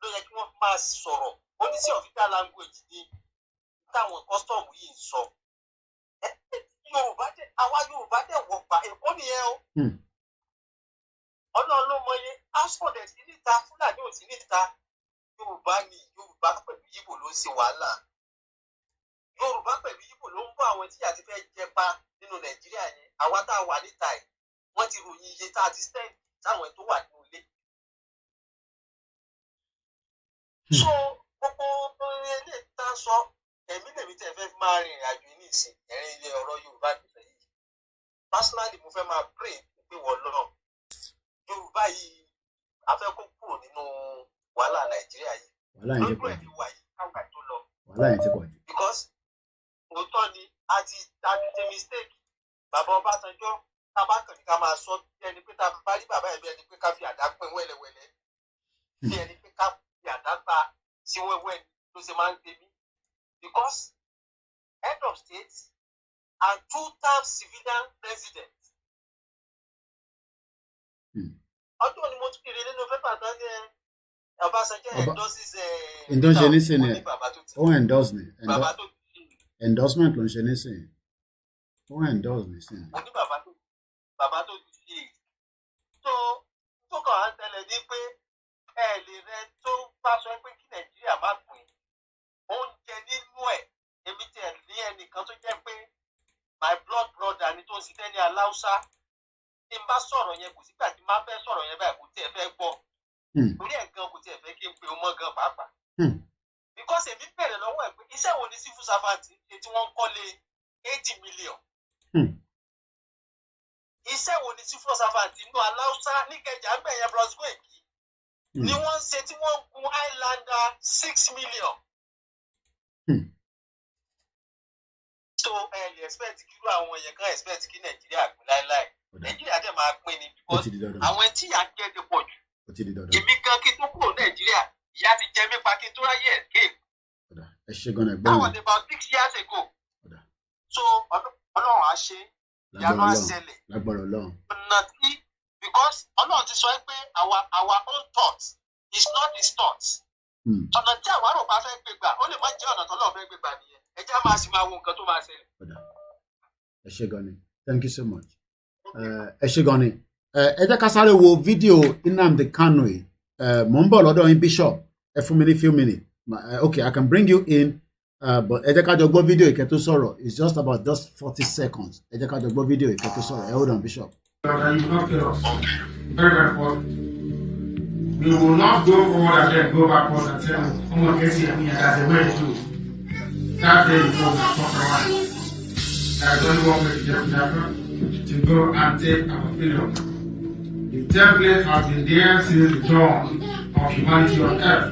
S: ló yẹ kí wọ́n máa sọ̀rọ̀ ó ní sí official language ní táwọn custom yìí ń sọ. Yorùbá dẹ̀ wọ̀gbà Èkó nìyẹn o. Ọlọ́run ló mọye Oxford ẹ̀ sí níta Fúlàní ò sí níta Yorùbá pẹ̀lú Yíbò ló ń ṣe wàhálà. Yorùbá pẹ̀lú Yíbò ló ń bọ́ àwọn tí a ti fẹ́ jẹpa nínú Nàìjíríà yẹn àwa tá a wà níta ẹ̀ wọ́n ti ròyìn iye tá a ti sẹ́ǹdì táwọn tó wà nínú ilé. So gbogbo ilé tá a sọ ẹ̀mí lèmi tẹ̀ fẹ́ máa rìnrìn àjò ní ìsìn ẹ̀rín ilé ọ̀rọ̀ Yorùbá nìfẹ̀ yìí. Personally mo fẹ́ máa pray pé wọ́n lọ́rọ̀ Yorùbá yìí a fẹ́ kó kúrò nínú wàhálà Nàìjíríà yìí. Lójú ẹ̀mí wà yìí káwá tó lọ.
E: Wàhálà yẹn ti pọ̀ jù.
S: Because òótọ́ ni a ti ṣe mistake. Bàbá Ọbásanjọ́ tábàkàn ní ká máa sọ bí ẹni pé tá a bá rí bàbá ẹ̀ bí ẹni pé ká fi àdá pín wẹ́lẹ́wẹ́lẹ́. Bí ẹni pé ká fi àdá gbà sí wẹ́wẹ́ ló ṣe máa ń gbé mí. Because head of state and 2-term civilian president. Ọdún ni mo tún kiri nínú pépà tán ní Ọbásanjọ́ endorses
E: endorse nísìnyí ó endorse ni endorsement ló ń ṣe nísìnyí ó endorse nísìnyí.
S: Mo ní bàbá tó ti fi èyí tó kàn án tẹ́lẹ̀ ní pé ẹ lè rẹ tó bá sọ pé kí Nàìjíríà má pín oúnjẹ nínú ẹ̀ èmi tẹ̀ ní ẹnìkan tó jẹ́ pé my blood brother ni tó ń ṣiṣẹ́ ní Aláùsá tí n bá sọ̀rọ̀ yẹn kò sígbà tí n bá fẹ́ sọ̀rọ̀ yẹn báyìí kò tiẹ̀ fẹ́ gbọ́ torí ẹ̀ gan kò tiẹ̀ fẹ́ kí n pe ọmọ gan pàápàá because èmi bẹ̀rẹ̀ lọ́wọ́ ẹ̀ pé iṣẹ́ wo ni civil servant ṣe tí wọ́n ń kọ́lé 80 million iṣẹ́ wo ni civil servant inú Aláùsá níkẹjà ń bẹ̀yẹn brosco èkì ni wọ́n ń ṣe tí wọ́n ń gun Highlander 6 million. So ẹ lè expect kí irú àwọn èèyàn kan expect kí Nàìjíríà pín láéláé Nàìjíríà dẹ̀ máa pín ni because àwọn tí ìyà jẹ ti pọ̀ jù èmi kan kí tó kúrò Nàìjíríà ìyà ti jẹ mí pa kí tó ráyè escape.
E: Ẹ ṣe gan-an
S: that was about 6 years ago. So Ọlọ́run á ṣe ìyanu á ṣẹlẹ̀ ọ̀nà tí because Ọlọ́run ti sọ pé our own thoughts is not his thoughts. Ọ̀nà tí àwọn àròpá fẹ́ gbé gbà ó lè má jẹ́ ọ̀nà tó lọ́ọ̀ fẹ́ gbé gbà nìyẹn ẹ jẹ́ máa sì máa wo nǹkan tó máa ṣẹlẹ̀.
E: Ẹ ṣe gan-an thank you so much. Ẹ ṣe gan-an ẹ jẹ́ ká sáré wo fídíò Nnamdi Kanu yìí mò ń bọ̀ lọ́dọ̀ yín Bishop ẹ fún mi ní few minutes okay I can bring you in but ẹ jẹ́ ká jọ gbọ́ fídíò ìkẹ́ tó sọ̀rọ̀ it's just about just 40 seconds ẹ jẹ́ ká jọ gbọ́ fídíò ìkẹ́ tó sọ̀rọ̀ hold on Bishop.
T: We will not go forward and then go backwards and say, someone gets here and that's the way to do. That day you go back. There's only one way to get to go and take our freedom. The template has been there since the dawn of humanity on earth.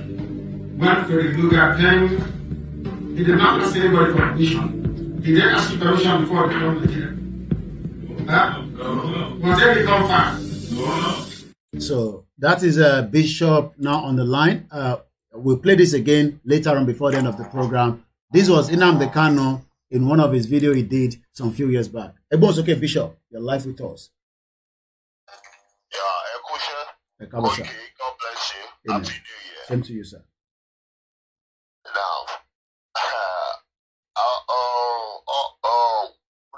T: When we look at things, he did not ask anybody for permission. He didn't ask you permission before the become the leader. Once they become fast.
E: So that is Bishop now on the line. We'll play this again later on before the end of the program. This was Nnamdi Kanu in one of his videos he did some few years back. Ebon's okay, Bishop. Your life with us.
U: Yeah, okay, God bless you.
E: Amen.
U: Happy New Year.
E: Same to you, sir.
U: Now,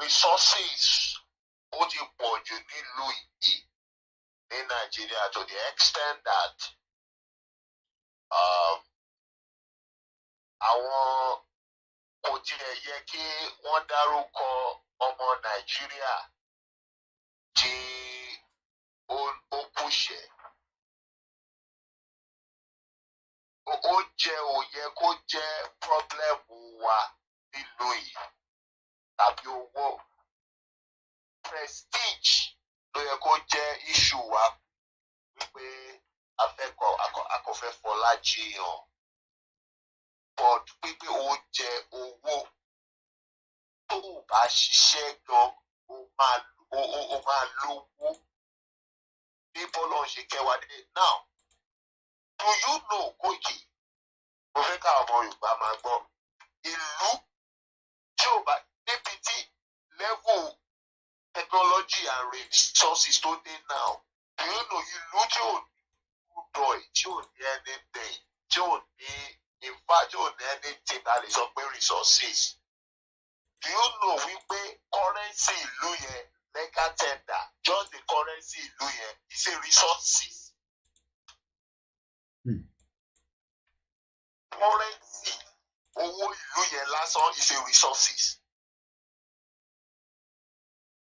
U: resources ó ti pọ̀ jù nílùú yìí ní Nàìjíríà to the extent that àwọn kò tiẹ̀ yẹ kí wọ́n dárúkọ ọmọ Nàìjíríà tí ó kúṣẹ̀. Oúnjẹ ò yẹ kó jẹ́ pọ́blẹ́mù wa nílùú yìí tàbí owó. Prestige ló yẹ kó jẹ́ issue wa wípé akọ̀fẹ́ fọlá jiyàn. But pípé oúnjẹ owó tó o bá ṣiṣẹ́ gan o máa lówó. Bí bọ́lá ń ṣe kẹwàá dé. Now, do you know Koiki? Mo fẹ́ ká ọmọ Yorùbá máa gbọ́. Ìlú tí ò bá níbi tí level technology and resources tó dé now. Do you know ìlú tí ò ní dọ̀ì, tí ò ní anything, tí ò ní in fact tí ò ní anything that lè sọ pé resources. Do you know wípé currency ìlú yẹn legal tender, just the currency ìlú yẹn is a resources. Currency owó ìlú yẹn lásán is a resources.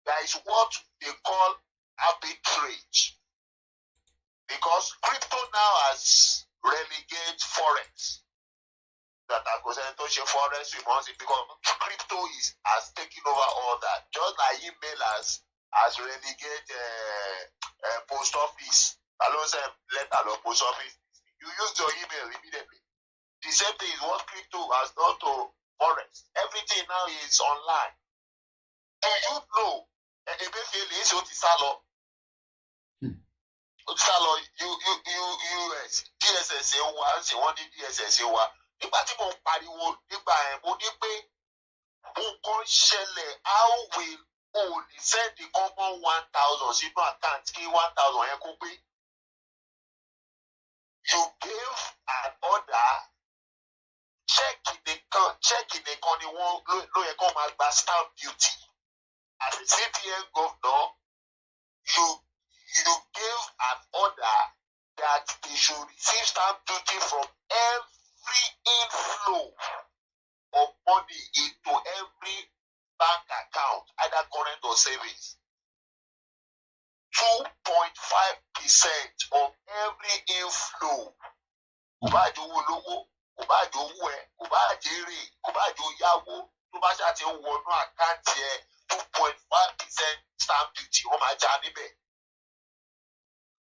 U: There is what they call arbitrage because crypto now has relegated forex. That forex remoney because crypto has taken over all that. Just like email has relegated post office. Letter or post office. You use your email immediately. The same thing is what crypto has done to forex. Everything now is online. Do you know? US DSS wa ṣe wọ́n ní DSS wa nígbà tí mo ń pariwo nígbà ẹ̀ mo ní pé nǹkan ṣẹlẹ̀ how will only send the common 1,000 sínú account kí 1,000 yẹn kó pé you gave an order check nìkan ni wọ́n ló yẹ kó máa gba stamp duty as a CBN governor you gave an order that they should receive stamp duty from every inflow of money into every bank account, either current or savings. 2.5% of every inflow. Kò bá jẹ́ owó olówó, kò bá jẹ́ owó ẹ̀, kò bá jẹ́ èrè, kò bá jẹ́ òyàwó, tó bá ṣàti ń wọnú àkáǹtì ẹ̀ 2.5% stamp duty wọ́n máa já níbẹ̀.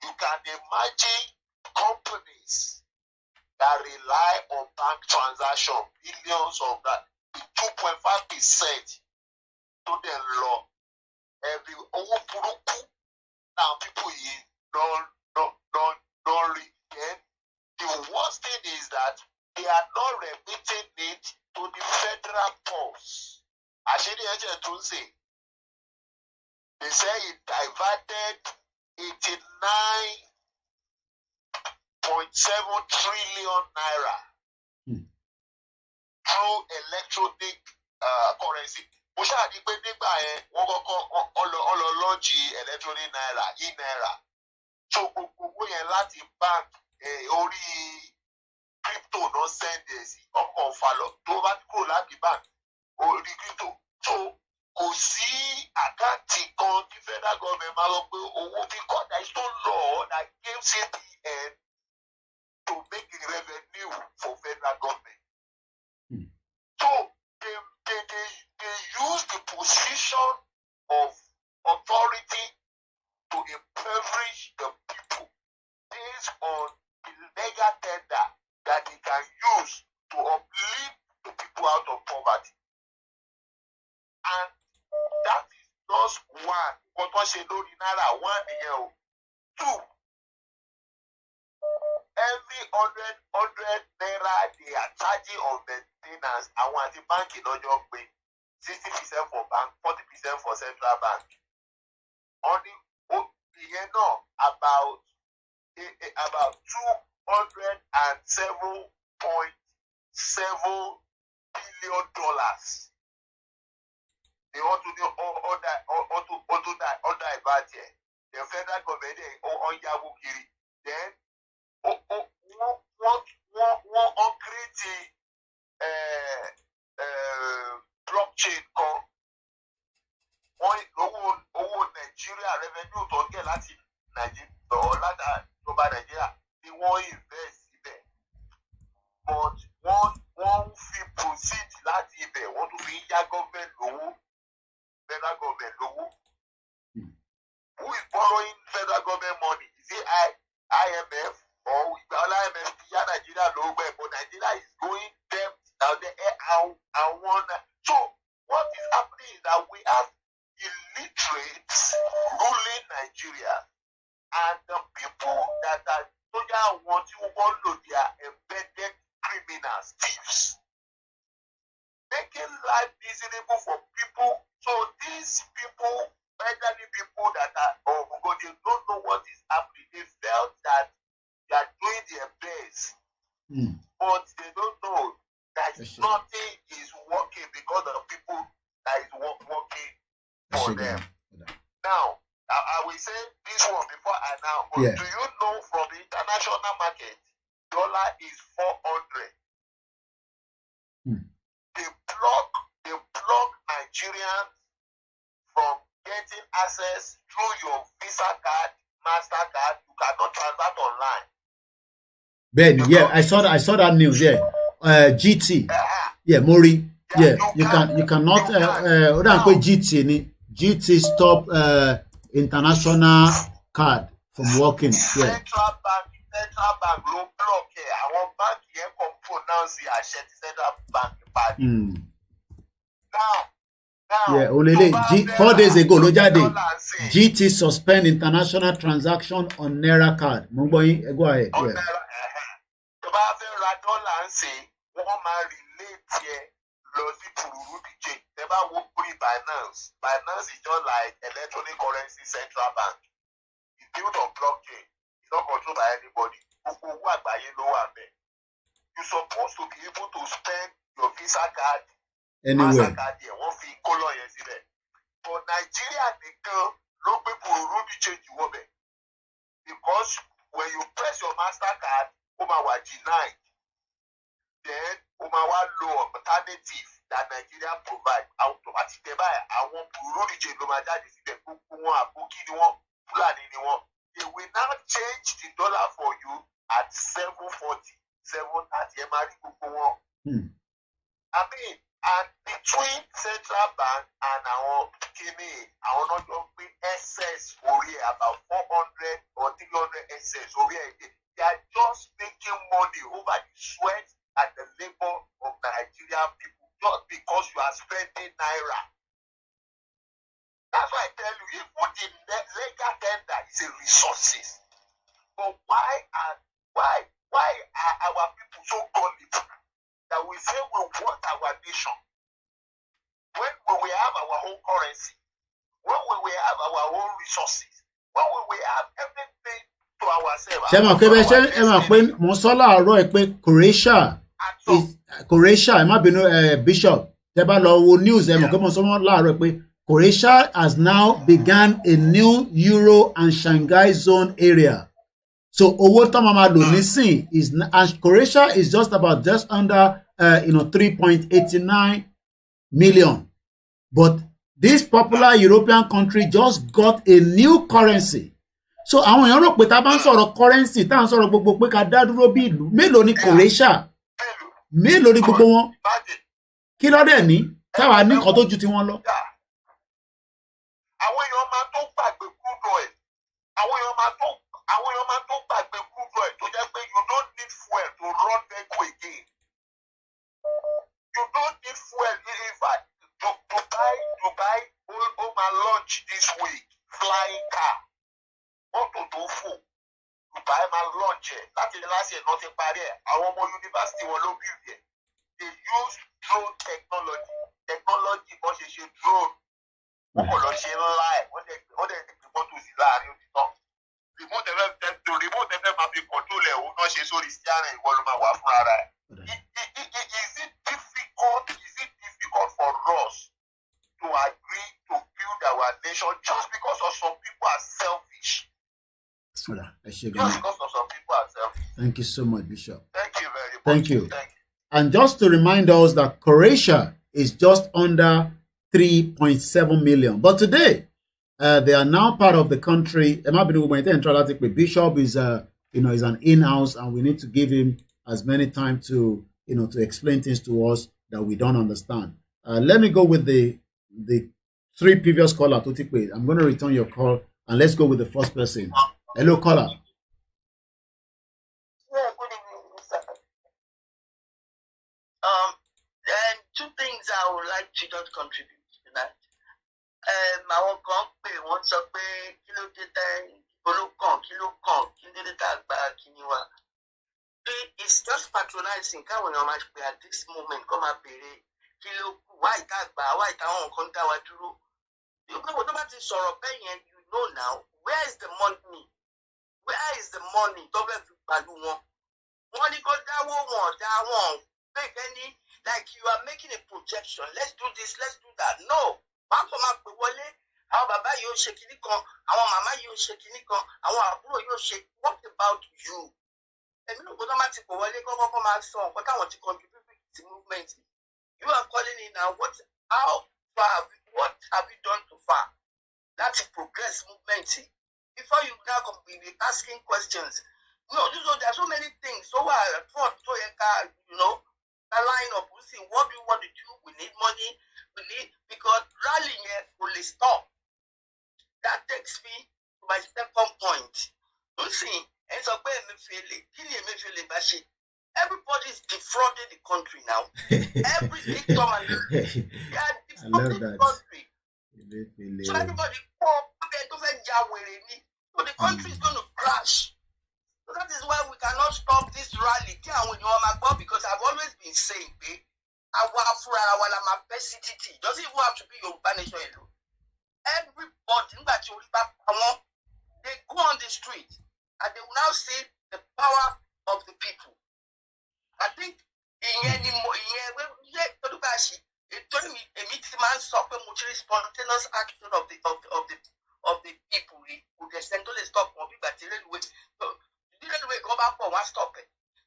U: You can imagine companies that rely on bank transaction, billions of that, 2.5% to the law. Every owó burúkú now people here don't retain. The worst thing is that they are not remitting it to the federal pulse. Àṣírí ẹ̀jẹ̀ tún ṣe. They say it diverted 89.7 trillion naira through electronic currency. Mo ṣáà ní pé nígbà yẹn wọ́n kọ́kọ́ ọlọ lọ́ọ̀jì electronic naira e-naira. So gbogbo owó yẹn láti bank orí crypto náà send ẹ̀ sí ọkọ̀ falọ̀ tó bá ti kúrò láti bank orí crypto. So kò sí àkáǹtì kan tí federal government máa lọ pé owó because there is no law that gives CBN to make a revenue for federal government. So they use the position of authority to impoverish the people based on the legal tender that they can use to uplift the people out of poverty. And that is just one. What was a loan in Naira? One year. Two. Every 100 naira they are charging on maintenance. I want the bank in your pay 60% for bank, 40% for central bank. Only about $207.7 billion. They want to do
L: ìjọba tiẹ̀ the federal government ọ̀yàwó kiri then wọ́n create blockchain kan owó Nàìjíríà revenue tó ń gẹ̀ láti Nàìjíríà láti ìjọba Nàìjíríà ni wọ́n invest síbẹ̀ but wọ́n fi proceed láti ibẹ̀ wọ́n tún fi yá government lówó federal government lówó. Who is borrowing federal government money? Is it IMF or IMF yá Nàìjíríà lówó bẹ́ẹ̀ but Nigeria is going debt now so what is happening is that we have illiterates ruling Nigeria and the people that are want to follow their embedded criminals, thieves, making life miserable for people. So these people, elderly people that are they don't know what is happening. They felt that they are doing their best, but they don't know that nothing is working because of the people that is working for them. Now, I will say this one before I now go. Do you know from the international market, dollar is 400. They block Nigerians from getting access through your Visa card, MasterCard. You cannot transact online.
E: Ben, I saw that news. GT, Mori, you cannot. GT stop international card from working.
L: Central bank will block here. Our bank here can pronounce it as central bank card. Now,
E: 4 days ago, GT suspend international transaction on Naira card. Go ahead.
L: Binance is just like electronic currency central bank. It's built on blockchain. It's not controlled by anybody. You're supposed to be able to spend your Visa card,
E: anywhere.
L: MasterCard here. One fee color yesterday. For Nigeria, they can look people Ruby change you because when you press your MasterCard, Omawa denied. Then Omawa law alternative that Nigeria provide automatically by our Burundi change they will now change the dollar for you at 7.40, 7 at Yemari Kukuwo. I mean, and between central bank and our KMA, our not just bring excess for here about 400 or 300 excess over here. They are just making money over the sweat and the labor of Nigerian people just because you are spending Naira. That's why I tell you, even the legal tender is a resources. But why are our people so gullible that we say we want our nation when we will have our own currency, when we will have our own resources, when we will have everything to ourselves?
E: Croatia, Bishop. News, Croatia has now begun a new Euro and Shanghai zone area. So and Croatia is just under 3.89 million. But this popular European country just got a new currency. So àwọn èèyàn rò pé tá bá ń sọ̀rọ̀ currency tá ń sọ̀rọ̀ gbogbo pé ká dá dúró bí ìlú mélòó ni Croatia mélòó ni gbogbo wọn kí ló dé ní táwa ní nǹkan tó ju ti wọn lọ.
L: Àwọn èèyàn máa tó gbàgbé crude oil àwọn èèyàn máa tó gbàgbé crude oil tó jẹ́ pé you don't need fuel to run vehicle again. You don't need fuel in fact Dubai my lunch this week flying car. Mọ́tò tó fò Dubai máa launch ẹ̀ láti last year náà ti parí ẹ̀ àwọn ọmọ yunifásitì wọn ló build ẹ̀. They use drone technology bọ́n ṣe drone. Wọ́n kò lọ ṣe ńlá ẹ̀ wọ́n dẹ̀ ti mọ́tò sí láàrin òtítọ́. Remote ẹ̀fẹ̀ máa fi control ẹ̀ òun náà ṣe sórí steering ìwọ ló máa wà fún ara ẹ̀. Is it difficult for us to agree to build our nation? nation just because of some people are selfish. Just because of some people are selfish.
E: Thank you so much, Bishop.
L: Thank you very much.
E: Thank you. And just to remind us that Croatia is just under 3.7 million. But today, they are now part of the country. Bishop is, is an in-house, and we need to give him as many time to, to explain things to us that we don't understand. Let me go with the three previous callers. I'm going to return your call, and let's go with the first person. Hello, caller.
A: Then two things I would like to just contribute tonight. Àwọn kan pè wọ́n sọ pé kí ló dé olókàn kí ló kàn kí ló dé tàgbà kí ni wá. It's just patronizing káwọn èèyàn máa pè at this moment kọ́ máa béèrè kí ló kù wá ìtàgbà wá ìtàwọn nǹkan dá wa dúró. Ìgbàgbọ́ tó bá ti sọ̀rọ̀ bẹ́ẹ̀ yẹn you know now where is the money? Where is the money tó fẹ́ fi pàlú wọn? Wọ́n ní kó dáwó wọn dá wọn make any like you are making a projection. Let's do this, let's do that. No. Wọ́n kọ́ máa pè wọlé. Àwọn bàbá yóò ṣe kinní kan, àwọn màmá yóò ṣe kinní kan, àwọn àbúrò yóò ṣe. What about you? Èmi náà kó tó máa ti pè wọlé kọ́kọ́ máa sọ nǹkan táwọn ti contribute to movement. You are calling in now. What have you done so far? That's progress movement. Before you now come be asking questions. No, there are so many things. So the line up. We see what do you want to do? We need money. We need because rallying will stop. That takes me to my second point. You see, it's a way everybody is defrauding the country now. Every victim and they are defrauding the country. So everybody so the country is going to crash. So that is why we cannot stop this rally. Because I've always been saying, our best city doesn't even have to be Yoruba nation alone. Everybody, they go on the street and they will now see the power of the people. I think spontaneous action of the people who can centrally stop more people the railway go back for one stop.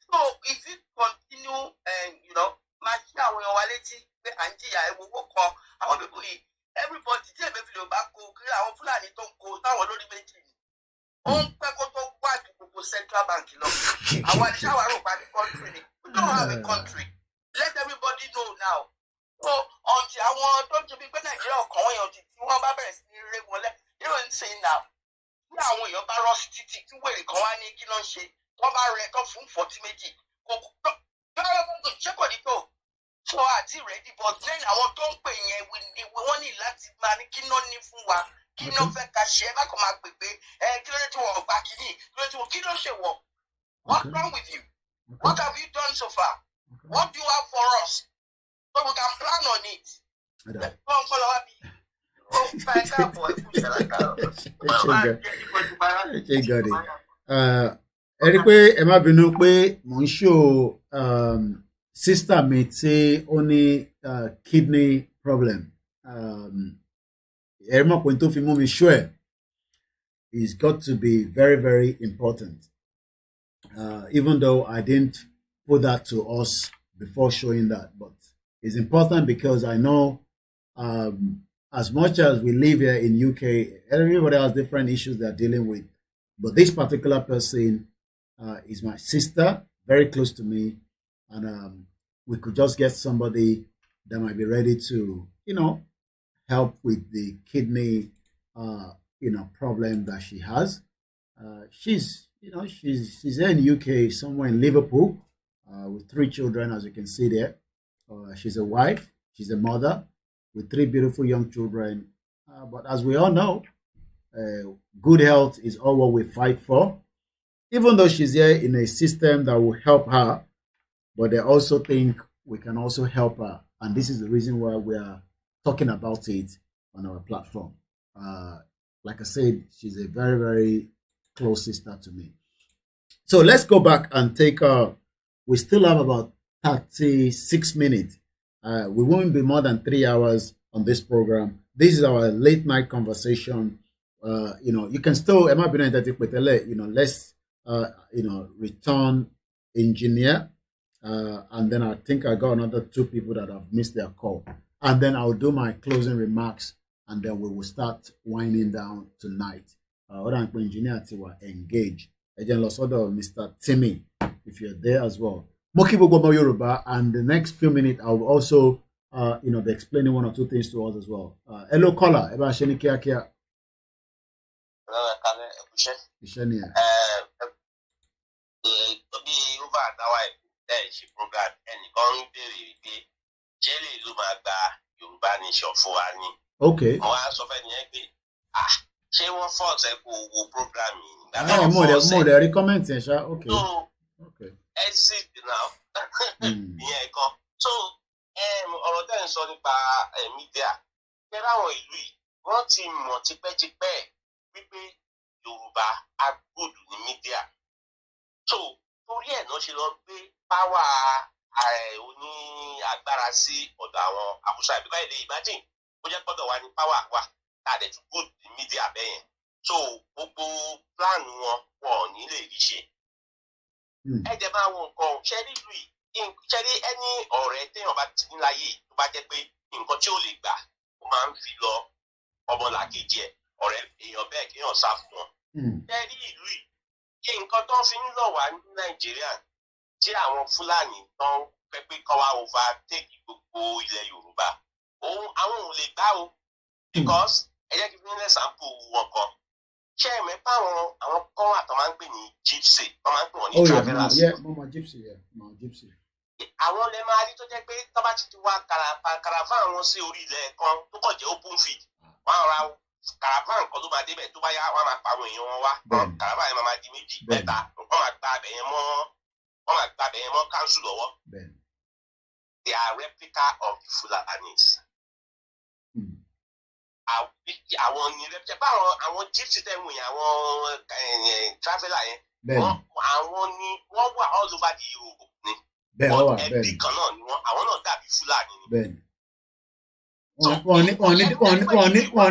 A: So if it continue and everybody central bank we don't have a country. Let everybody know now. So until I want to be Nigeria or you don't say now. Àwọn èèyàn bá rọ́ọ̀sì títì tí wèrè kan wá ní kí ló ń ṣe wọ́n bá rẹ̀ kán fún 40 méjì ṣé kò ní tó so àti ready but then àwọn tó ń pè yẹn wọ́n ní láti máa ní kí náà ní fún wa kí náà fẹ́ ká ṣe é bá kò máa pè pé kí ló dé tí wọ́n gbà kíní kí ló ṣe wọ̀ what's wrong with you? What have you done so far? What do you have for us? So we can plan on it.
E: Ẹ rí pé ẹ má bínú pé mò ń ṣó sister mi tí ó ní kidney problem. Ẹ rí mọ̀ pé tó fi mú mi ṣó ẹ̀ is got to be very, very important. Even though I didn't put that to us before showing that, but it's important because I know as much as we live here in UK, everybody has different issues they're dealing with. But this particular person is my sister, very close to me. And we could just get somebody that might be ready to, help with the kidney, problem that she has. She's here in UK, somewhere in Liverpool, with 3 children, as you can see there. She's a wife, she's a mother, with 3 beautiful young children. But as we all know, good health is all what we fight for. Even though she's here in a system that will help her, but they also think we can also help her. And this is the reason why we are talking about it on our platform. Like I said, she's a very, very close sister to me. So let's go back and take, we still have about 36 minutes. We won't be more than 3 hours on this program. this is our late night conversation. You can still, let's, return engineer. And then I think I got another 2 people that have missed their call. And then I'll do my closing remarks, and then we will start winding down tonight. Engineer to engage. Again, Mr. Timmy, if you're there as well. Mokibo Yoruba, and the next few minutes I will also be explaining 1 or 2 things to us as well. Hello, caller. Eba Sheni Kia Kia. Okay. More the comments, okay. Okay.
L: Exit now. So, ọ̀rọ̀ tẹ́ ń sọ nípa media. Kẹ́rẹ́ àwọn ìlú yìí, wọ́n ti mọ̀ tipẹ́tipẹ́ wípé Yorùbá agbódù ní media. So, torí ẹ̀ náà ṣe lọ gbé páwà oní agbára sí ọ̀dọ̀ àwọn àkóso àbíká ilé imagine. Ó jẹ́ gbọ́dọ̀ wá ní páwà wà tàdé tó good ní media bẹ́yẹn. So, gbogbo plan wọn ní lè rí ṣe. Ẹ jẹ́ máa wo nǹkan ṣẹ́rí ìlú yìí. Ṣẹ́rí ẹni ọ̀rẹ́ téèyàn bá ti ní láyé tó bá jẹ́ pé nǹkan tí ó lè gbà ó máa ń fi lọ ọmọlàkejì ẹ̀ ọ̀rẹ́ èèyàn bẹ́ẹ̀ kéèyàn sá fún wọn. Ṣẹ́rí ìlú yìí kí nǹkan tó fi ń lọ̀ wá ní Nàìjíríà tí àwọn Fúlàní tán fẹ́ pé kọ́ wá overtake gbogbo ilẹ̀ Yorùbá àwọn ò lè gbá o because ẹ jẹ́ kí n fi ní example wọn kan. Ṣé ẹ mẹ́pà àwọn kan wà tó máa ń pè ní gypsy tó máa ń pè wọ́n ní travelers.
E: Gypsy.
L: Àwọn lè máa rí tó jẹ́ pé tó bá ti wá caravan wọn sí orí ilẹ̀ kan tó kọ̀ jẹ́ open field wọ́n á ra caravan kan ló máa débẹ̀ tó bá yá wọ́n á máa pa àwọn èèyàn wọn wá caravan yẹn máa di 2 3 wọ́n máa gba abẹ yẹn mọ́ council lọ́wọ́. They are replica of the Fulanis. Àwọn ní rẹ́pítẹ́ bá àwọn gypsy tẹ̀wọ̀n yẹn àwọn traveller yẹn àwọn ni wọ́n wà all over the Europe ni ẹbí kan náà ni àwọn náà dàbí Fúlàní ni.
E: Wọ́n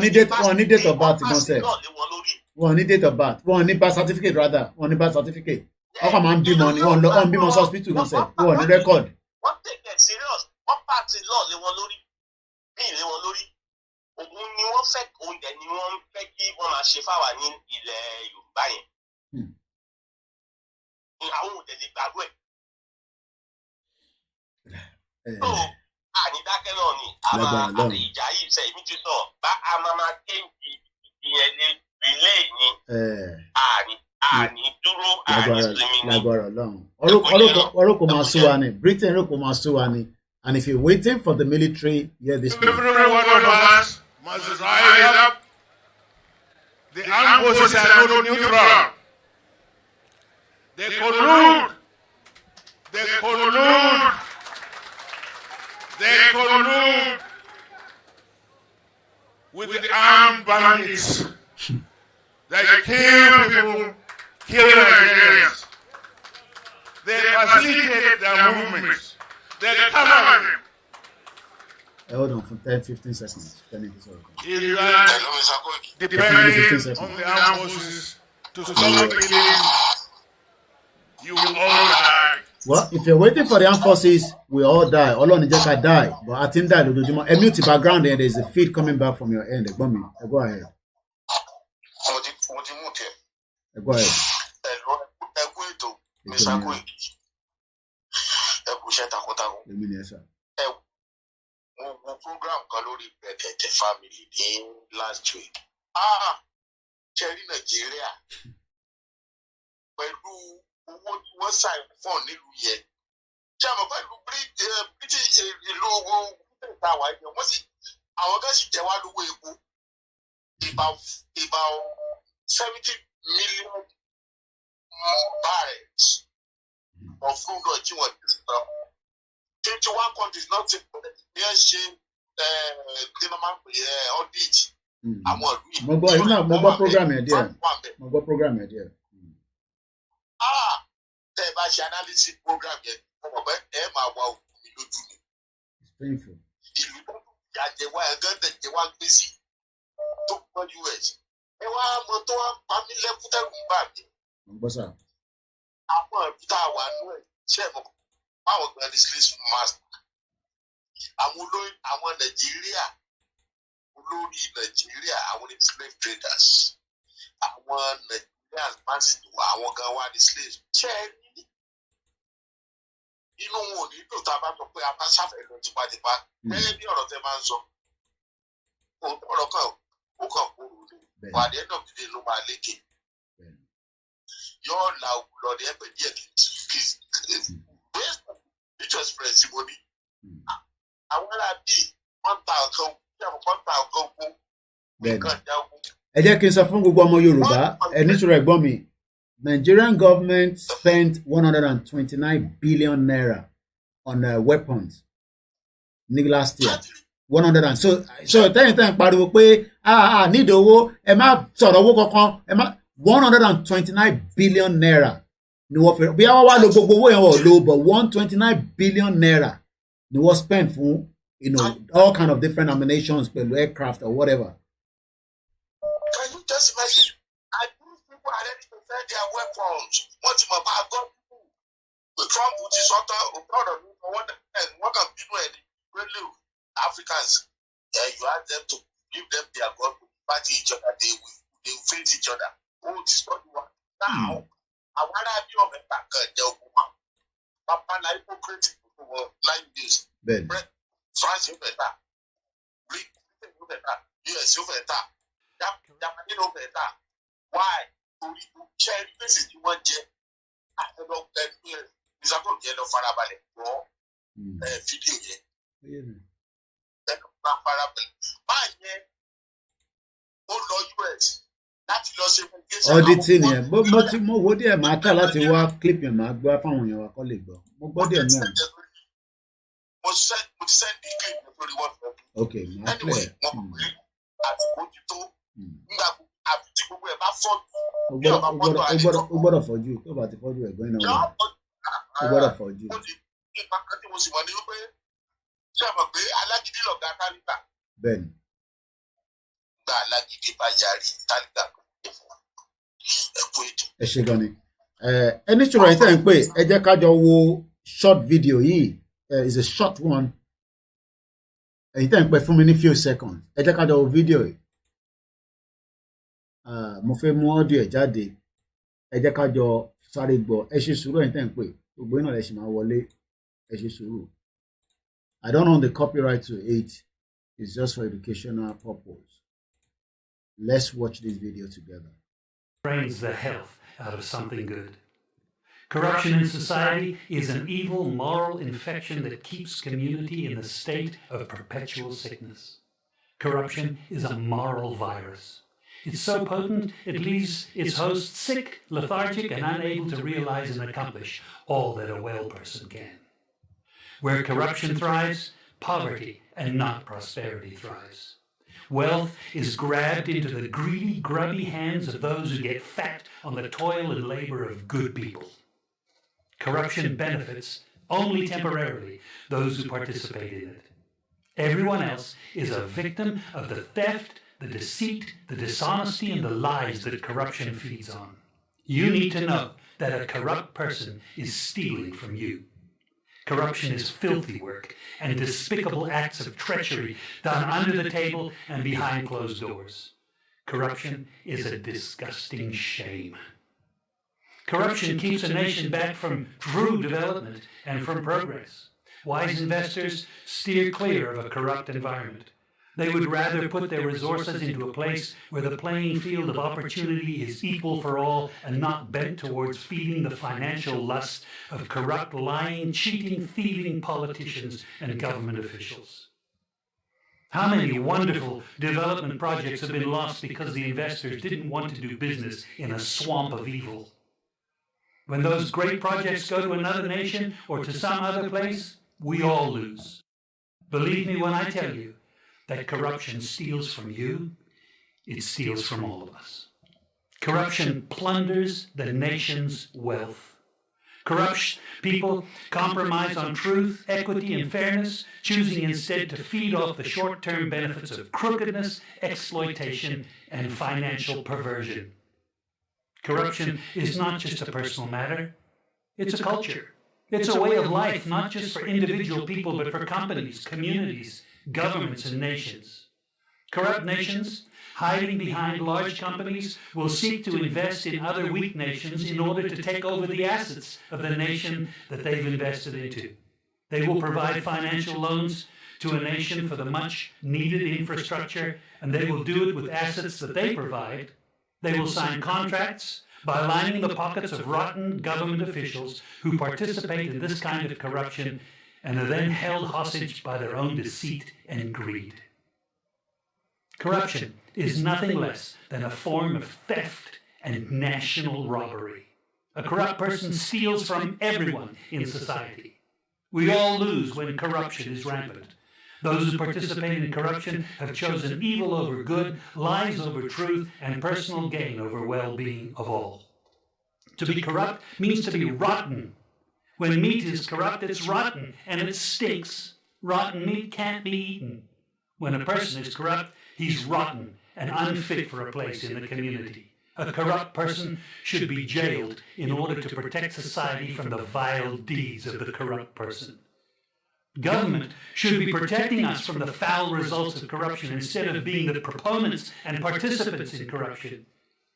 E: ní date of birth concept. Wọ́n ní date of birth. Wọ́n ní birth certificate rather. Wọ́n ní birth certificate. Ọkọ̀ máa ń bímọ ni wọ́n bímọ hospital concept. Wọ́n ní record.
L: Wọ́n take it serious. Wọ́n pàṣẹ law lé wọn lórí bí lé wọn lórí. Òun ni wọ́n fẹ́ oúnjẹ ni wọ́n fẹ́ kí wọ́n máa ṣe fáwa ní ilẹ̀ Yorùbá yẹn. Àwọn òde lè gbàgbọ́ ẹ̀. So ànídákẹ́ náà ni àti ìjà yìí ṣe èmi ti sọ bá a máa kéńjì ìyẹn lé ilé ní àní dúró àní sinmi ní.
E: Lágbára Ọlọ́run. Orúkọ máa sú wa ni. Britain orúkọ máa sú wa ni. And if you're waiting for the military, hear this.
B: Every one of us must rise up. The armed forces are not neutral. They collude. They collude. They collude with the armed bandits. They kill people, kill Nigerians. They facilitate their movements. They cover them.
E: Hold on for 10-15 seconds.
B: If you are depending on the armed forces to stop killing, you will all die.
E: Well, if you're waiting for the armed forces, we all die. All on the jacket die. But I think that a mute background and there's a feed coming back from your end. Go ahead. Go ahead.
L: Mo program kan lórí Bẹ̀tẹ̀tẹ̀ family ní last week. Ṣẹ́rí Nàìjíríà pẹ̀lú owó tí wọ́n ṣàì fún nílùú yẹn. Ṣé àmọ́ pẹ̀lú British ìlú owó ìtawà ẹ̀jẹ̀ wọ́n sì àwọn kan sì jẹ́ wá lówó epo about 70 million barrels of crude oil tí wọ́n ti sọ. 21 countries not take yẹn ṣe kí ló máa ń pè audit àwọn ìlú yìí.
E: Mo gbọ́ program ẹ̀ díẹ̀.
L: Tẹ́ ẹ bá ṣe analysis program yẹn mo mọ̀ pé ẹ máa wá òkú mi lójú mi.
E: It's painful.
L: Ìlú tó
D: àjẹwà ẹ̀gẹ́dẹ̀ jẹ́wà gbèsè tó pọ̀ US. Ẹ wá mọ tó wá pa mí lẹ́kún tẹ́lú ń bà mí. Àwọn ìlú tá a wà nú ẹ̀ ṣe é mọ̀ báwọn gan ni slave master. Àwọn Nàìjíríà olórí Nàìjíríà àwọn ni slave traders. Àwọn Nigerians massive àwọn gan wá ní slaves. Ṣé ẹ ní inú wọn ò ní dùn tá a bá sọ pé a bá ṣàfẹ́ lọ tipátipá gẹ́gẹ́ bí ọ̀rọ̀ tẹ máa ń sọ. Ọ̀rọ̀ kan ó kàn kúrò ní wàdí ẹ̀dọ̀ gidi ló máa lékè. Yóò la òkú lọ ní ẹgbẹ́ díẹ̀ kí nítorí express mo ní. Àwọn ará bíi wọ́n ta ọ̀kan ogun nǹkan ìjà ogun.
E: Ẹ jẹ́ kí n sọ fún gbogbo ọmọ Yorùbá ẹ nítorí ẹ̀gbọ́n mi. Nigerian government spent 129 billion naira on weapons last year. 100 so tẹ́yìn pariwo pé need owó ẹ má sọ̀rọ̀ owó kankan ẹ má 129 billion naira ni wọ́n fẹ́ bí wọ́n wá lo gbogbo owó yẹn wọ̀ lo but 129 billion naira ni wọ́n spend fún all kind of different ammunitions pẹ̀lú aircraft or whatever.
D: Can you just imagine? And these people are ready to sell their weapons. Wọ́n ti mọ̀ bá a gbọ́ Trump ti sọ́tọ̀ ọ̀rọ̀ ní wọ́n kàn bínú ẹ̀ ní really Africans. You ask them to give them their gun to party each other. They will face each other. Oh, this is what you want. Now, àwọn ará bí ọmọ ẹ̀ka kan jẹ́ ogun wa. Papa na hypocrite for like this. France yóò bẹ̀ta. Britain yóò bẹ̀ta. US yóò bẹ̀ta. Germany yóò bẹ̀ta. Why? Torí iṣẹ́ ìgbésẹ̀ tí wọ́n jẹ́ àtẹ̀lọ́ ẹnu ẹ̀ ìsàkóso yẹn lọ farabalẹ̀ gbọ́ fídíò yẹn. Ẹnu bá farabalẹ̀. Báyẹn ó lọ US láti lọ ṣe fún gẹ́sẹ̀.
E: Auditing yẹn mo wo díẹ̀ máa tà láti wá clip yẹn máa gbọ́ fáwọn èèyàn wa kọ́ lè gbọ́ mo gbọ́ díẹ̀ náà.
D: Mo ti sẹ́ndì clip lórí WhatsApp.
E: Ok máa play.
D: Àti mójútó nígbà àbùtí gbogbo ẹ̀ bá fọ́jú.
E: Ó gbọ́dọ̀ fọ́jú tó bá ti fọ́jú ẹ̀gbọ́n náà wà. Ó gbọ́dọ̀ fọ́jú.
D: Nípa kan tí mo sì mọ̀ ní wípé ṣé ẹ mọ̀ pé alágídí lọ̀gá tálíkà.
E: Bẹ́ẹ̀ni.
D: Gba alágídí bá yarí tálíkà ẹ̀kú ètò.
E: Ẹ ṣe gan ni. Ẹni ṣòro ẹ̀yin tẹ́ ń pè ẹ jẹ́ ká jọ wo short video yìí is a short one. Ẹ̀yin tẹ́ ń pè fún mi ní few seconds ẹ jẹ́ ká jọ wo video yìí. Mo fẹ́ mú audio ẹ̀ jáde ẹ jẹ́ ká jọ sáré gbọ́ ẹ ṣe sùúrù ẹ̀yin tẹ́ ń pè gbogbo iná lẹ̀ ṣì máa wọlé ẹ ṣe sùúrù. I don't own the copyright to it. It's just for educational purpose. Let's watch this video together.
V: Drains the health out of something good. Corruption in society is an evil moral infection that keeps community in a state of perpetual sickness. Corruption is a moral virus. It's so potent it leaves its host sick, lethargic, and unable to realize and accomplish all that a well person can. Where corruption thrives, poverty and not prosperity thrives. Wealth is grabbed into the greedy, grubby hands of those who get fat on the toil and labor of good people. Corruption benefits only temporarily those who participate in it. Everyone else is a victim of the theft, the deceit, the dishonesty, and the lies that corruption feeds on. You need to know that a corrupt person is stealing from you. Corruption is filthy work and despicable acts of treachery done under the table and behind closed doors. Corruption is a disgusting shame. Corruption keeps a nation back from true development and from progress. Wise investors steer clear of a corrupt environment. They would rather put their resources into a place where the playing field of opportunity is equal for all and not bent towards feeding the financial lust of corrupt, lying, cheating, thieving politicians and government officials. How many wonderful development projects have been lost because the investors didn't want to do business in a swamp of evil? When those great projects go to another nation or to some other place, we all lose. Believe me when I tell you that corruption steals from you, it steals from all of us. Corruption plunders the nation's wealth. Corrupt people compromise on truth, equity, and fairness, choosing instead to feed off the short-term benefits of crookedness, exploitation, and financial perversion. Corruption is not just a personal matter, it's a culture. It's a way of life, not just for individual people, but for companies, communities, governments, and nations. Corrupt nations, hiding behind large companies, will seek to invest in other weak nations in order to take over the assets of the nation that they've invested into. They will provide financial loans to a nation for the much-needed infrastructure, and they will do it with assets that they provide. They will sign contracts by lining the pockets of rotten government officials who participate in this kind of corruption and are then held hostage by their own deceit and greed. Corruption is nothing less than a form of theft and national robbery. A corrupt person steals from everyone in society. We all lose when corruption is rampant. Those who participate in corruption have chosen evil over good, lies over truth, and personal gain over well-being of all. To be corrupt means to be rotten. When meat is corrupt, it's rotten, and it stinks. Rotten meat can't be eaten. When a person is corrupt, he's rotten and unfit for a place in the community. A corrupt person should be jailed in order to protect society from the vile deeds of the corrupt person. Government should be protecting us from the foul results of corruption instead of being the proponents and participants in corruption.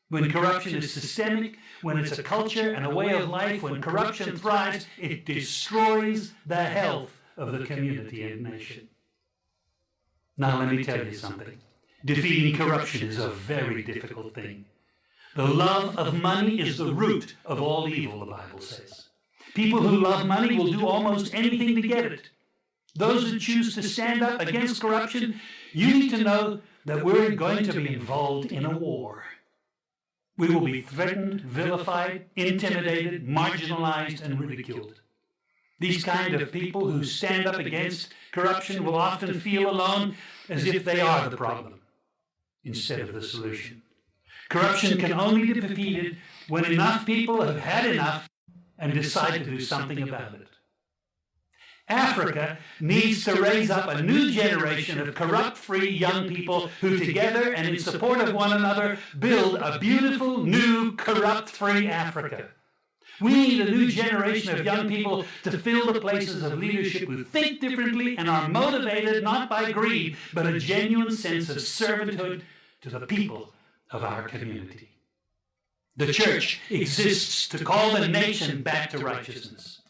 V: When corruption is systemic, when it's a culture and a way of life, when corruption thrives, it destroys the health of the community and nation. Now let me tell you something. Defeating corruption is a very difficult thing. The love of money is the root of all evil, the Bible says. People who love money will do almost anything to get it. Those who choose to stand up against corruption, you need to know that we're going to be involved in a war. We will be threatened, vilified, intimidated, marginalized, and ridiculed. These kind of people who stand up against corruption will often feel alone, as if they are the problem instead of the solution. Corruption can only be defeated when enough people have had enough and decide to do something about it. Africa needs to raise up a new generation of corrupt-free young people who together and in support of one another build a beautiful, new, corrupt-free Africa. We need a new generation of young people to fill the places of leadership who think differently and are motivated not by greed, but a genuine sense of servanthood to the people of our community. The church exists to call the nation back to righteousness.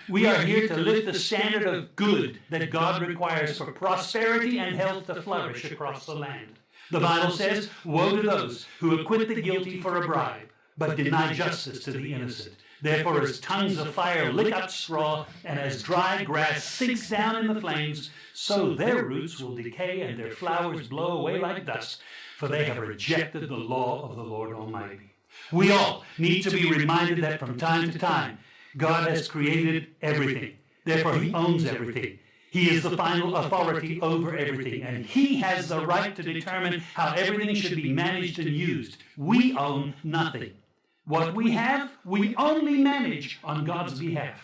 V: We are here to lift the standard of good that God requires for prosperity and health to flourish across the land. The Bible says, woe to those who acquit the guilty for a bribe, but deny justice to the innocent. Therefore, as tongues of fire lick up straw, and as dry grass sinks down in the flames, so their roots will decay and their flowers blow away like dust, for they have rejected the law of the Lord Almighty. We all need to be reminded that from time to time, God has created everything. Therefore, He owns everything. He is the final authority over everything, and He has the right to determine how everything should be managed and used. We own nothing. What we have, we only manage on God's behalf.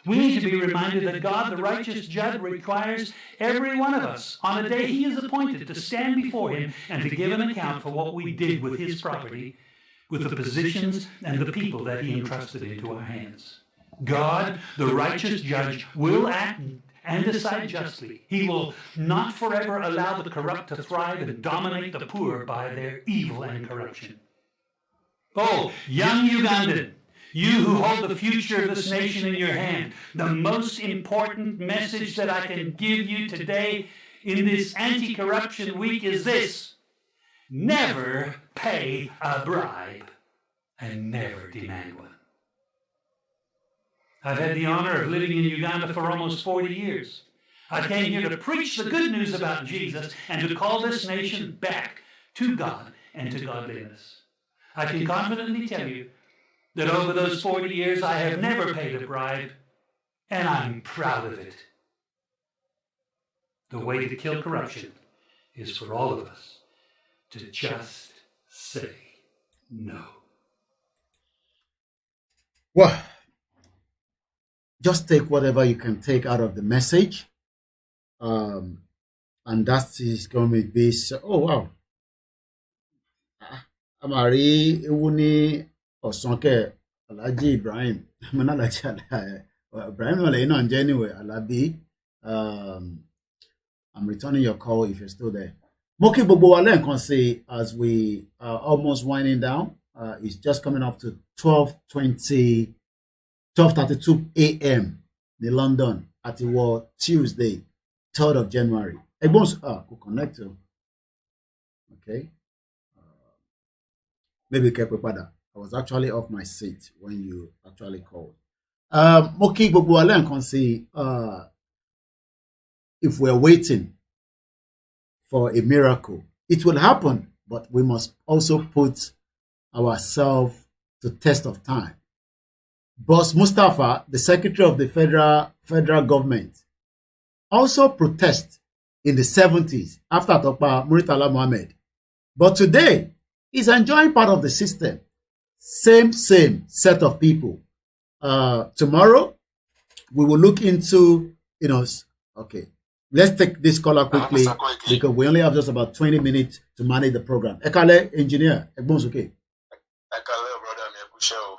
V: We need to be reminded that God, the righteous judge, requires every one of us on a day He is appointed to stand before Him and to give an account for what we did with His property, with the positions and the people that He entrusted into our hands. God, the righteous judge, will act and decide justly. He will not forever allow the corrupt to thrive and dominate the poor by their evil and corruption. Oh, young Ugandan, you who hold the future of this nation in your hand, the most important message that I can give you today in this anti-corruption week is this: never pay a bribe and never demand one. I've had the honor of living in Uganda for almost 40 years. I came here to preach the good news about Jesus and to call this nation back to God and to godliness. I can confidently tell you that over those 40 years I have never paid a bribe, and I'm proud of it. The way to kill corruption is for all of us to just say no.
E: Well, just take whatever you can take out of the message. And that is going to be so, oh wow. Amari Ewuni Osonke Alaji Ibrahim. Ibrahim Alaina and January Alabi. I'm returning your call if you're still there. Moki Boboale can say as we are almost winding down. It's just coming up to 12:32 a.m. in London at the war Tuesday, 3rd of January. Could connect to. Okay. Maybe Kepepada. I was actually off my seat when you actually called. Moki Boboale can say if we're waiting for a miracle, it will happen, but we must also put ourselves to test of time. Boss Mustafa, the secretary of the federal government, also protested in the 70s after Tokpa Muritala Mohammed. But today, he's enjoying part of the system. Same set of people. Tomorrow, we will look into, okay. Let's take this caller quickly because we only have just about 20 minutes to manage the program. Ekale, engineer. Ekbon's okay.
D: Ekale, brother,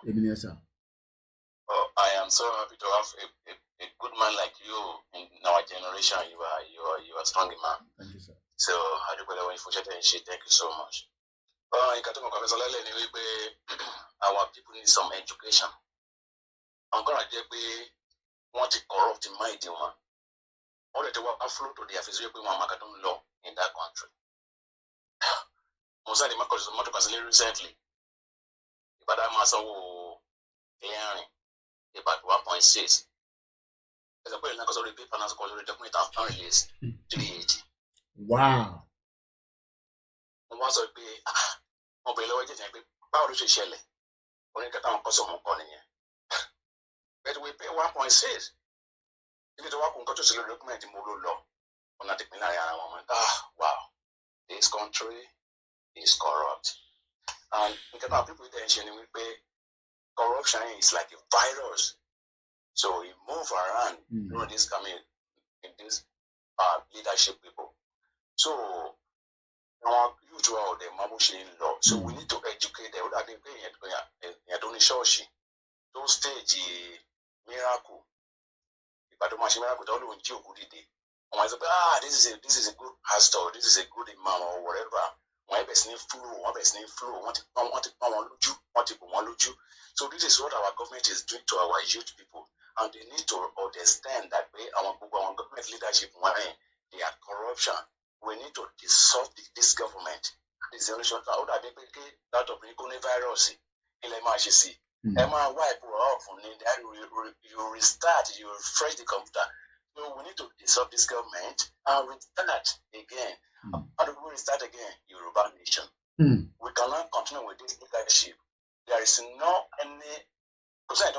E: Engineer, sir.
D: Oh, I am so happy to have a good man like you in our generation. You are a strong man.
E: Thank you, sir.
D: So, I do believe when you thank you so much. Our people need some education. I'm going to want to corrupt in my deal. All that were afloat to the affairs law in that country. Most of the Marcos recently, but I'm also clearing about 1.6. There's a point because of the paper and called the document after release 380.
E: Wow.
D: Once I pay, mobile wages and power to shell. Only got on cost of calling you. But we pay 1.6. If you work on culture document in Molo law, on that wow, this country is corrupt. And we can have people attention we pay corruption is like a virus. So we move around during this in this leadership people. So our usual the Mabushi law. So we need to educate them. I think those stage miracle. But the machine could all do good day. This is a good pastor, this is a good imam or whatever. One person flu, want to. So this is what our government is doing to our youth people, and they need to understand that our government leadership they are corruption. We need to dissolve this government. This is the only that of coronavirus. Emma wipe off and then you restart, you refresh the computer. So we need to dissolve this government and restart again. How do we restart again? Yoruba nation. We cannot continue with this leadership. There is no any because as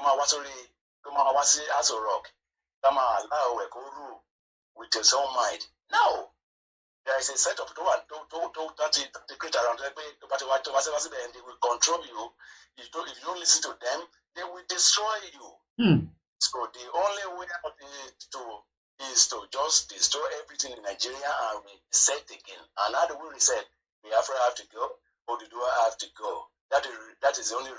D: a rock. Allow a guru with his own mind. No. There is a set of that around and they will control you. If you don't listen to them, they will destroy you. So the only way is to just destroy everything in Nigeria and reset again. And how do we reset? Biafra have to go, Oduduwa have to go. That is the only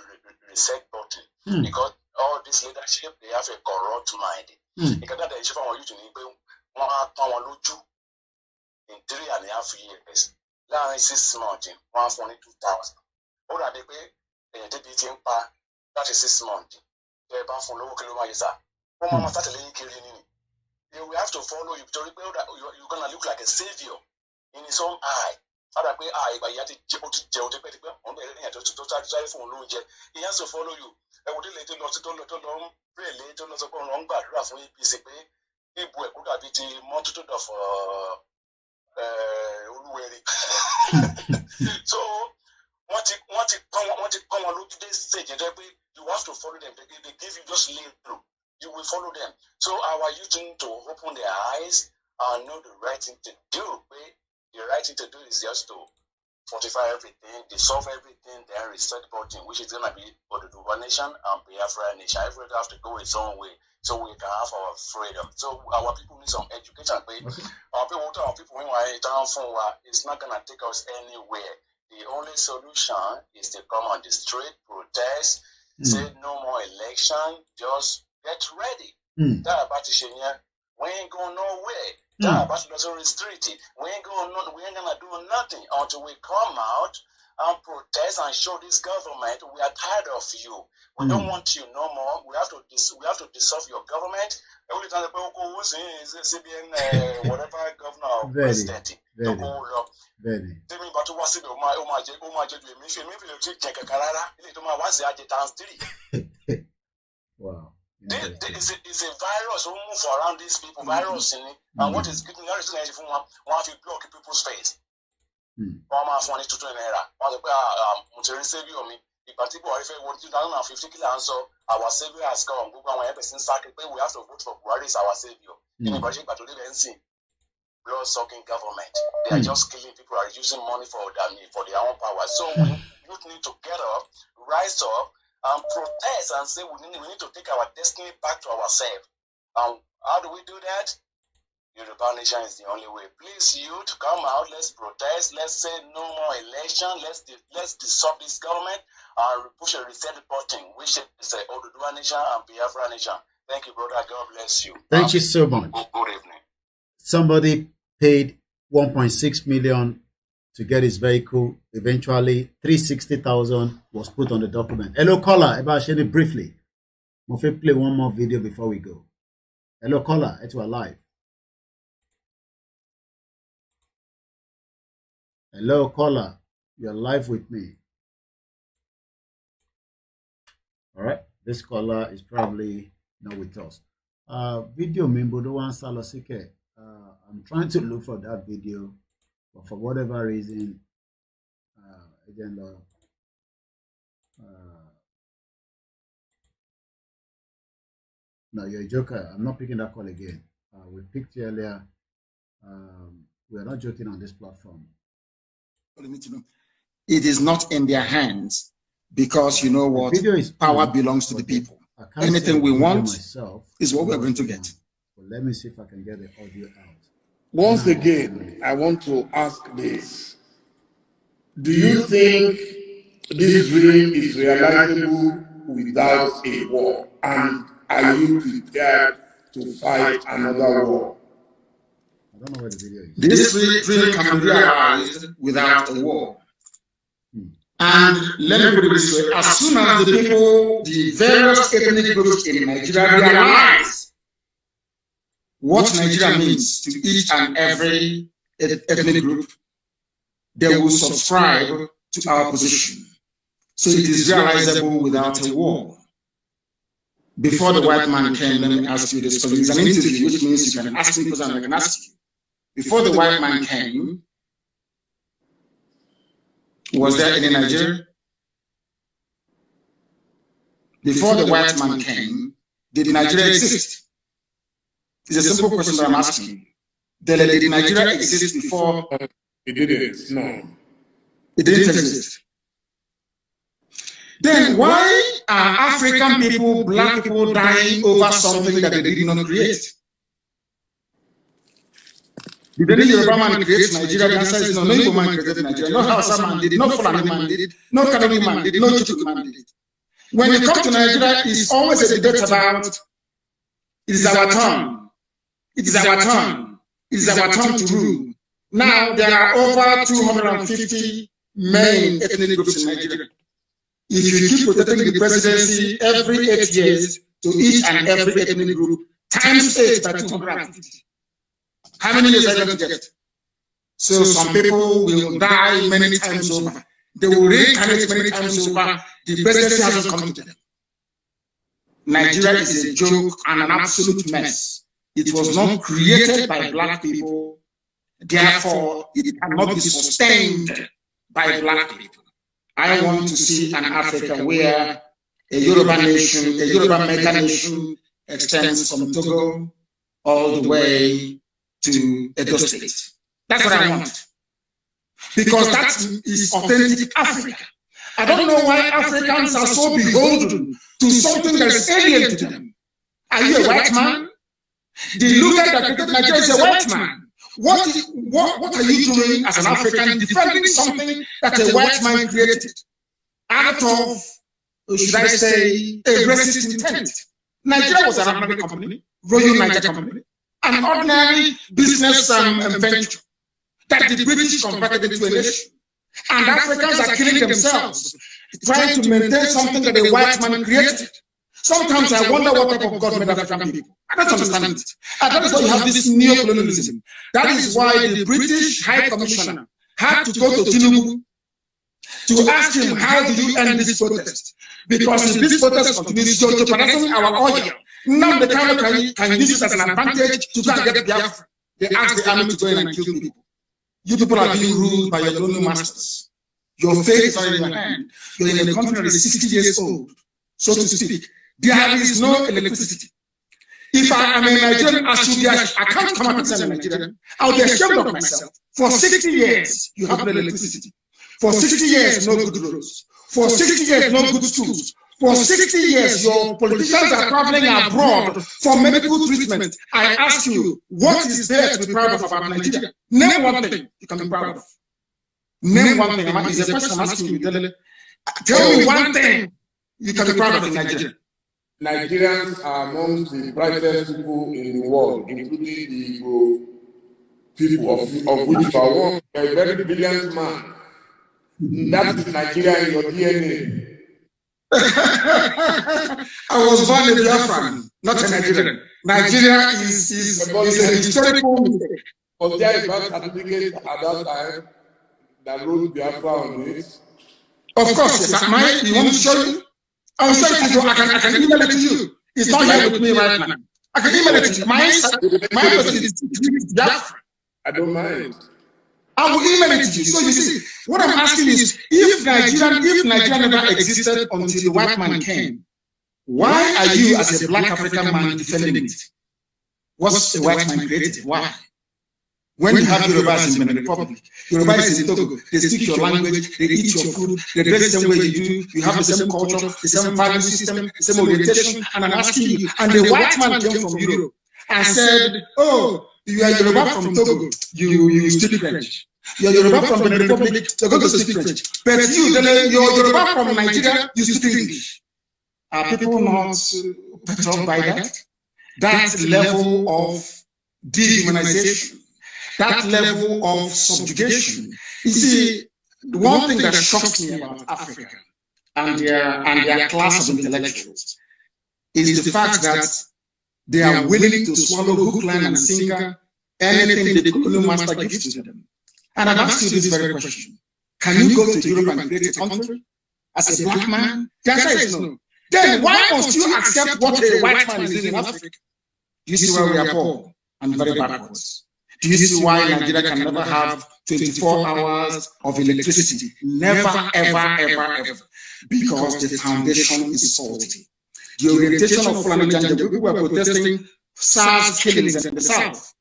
D: reset button. Because all this leadership, they have a corrupt mind. Because that is for you to need in 3.5 years. Now 6 months, 142,000. What are they pay? That is 6 months. They will have to follow you. You're gonna look like a savior in his own eye. He has to follow you. So what come on to this stage, you have to follow them. They give you just little, you will follow them. So our youth need to open their eyes and know the right thing to do. The right thing to do is just to fortify everything, dissolve everything, then reset button, which is going to be Oduduwa Nation and Biafra Nation. Everybody have to go its own way so we can have our freedom. So our people need some education. Okay. Our people, it's not going to take us anywhere. The only solution is to come on the street, protest, say no more election, just get ready. That about we ain't going nowhere. That about the restricted. We ain't gonna do nothing until we come out and protest and show this government we are tired of you. We don't want you no more. We have to dissolve your government. Every time the people who say CBN whatever governor or president. Very. Tell me about what's it
E: Wow.
D: It's a virus who move around these people, virus in it, and what is getting very soon if one to block people's face. One man for to turn era. One the savior me. The people are what 2050 answer our savior has come. We have to vote for Buhari as our savior. Anybody but to live and see. Blood sucking government. They are just killing people, are using money for their own power. So we need to get up, rise up, and protest and say we need to take our destiny back to ourselves. How do we do that? Yoruba Nation is the only way. Please, youth, come out. Let's protest. Let's say no more election. Let's dissolve this government and push a reset button, which is Oduduwa Nation and Biafra Nation. Thank you, brother. God bless you.
E: Thank you so much.
D: Good evening.
E: Somebody paid 1.6 million to get his vehicle. Eventually, 360,000 was put on the document. Hello, caller. About sharing briefly. Mofe play one more video before we go. Hello, caller. It's live. Hello, caller. You're live with me. All right. This caller is probably not with us. Video Mimbodo one Salosike. I'm trying to look for that video, but for whatever reason, no, you're a joker. I'm not picking that call again. We picked you earlier. We are not joking on this platform.
F: It is not in their hands because you know what? Power belongs to the people. Anything we want is what we're going to get.
E: But let me see if I can get the audio out.
T: Once again, I want to ask this. Do you think this dream is realizable without a war? And are you prepared to fight another war?
E: I don't know where the video is.
F: This dream can be realized without a war. And let me put it this way, as soon as the people, the various ethnic groups in Nigeria realize what Nigeria means to each and every ethnic group, they will subscribe to our position. So it is realizable without a war. Before the white man came, let me ask you this, because it's an interview, which means you can ask me questions and I can ask you. Before the white man came, was there any Nigeria? Before the white man came, did Nigeria exist? It's a simple question that I'm asking. Did Nigeria exist before?
T: It didn't, no.
F: It didn't exist. Then why are African people, black people dying over something that they did not create? Did any Yoruba man create Nigeria? The answer is no. No Yoruba man created Nigeria. No Hausa man did it. No Fulani man did it. No Kanuri man did it. No Chuku man did it. When it comes to Nigeria, it's always a debate about it is our turn. It is our turn. It is our turn to rule. Now there are over 250 main ethnic groups in Nigeria. If you keep rotating the presidency every 8 years to each and every ethnic group, times 8 by 250. How many years are you going to get? So some people will die many times over. They will reincarnate many times over. The presidency hasn't come to them. Nigeria is a joke and an absolute mess. It was not created by black people. Therefore, it cannot be sustained by black people. I want to see an Africa where a Yoruba nation, a Yoruba mega nation extends from Togo all the way to Edo State. That's what I want. because that is authentic Africa. I don't know why Africans are so beholden to something that is alien to them. Are you a white man? The looter that created Nigeria is a white man. What are you doing as an African defending something that a white man created out of, should I say, a racist intent? Nigeria was an ordinary company, Royal Nigeria Company, an ordinary business venture that the British converted into a nation. And Africans are killing themselves, trying to maintain something that a white man created. Sometimes I wonder what type of God made African people. I don't understand it. And that is why you have this neo-colonialism. That is why the British High Commissioner had to go to Tinubu to ask him, how do you end this protest? Because if this protest continues, you're jeopardizing our oil. Now the can use it as an advantage to go and get Biafra. They asked the army to go in and kill people. You people are being ruled by your colonial masters. Your fate is already in your hand. You're in a country that is 60 years old, so to speak. There is no electricity. If I am a Nigerian, I can't come out and say I'm a Nigerian. I'll be ashamed of myself. For 60 years, you have no electricity. For 60 years, no good roads. For 60 years, no good schools. For 60 years, your politicians are traveling abroad for medical treatment. I ask you, what is there to be proud of about Nigeria? Name one thing you can be proud of. Name one thing. It's a question I'm asking you. Tell me one thing you can be proud of in Nigeria.
H: Nigerians are amongst the brightest people in the world, including the Igbo people, of which you are one, a very brilliant man. That is Nigeria in your DNA.
F: I was born in Biafra, not a Nigerian. Nigeria is a historical mistake.
H: Was there a birth certificate at that time that wrote Biafra on it?
F: Of course, yes. You want me to show you? I'll show it to you. I can email it to you. It's not here with me right now. I can email it to you. My person is Biafra.
H: I don't mind.
F: I will email it to you. So you see, what I'm asking is, if Nigeria never existed until the white man came, why are you as a black African man defending it? What's the white man created? Why? When you have Yorubas in the Republic, Yorubas in Togo, they speak your language, they eat your food, they dress the same way you do, you have the same culture, the same value system, the same orientation, and I'm asking you, and the white man came from Europe and said, oh, you are Yoruba from Togo, you speak French. You're Yoruba from the Republic, you're going to speak French. But you're Yoruba from Nigeria, you speak English. Are people not put off by that? That level of dehumanization, that level of subjugation. You see, the one thing that shocks me about Africa and their class of intellectuals is the fact that they are willing to swallow hook, line, and sinker anything the colonial master gives to them. And I've asked you this very question. Can you go to Europe and create a country as a black man? The answer is no. Then why must you accept what a white man is doing in Africa? Do you see why we are poor and very backwards? Do you see why Nigeria can never have 24 hours of electricity? Never, ever, ever, ever. Because the foundation is faulty. The orientation of Fulani Janjaweed, we were protesting SARS killings in the south.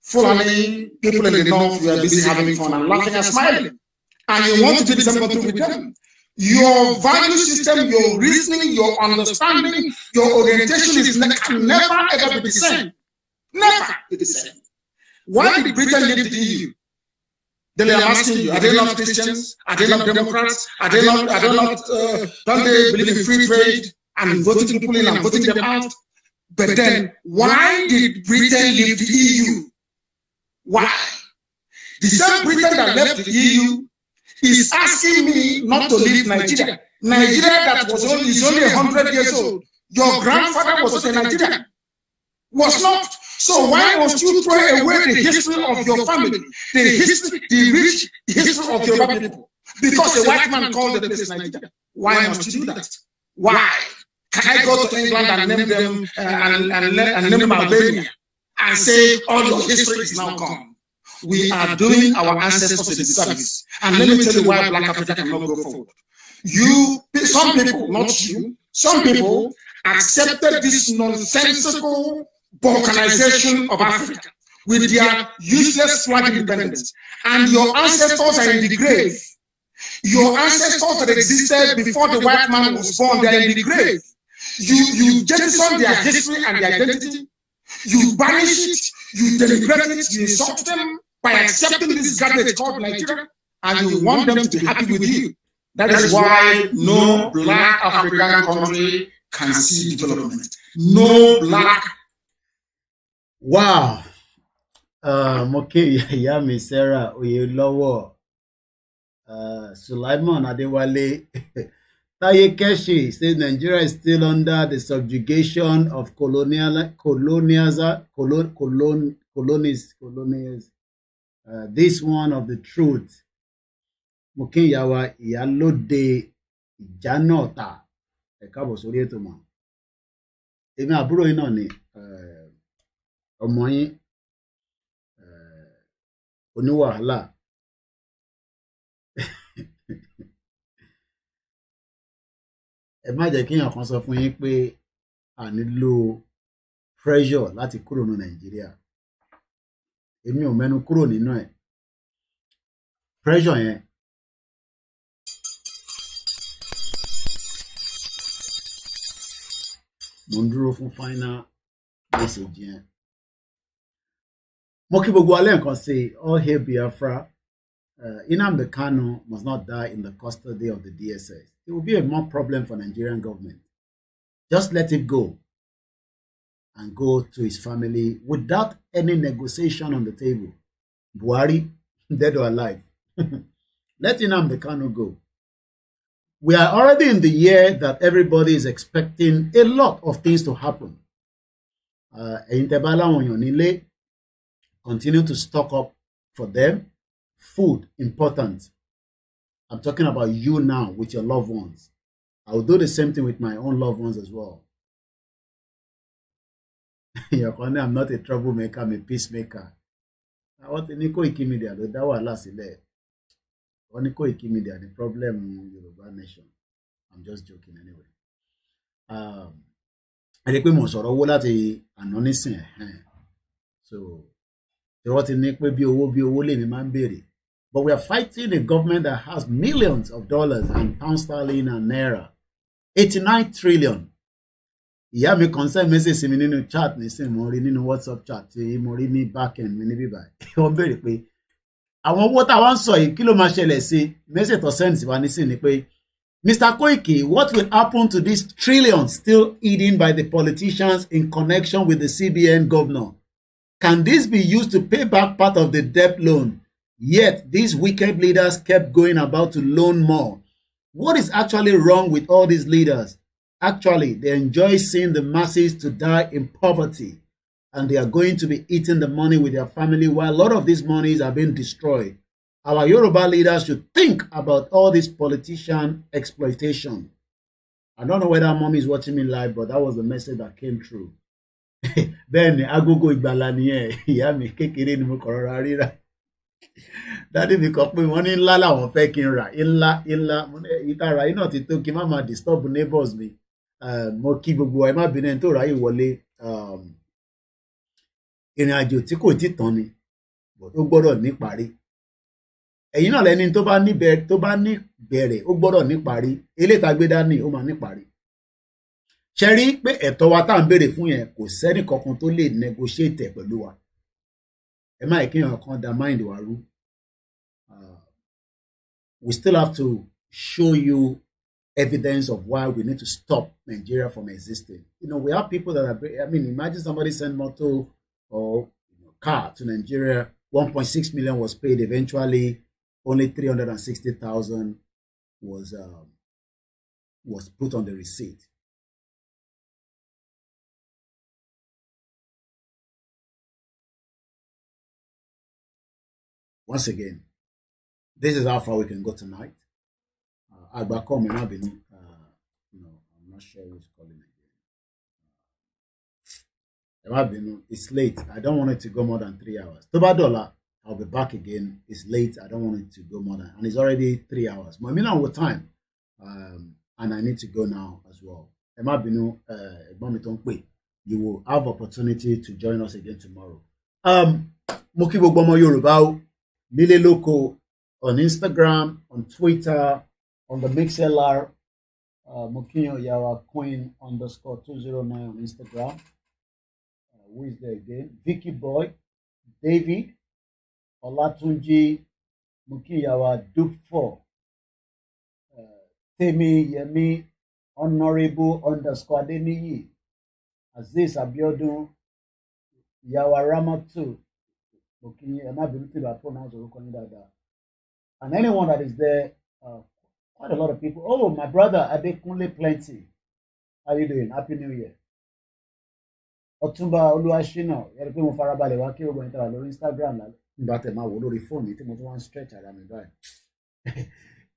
F: Fulani people in the north, we are busy having fun and laughing and smiling. And you want to do the same thing with them. Your value system, your reasoning, your understanding, your orientation can never ever be the same. Never be the same. Why did Britain leave the EU? Then I'm asking you, are they not Christians? Are they not Democrats? Don't they believe in free trade and voting people in and voting them out? But then, why did Britain leave the EU? Why? The same Britain that left the EU is asking me not to leave Nigeria. Nigeria that is only 100 years old. Your grandfather was not a Nigerian. Was not. So why must you throw away the history of your family, the rich history of your people? Because a white man called the place Nigeria. Why must you do that? Why? Can I go to England and name them and name them Albania and say all your history is now gone? We are doing our ancestors a disservice. And let me tell you why Black Africa cannot go forward. Some people, not you, some people accepted this nonsensical balkanization of Africa, with their useless flag independence. And your ancestors are in the grave. Your ancestors that existed before the white man was born, they are in the grave. You jettison their history and their identity. You banish it, you denigrate it, you insult them by accepting this garbage called Nigeria, and you want them to be happy with you. That is why no black African country can see development. No black.
E: Wow. Moke Yami Sarah Oyelowo, Sulaiman Adewale, Taye Keshi says Nigeria is still under the subjugation of colonies. This one of the truth. Moke Yawa Iyalode Ijanota. Ekabo sórí ètò mọ́. Èmi àbúrò yín náà ni ọmọ yín oníwàhálà. Ẹ má jẹ́ kíyàn kan sọ fún yín pé a nílò pressure láti kúrò ní Nàìjíríà. Èmi ò mẹ́nu kúrò nínú ẹ̀. Pressure yẹn mo ń dúró fún final message yẹn. Mo kí gbogbo alẹ́ nǹkan sí all hail Biafra. Nnamdi Kanu must not die in the custody of the DSS. It will be a more problem for Nigerian government. Just let it go and go to his family without any negotiation on the table. Buhari, dead or alive. Let Nnamdi Kanu go. We are already in the year that everybody is expecting a lot of things to happen. Continue to stock up for them. Food, important. I'm talking about you now with your loved ones. I will do the same thing with my own loved ones as well. I'm not a troublemaker, I'm a peacemaker. I want to koikimedia, that was last year. Only koikimedia, the problem in Yoruba nation. I'm just joking anyway. I think we must sọ̀rọ̀ láti àná nísìn. So, what in make be owó lè mi máa ń béèrè. But we are fighting a government that has millions of dollars and pound sterling and naira. 89 trillion. Ìyá mi concern message sí mi nínú chat nísìn mo rí nínú WhatsApp chat tí mo rí ní backend mi níbí báyìí. Wọ́n béèrè pé àwọn owó tá wọ́n sọ yìí kí ló máa ṣẹlẹ̀ sí message tó send sí wa nísìn ni pé Mr. Koiki, what will happen to these trillions still eaten by the politicians in connection with the CBN governor? Can this be used to pay back part of the debt loan? Yet these wicked leaders kept going about to loan more. What is actually wrong with all these leaders? Actually, they enjoy seeing the masses to die in poverty, and they are going to be eating the money with their family while a lot of these monies are being destroyed. Our Yoruba leaders should think about all this politician exploitation. I don't know whether mommy is watching me live, but that was the message that came through. Then agogo ìgbàlà nìyẹn ìyá mi kékeré ni mo kọ̀ rọra ríra. Dádì mi kọ pé wọ́n ní ńlá làwọn fẹ́ kí n rà ńlá ìtara iná ti tó kí n má máa disturb neighbors mi. Mo kí gbogbo ẹ má bínú ẹni tó ráyè wọlé. Ìrìn àjò tí kò tí tán ni but ó gbọ́dọ̀ níparí. Ẹ̀yin náà lẹ́ni tó bá ní bẹ̀rẹ̀ ó gbọ́dọ̀ níparí. Eléyìí tá gbé dání ó máa níparí. Ṣé rí pé ẹ̀tọ́ wa tá à ń béèrè fún yẹn kò sẹ́ni kankan tó lè negotiate pẹ̀lú wa. Ẹ má kí èèyàn kan da mind wa rú. We still have to show you evidence of why we need to stop Nigeria from existing. You know, we have people that are, imagine somebody send motor or car to Nigeria, 1.6 million was paid. Eventually, only 360,000 was put on the receipt. Once again, this is how far we can go tonight. Agbako may not be, I'm not sure who's calling again. It's late. I don't want it to go more than 3 hours. $2, I'll be back again. It's late. I don't want it to go more than, and it's already 3 hours. But I mean, with time, and I need to go now as well. You will have opportunity to join us again tomorrow. Mo kí gbogbo ọmọ Yorùbá o, nílé lóko, on Instagram, on Twitter, on the MixLR, mo kí yan ìyá wa Queen_209 on Instagram. Who is there again? Vicky Boy, David, Olatunji, mo kí ìyá wa Duke4, Temi Yemi, Honorable_Adeniyi, Aziz Abiodun, ìyá wa Ramatu, mo kí yín, ẹ má bínú tí ìbá pronounce orúkọ yín dáadáa. And anyone that is there, quite a lot of people. Oh, my brother Adekunle Plenty. How you doing? Happy New Year. Ọ̀túnba Olúwaṣínà, yẹ́n pé mo farabalẹ̀ wá kí gbogbo ẹni tàwa lórí Instagram la nígbà tẹ̀ máa wò lórí fóònù tí mo tún wá ń stretch ara mi báyìí.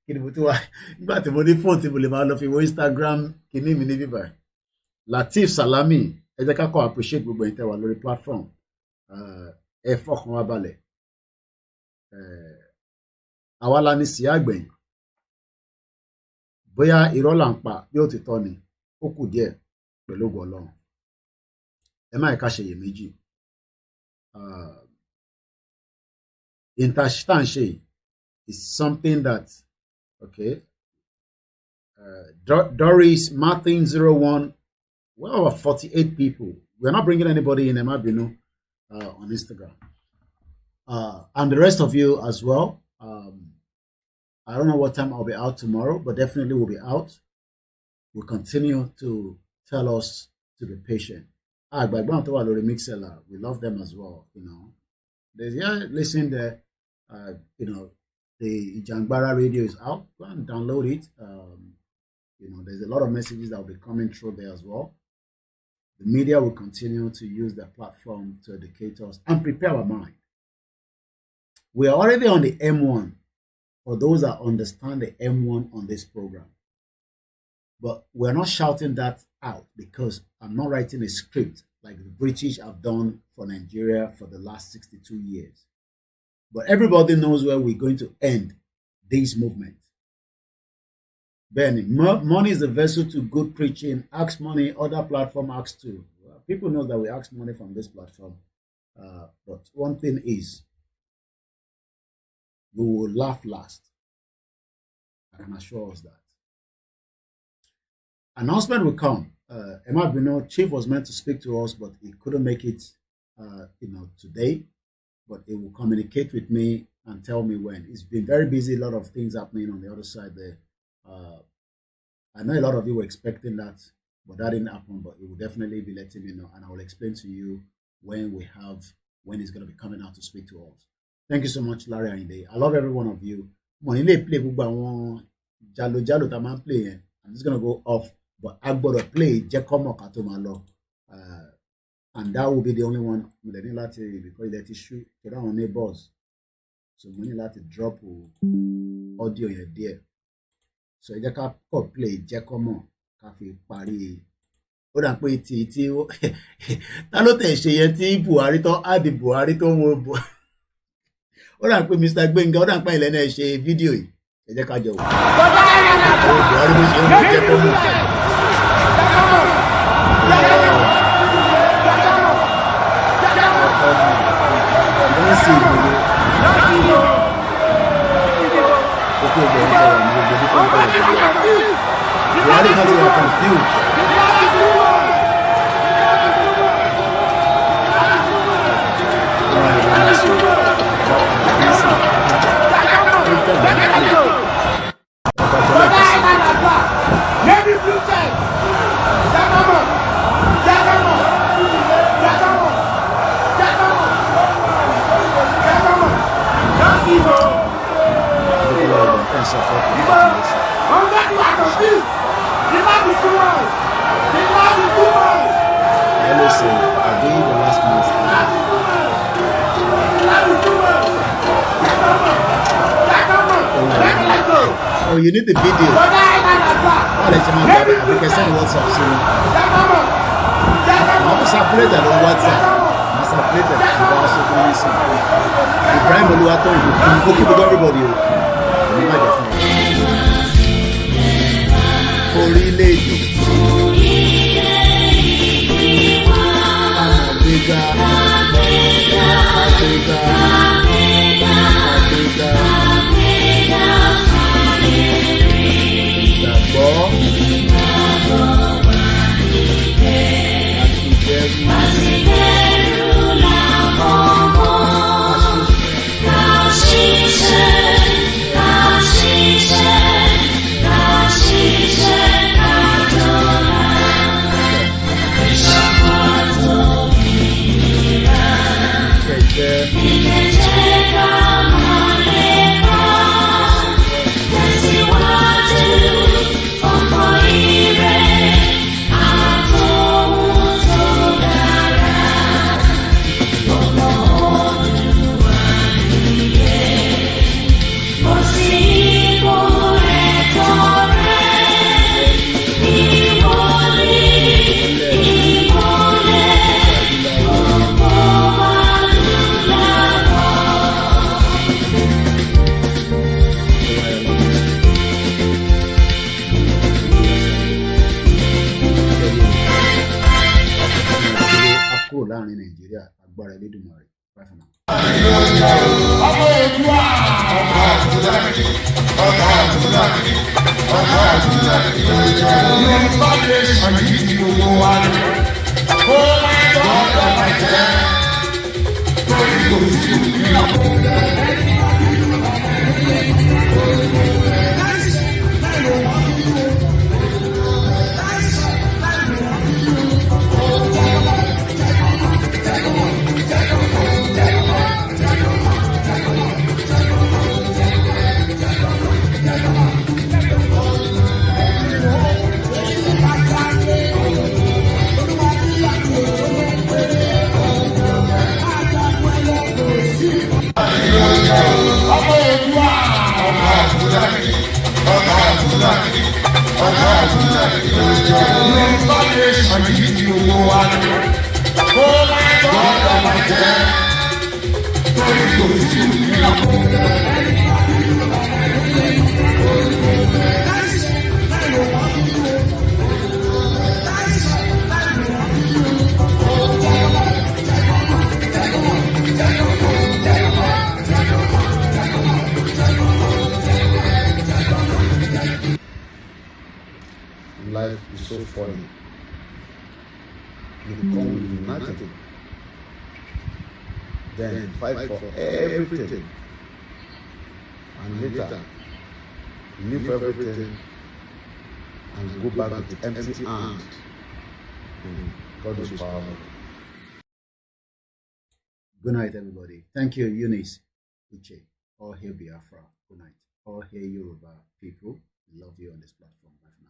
E: Kí ni mo tún wá nígbà tí mo ní fóònù tí mo lè máa lọ fi wo Instagram kìíní mi níbí báyìí. Lateef Salami, ẹ jẹ́ ká kọ́ appreciate gbogbo ẹni tàwa lórí platform. Ẹ fọkàn wa balẹ̀. Àwa la ní sí àgbẹ̀yìn. Bóyá irọ́ là ń pa bí ó ti tọ́ ni, ó kù díẹ̀ pẹ̀lú ògo Ọlọ́run. Ẹ má ká ṣe iyèméjì. Interstanship is something that, okay, Doris Martin 01, well over 48 people. We're not bringing anybody in Emabinu on Instagram. And the rest of you as well. I don't know what time I'll be out tomorrow, but definitely we'll be out. We'll continue to tell us to be patient. We love them as well, you know. Listen there. You know, the Ijangbara radio is out. Go and download it. You know, there's a lot of messages that will be coming through there as well. The media will continue to use their platform to educate us and prepare our mind. We are already on the M1 for those that understand the M1 on this program. But we're not shouting that out because I'm not writing a script like the British have done for Nigeria for the last 62 years. But everybody knows where we're going to end this movement. Benny, money is the vessel to good preaching. Ask money, other platform ask too. Well, people know that we ask money from this platform. But one thing is, we will laugh last. I can assure us that. Announcement will come. Emma Bruno, Chief was meant to speak to us, but he couldn't make it, today. But he will communicate with me and tell me when. It's been very busy, a lot of things happening on the other side there. I know a lot of you were expecting that, but that didn't happen. But he will definitely be letting me know, and I will explain to you when he's going to be coming out to speak to us. Thank you so much, Larry Ainde. I love every one of you. I'm just going to go off, but I'm going to play Jekomo Katomalo. And that will be the only one because that issue around neighbors. So we need to drop audio here there. So I just play Jekomo Cafe Paris. Ó dà pé tí ta ló tẹ̀ ṣe yẹn tí Buhari tó àdì Buhari tó wo Buhari. Ó dà pé Mr. Gbenga ó dà pé ilẹ̀ náà ṣe fídíò yìí. Ẹ jẹ́ ká jọ wò. Buhari bó ṣe ń bọ̀ Jekomo. Buhari náà ti wà confused. Oh, you need the video. Oh, let you know that we can send WhatsApp soon. I'm separated on WhatsApp. I'm separated. Ibrahim Oluwato, you keep with everybody. Holy lady. I'm a bigger. lágbára Elédùmarè. Bye for now.
M: Life is so funny. You come with nothing, then fight for everything, and later leave everything and go back with empty hand. God is powerful.
E: Good night, everybody. Thank you, Eunice, Uche. All hail Biafra. Good night. All hail Yoruba people. We love you on this platform. Bye for now.